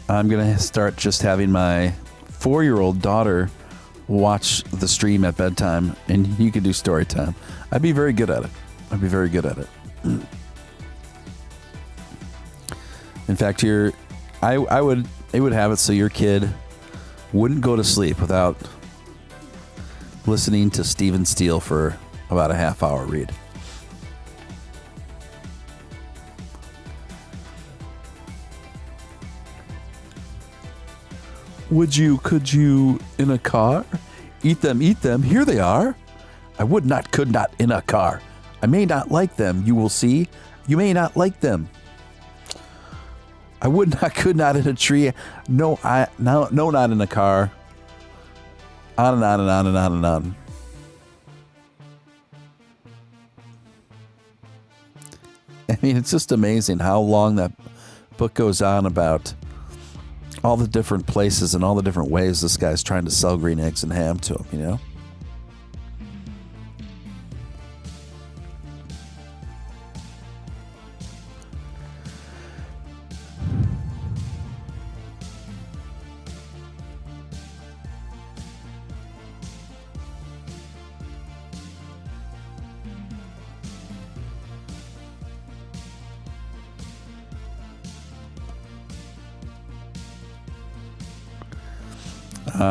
Speaker 3: I'm going to start just having my 4-year-old daughter watch the stream at bedtime, and you could do story time. I'd be very good at it. In fact, it would have it so your kid wouldn't go to sleep without listening to Stephen Steele for about a half-hour read. Could you, in a car? Eat them, here they are. I could not in a car. I may not like them, you will see. You may not like them. I could not in a tree. No, not in a car. On and on and on and on and on. I mean, it's just amazing how long that book goes on about all the different places and all the different ways this guy's trying to sell green eggs and ham to him, you know?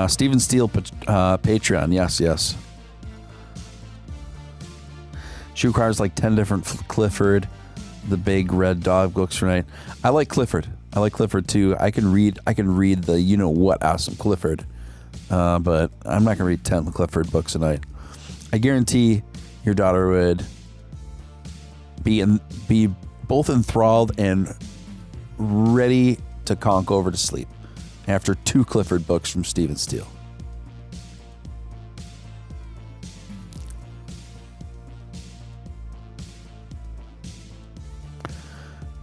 Speaker 3: Stephen Steele Patreon, yes. She requires like 10 different Clifford, the big red dog books, right? I like Clifford too. I can read the you know what out of some Clifford, but I'm not gonna read 10 Clifford books a night. I guarantee your daughter would be both enthralled and ready to conk over to sleep after 2 Clifford books from Stephen Steele.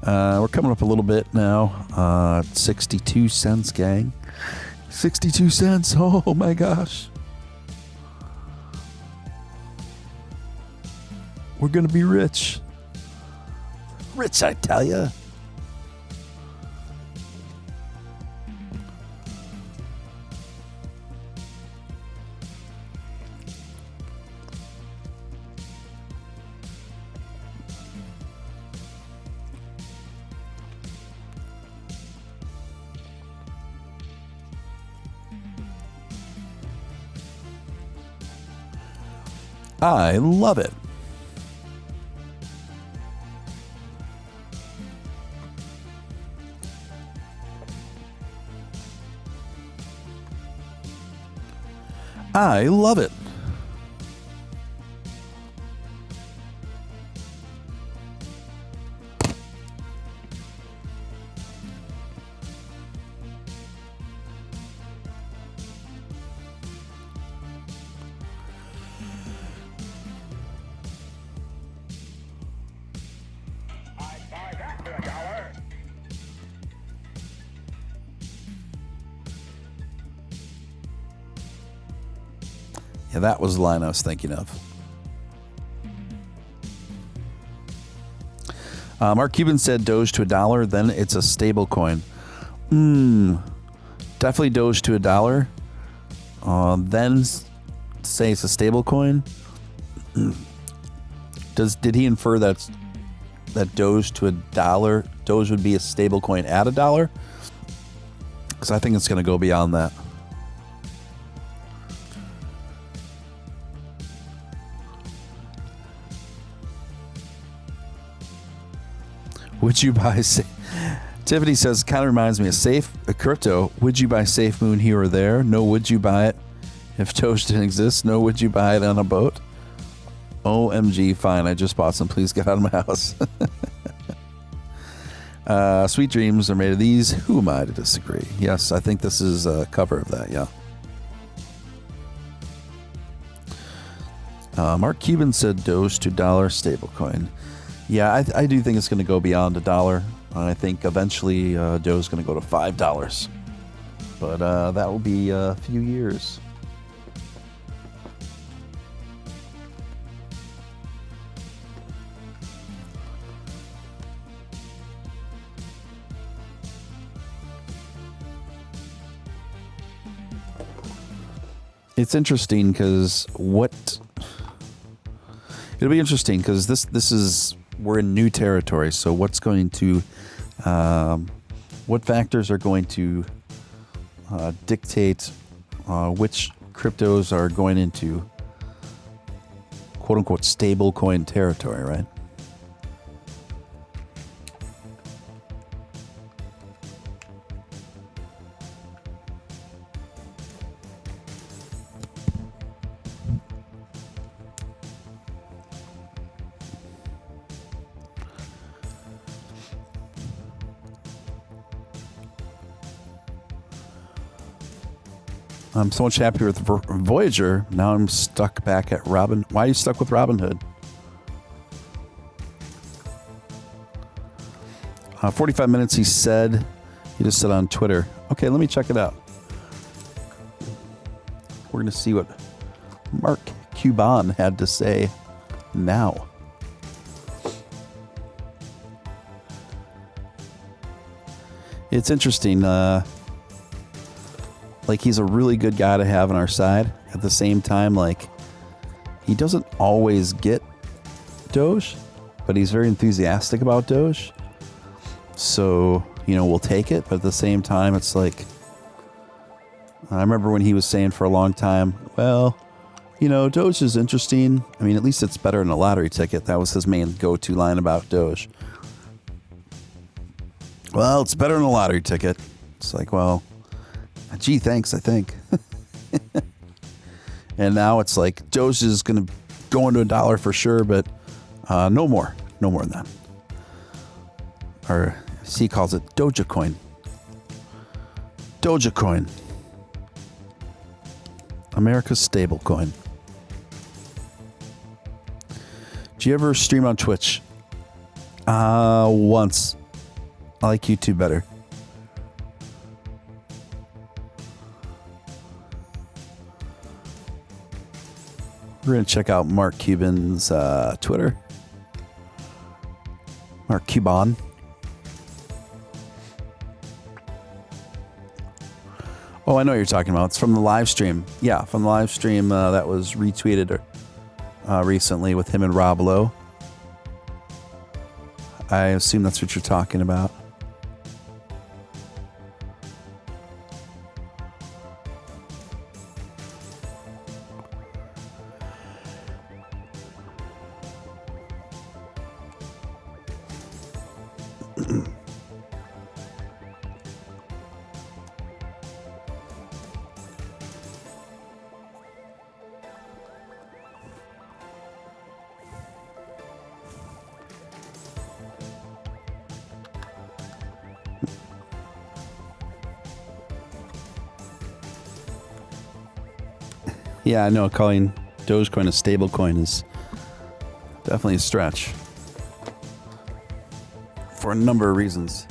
Speaker 3: We're coming up a little bit now. 62 cents, gang. 62 cents. Oh my gosh. We're going to be rich. Rich, I tell ya. I love it. I love it. Yeah, that was the line I was thinking of. Mark Cuban said Doge to $1, then it's a stable coin. Definitely Doge to $1. Then say it's a stable coin. Did he infer that Doge to $1? Doge would be a stable coin at $1? Because I think it's going to go beyond that. Would you buy Tiffany says, kind of reminds me of a crypto. Would you buy Safe Moon here or there? No, would you buy it if Doge didn't exist? No, would you buy it on a boat? OMG, fine. I just bought some. Please get out of my house. Sweet dreams are made of these. Who am I to disagree? Yes, I think this is a cover of that, yeah. Mark Cuban said Doge to $1 stablecoin. Yeah, I do think it's going to go beyond $1. I think eventually Doge is going to go to $5. But that will be a few years. It's interesting because it'll be interesting because this is, we're in new territory. So what's going to, what factors are going to dictate which cryptos are going into quote unquote stable coin territory, right? I'm so much happier with Voyager. Now I'm stuck back at Robin. Why are you stuck with Robinhood? 45 minutes, he said. He just said on Twitter. Okay, let me check it out. We're going to see what Mark Cuban had to say now. It's interesting. Like, he's a really good guy to have on our side. At the same time, like, he doesn't always get Doge, but he's very enthusiastic about Doge. So, you know, we'll take it. But at the same time, it's like, I remember when he was saying for a long time, well, you know, Doge is interesting. I mean, at least it's better than a lottery ticket. That was his main go-to line about Doge. Well, it's better than a lottery ticket. It's like, well, gee, thanks, I think. And now it's like Doge is going to go into $1 for sure, but no more than that. Or as he calls it, Dogecoin. Dogecoin. America's stable coin. Do you ever stream on Twitch? Once. I like YouTube better. We're going to check out Mark Cuban's Twitter. Mark Cuban. Oh, I know what you're talking about. It's from the live stream. Yeah, from the live stream that was retweeted recently with him and Rob Lowe. I assume that's what you're talking about. Yeah, I know calling Dogecoin a stable coin is definitely a stretch for a number of reasons.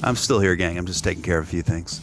Speaker 3: I'm still here, gang. I'm just taking care of a few things.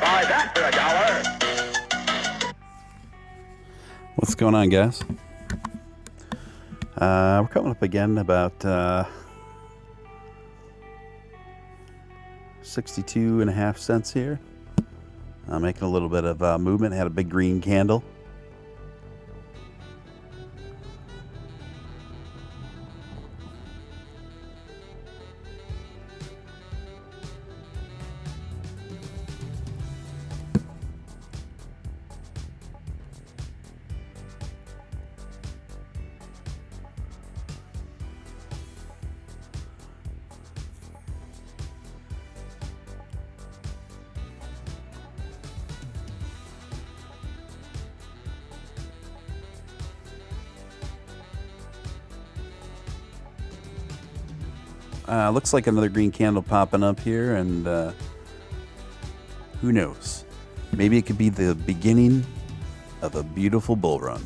Speaker 4: Buy that for $1.
Speaker 3: What's going on, guys? We're coming up again about 62.5 cents here. Making a little bit of movement. Had a big green candle. Looks like another green candle popping up here, and who knows? Maybe it could be the beginning of a beautiful bull run.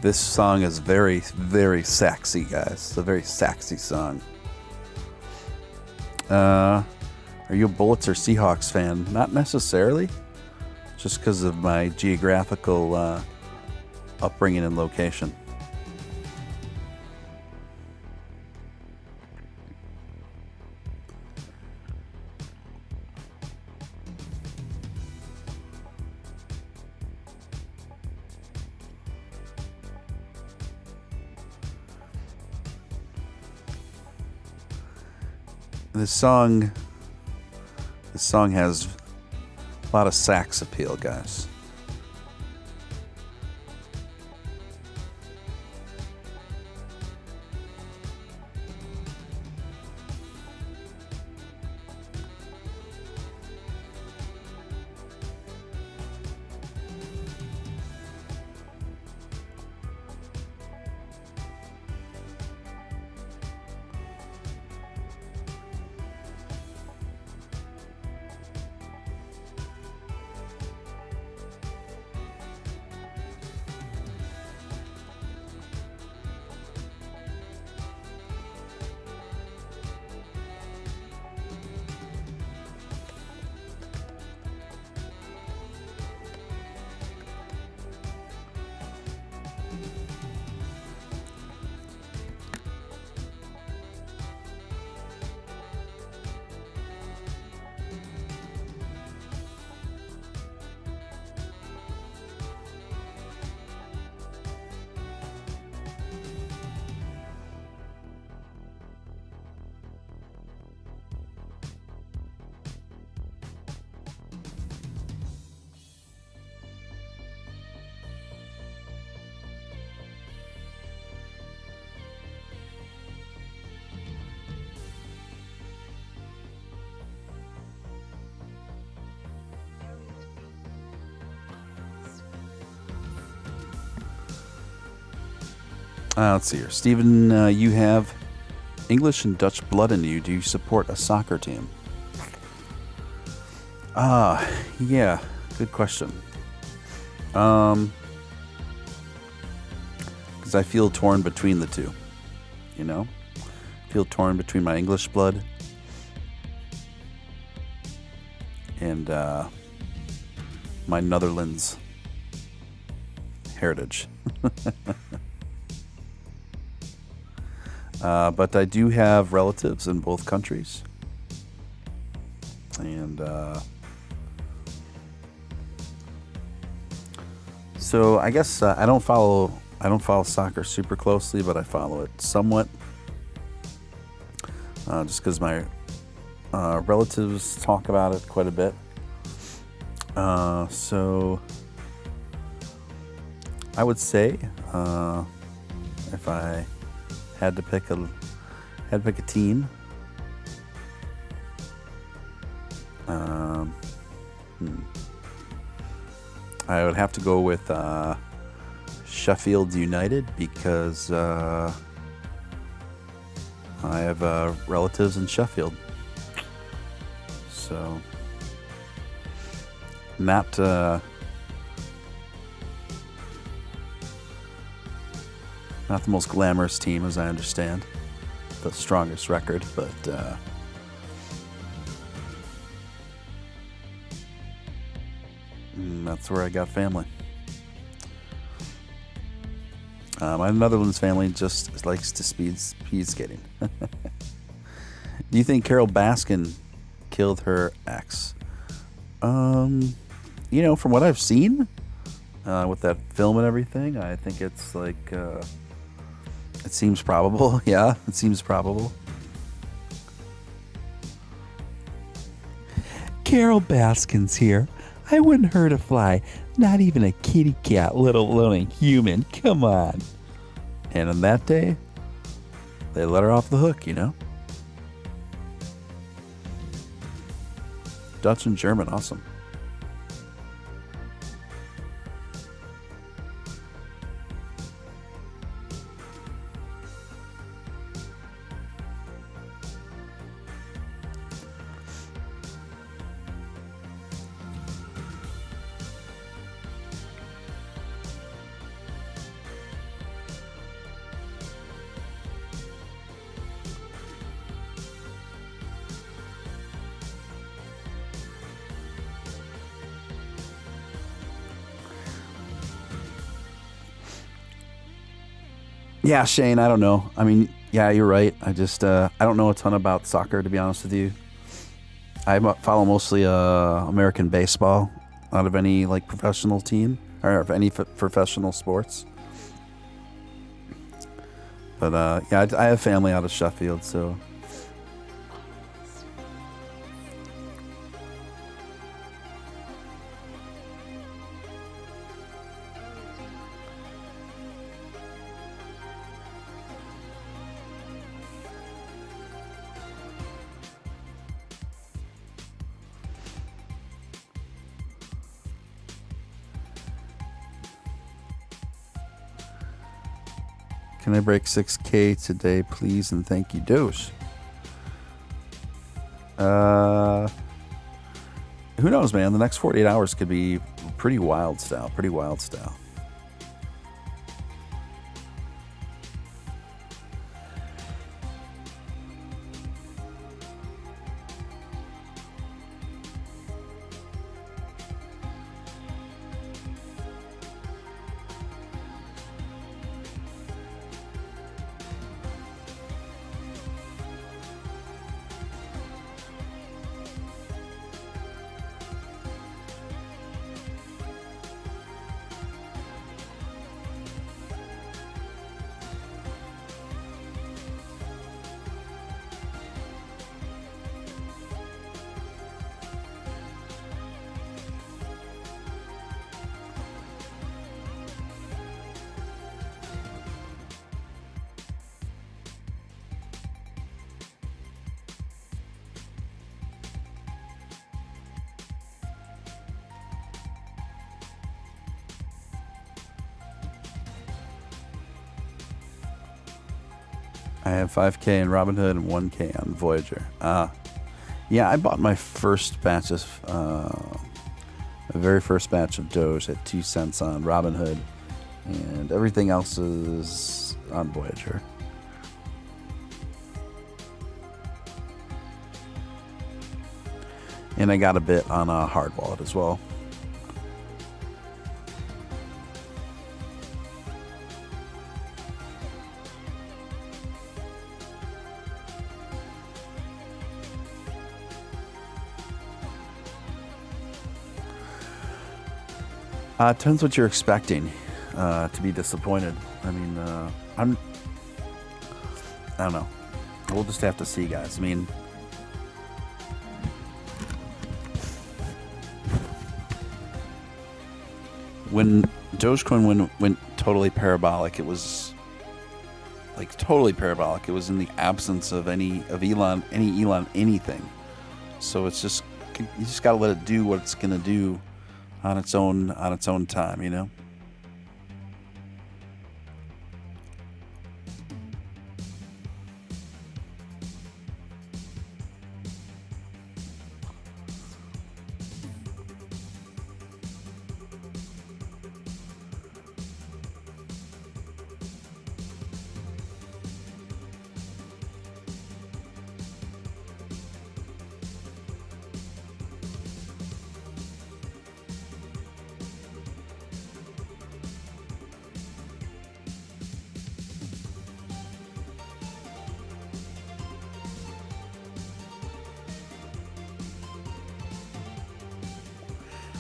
Speaker 3: This song is very, very sexy, guys. It's a very sexy song. Are you a Bullets or Seahawks fan? Not necessarily, just because of my geographical upbringing and location. This song has a lot of sax appeal, guys. Let's see here. Stephen, you have English and Dutch blood in you. Do you support a soccer team? Yeah. Good question. Because I feel torn between the two. You know? I feel torn between my English blood and my Netherlands heritage. But I do have relatives in both countries, and so I guess I don't follow soccer super closely, but I follow it somewhat, just because my relatives talk about it quite a bit. So I would say if I had to pick a team, I would have to go with Sheffield United because I have relatives in Sheffield. So not Not the most glamorous team, as I understand. The strongest record, but that's where I got family. My Netherlands family just likes to speed skating. Do you think Carol Baskin killed her ex? From what I've seen with that film and everything, I think it's like it seems probable. Yeah, it seems probable.
Speaker 2: Carol Baskin's here. I wouldn't hurt a fly, not even a kitty cat, let alone a human. Come on.
Speaker 3: And on that day, they let her off the hook, Dutch and German, awesome. Yeah, Shane, I don't know. I mean, yeah, you're right. I just, I don't know a ton about soccer, to be honest with you. I follow mostly American baseball out of any, professional team, or of any professional sports. But, yeah, I have family out of Sheffield, so... Can I break 6K today, please? And thank you, Doge. Who knows, man? The next 48 hours could be pretty wild style. I have 5K in Robinhood and 1K on Voyager. Yeah, I bought my first batch of, my very first batch of Doge at 2 cents on Robinhood, and everything else is on Voyager. And I got a bit on a hard wallet as well. Depends what you're expecting to be disappointed. I mean, I don't know. We'll just have to see, guys. I mean, when Dogecoin went totally parabolic, it was like totally parabolic. It was in the absence of any Elon anything. So it's just, you just got to let it do what it's gonna do on its own time, you know.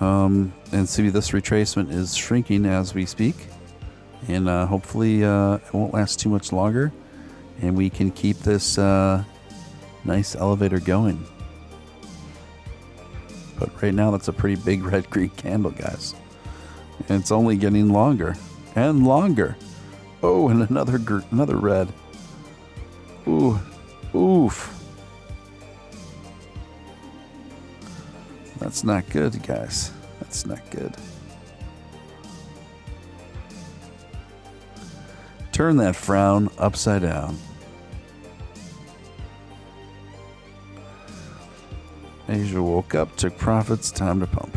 Speaker 3: And see, this retracement is shrinking as we speak. And hopefully it won't last too much longer. And we can keep this nice elevator going. But right now, that's a pretty big red-green candle, guys. And it's only getting longer and longer. Oh, and another red. Ooh, oof. That's not good, guys. That's not good. Turn that frown upside down. Asia woke up, took profits, time to pump.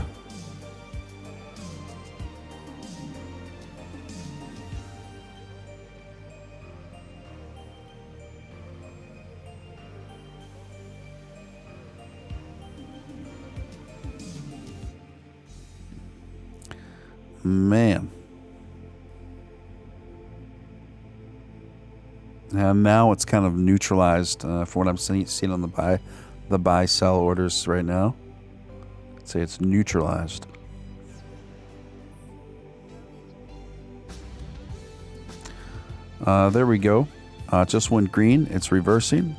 Speaker 3: Man. And now it's kind of neutralized for what I'm seeing on the buy sell orders right now. I'd say it's neutralized. There we go. It just went green. It's reversing.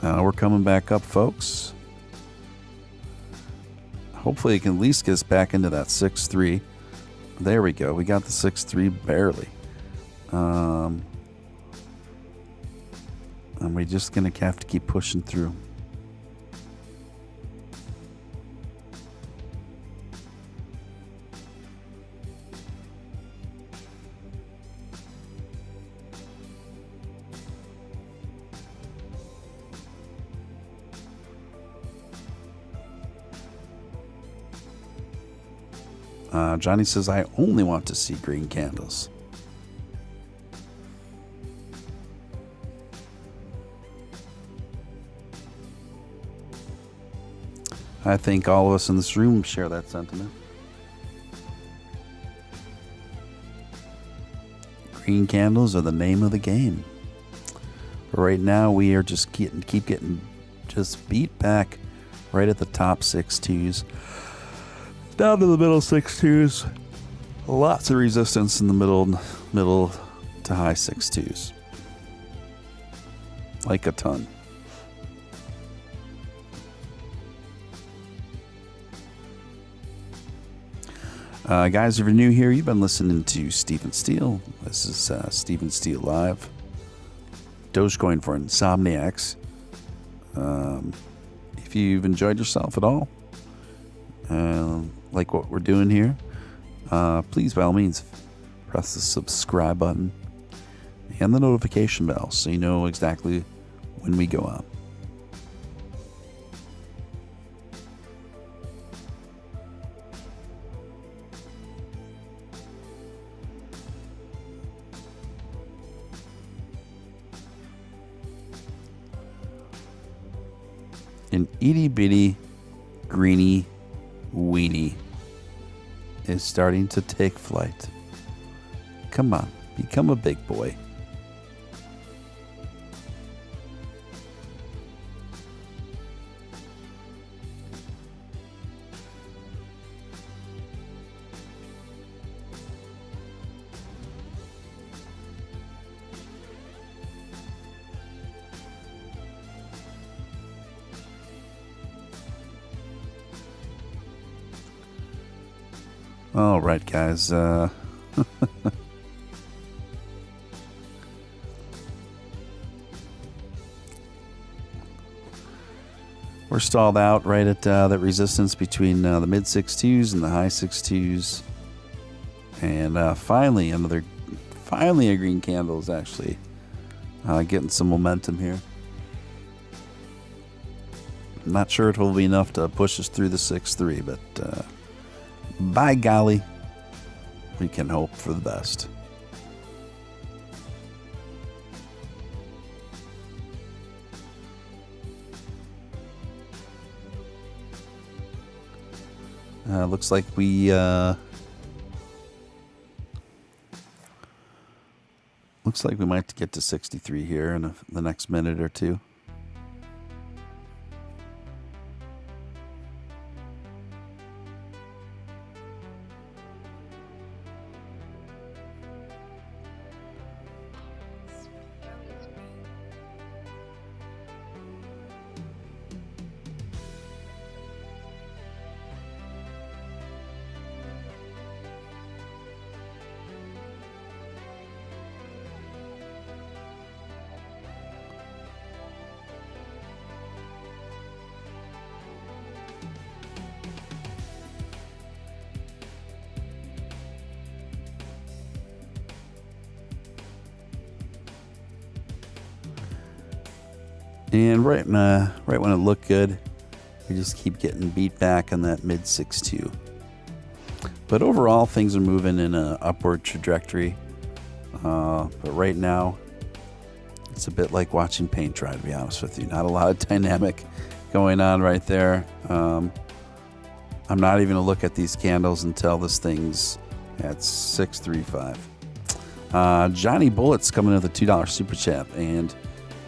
Speaker 3: We're coming back up, folks. Hopefully it can at least get us back into that 6-3. There we go. We got the 6-3 barely. And we're just going to have to keep pushing through. Johnny says, I only want to see green candles. I think all of us in this room share that sentiment. Green candles are the name of the game. But right now, we are just keep getting just beat back right at the top 6-2s. Down to the middle 6-2s. Lots of resistance in the middle to high 6-2s. Like a ton. Guys, if you're new here, you've been listening to Stephen Steele. This is Stephen Steele Live. Dogecoin for Insomniacs. If you've enjoyed yourself at all, like what we're doing here, please, by all means, press the subscribe button and the notification bell so you know exactly when we go up. An itty bitty greeny weenie is starting to take flight. Come on, become a big boy. All right, guys. We're stalled out right at that resistance between the mid 6-2s and the high 6-2s. And finally a green candle is actually getting some momentum here. I'm not sure it will be enough to push us through the 6-3, but by golly, we can hope for the best. Looks like we might get to 63 here in the next minute or two. And right when it looked good, we just keep getting beat back on that mid 6.2. But overall, things are moving in an upward trajectory. But right now, it's a bit like watching paint dry, to be honest with you. Not a lot of dynamic going on right there. I'm not even going to look at these candles until this thing's at 635. Johnny Bullett's coming with a $2 super chat, and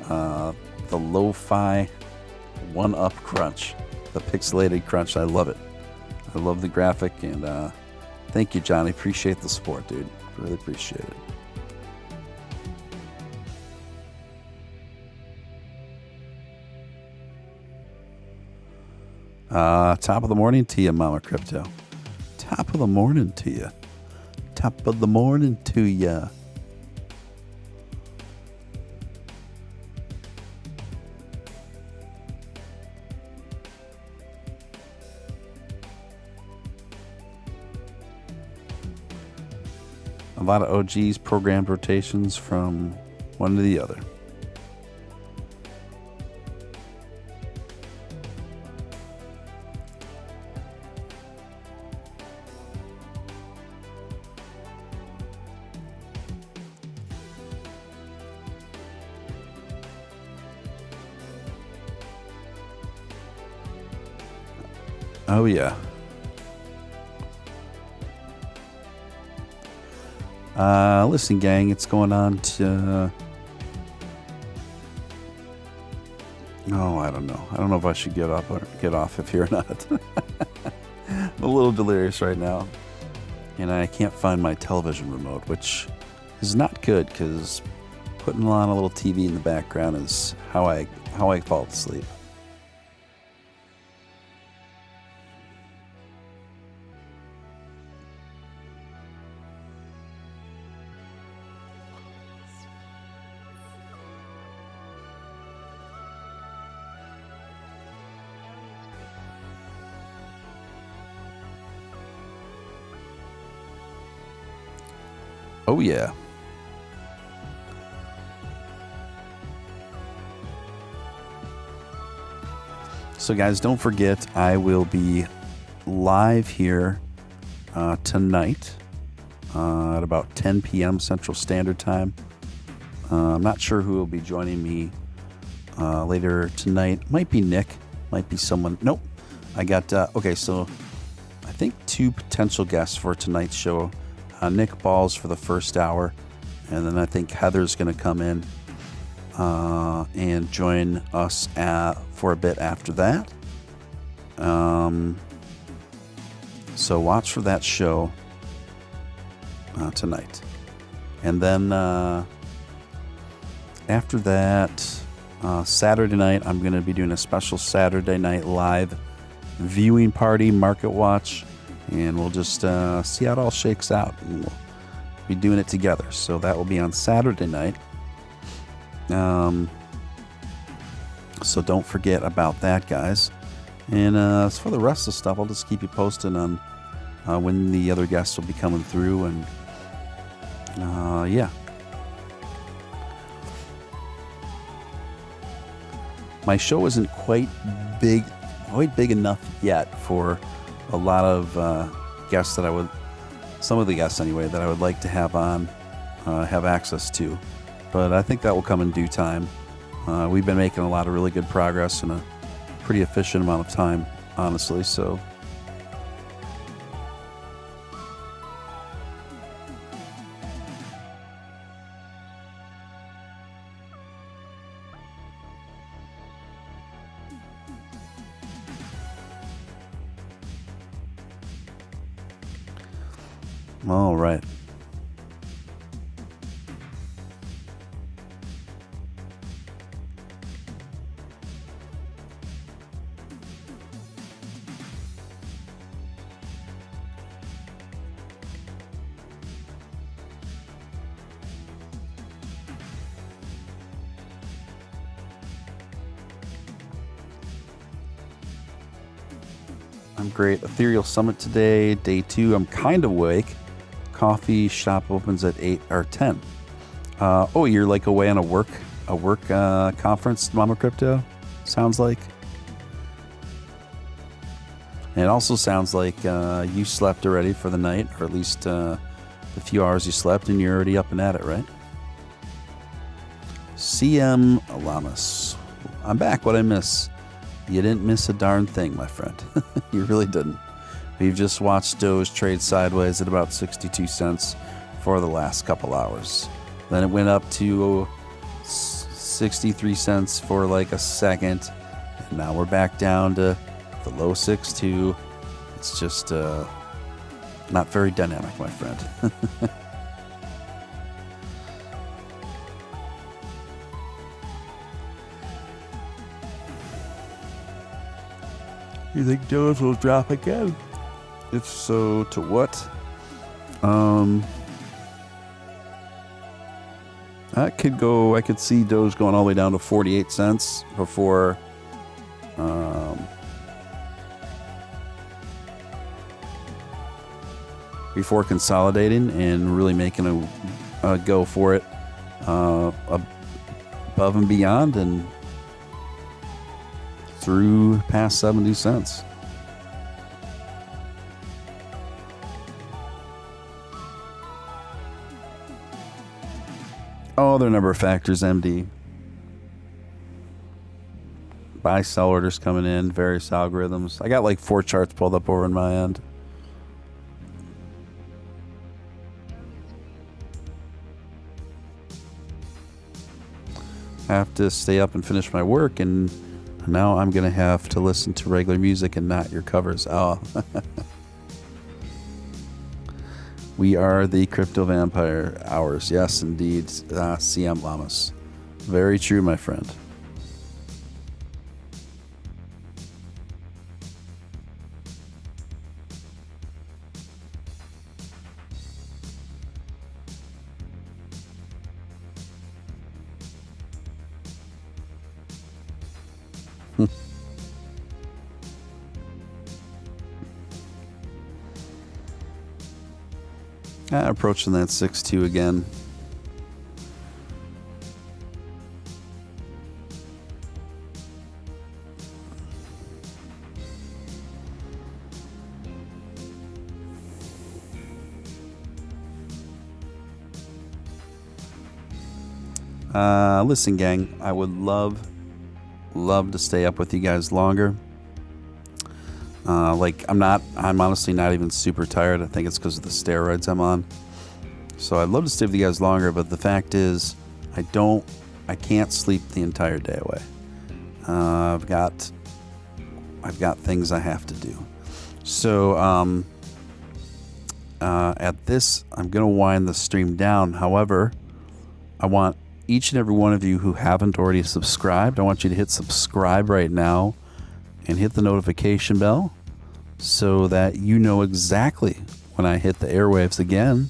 Speaker 3: the lo-fi one-up crunch, the pixelated crunch. I love it. I love the graphic, and thank you, Johnny. Appreciate the support, dude. Really appreciate it. Top of the morning to you, Mama Crypto. Top of the morning to you. Top of the morning to you. A lot of OGs programmed rotations from one to the other. Oh, yeah. Listen, gang, it's going on to... I don't know. I don't know if I should get up or get off if you're not. I'm a little delirious right now. And I can't find my television remote, which is not good because putting on a little TV in the background is how I fall asleep. Oh, yeah. So, guys, don't forget, I will be live here tonight at about 10 p.m. Central Standard Time. I'm not sure who will be joining me later tonight. Might be Nick. Might be someone. Nope. I got, okay, so I think 2 potential guests for tonight's show. Nick Balls for the first hour, and then I think Heather's going to come in and join us for a bit after that. So watch for that show tonight. And then after that, Saturday night, I'm going to be doing a special Saturday night live viewing party, market watch. And we'll just see how it all shakes out. And we'll be doing it together. So that will be on Saturday night. So don't forget about that, guys. And as for the rest of the stuff, I'll just keep you posted on when the other guests will be coming through. And yeah. My show isn't quite big enough yet for a lot of guests that some of the guests anyway, that I would like to have on, have access to. But I think that will come in due time. We've been making a lot of really good progress in a pretty efficient amount of time, honestly, so. All right. I'm great. Ethereal Summit today, day 2. I'm kind of awake. Coffee shop opens at 8 or 10. Oh, you're like away on a work a work conference, Mama Crypto, sounds like. And it also sounds like you slept already for the night, or at least the few hours you slept, and you're already up and at it, right? CM Lamas. I'm back. What'd I miss? You didn't miss a darn thing, my friend. You really didn't. We've just watched Doge trade sideways at about 62 cents for the last couple hours. Then it went up to 63 cents for like a second. And now we're back down to the low 6.2. It's just not very dynamic, my friend. You think Doge will drop again? If so, to what? That could go. I could see Doge going all the way down to 48 cents before consolidating and really making a go for it above and beyond and through past 70 cents. Oh, there are a number of factors, MD. Buy sell orders coming in, various algorithms. I got like 4 charts pulled up over on my end. I have to stay up and finish my work, and now I'm going to have to listen to regular music and not your covers. Oh. We are the Crypto Vampire Hours. Yes, indeed. CM Lamas. Very true, my friend. Approaching that 6.2 again. Listen, gang, I would love to stay up with you guys longer. I'm honestly not even super tired. I think it's because of the steroids I'm on. So I'd love to stay with you guys longer, but the fact is I can't sleep the entire day away. I've got things I have to do. So at this, I'm going to wind the stream down. However, I want each and every one of you who haven't already subscribed, I want you to hit subscribe right now and hit the notification bell so that you know exactly when I hit the airwaves again,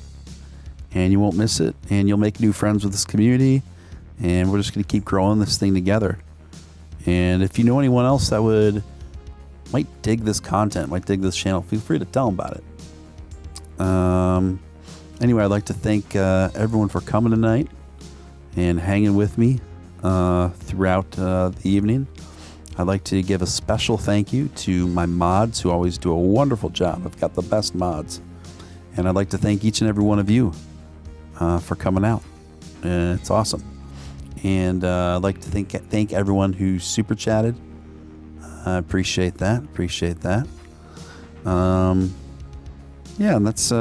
Speaker 3: and you won't miss it, and you'll make new friends with this community, and we're just going to keep growing this thing together. And if you know anyone else that might dig this content, might dig this channel, feel free to tell them about it. Anyway, I'd like to thank everyone for coming tonight and hanging with me throughout the evening. I'd like to give a special thank you to my mods who always do a wonderful job. I've got the best mods. And I'd like to thank each and every one of you for coming out. It's awesome. And I'd like to thank everyone who super chatted. I appreciate that. Yeah, and that's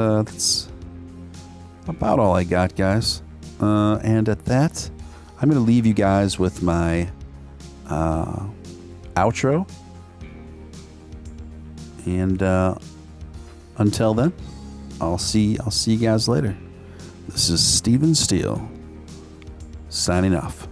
Speaker 3: about all I got, guys. And at that, I'm going to leave you guys with my outro. And until then, I'll see you guys later. This is Steven Steele signing off.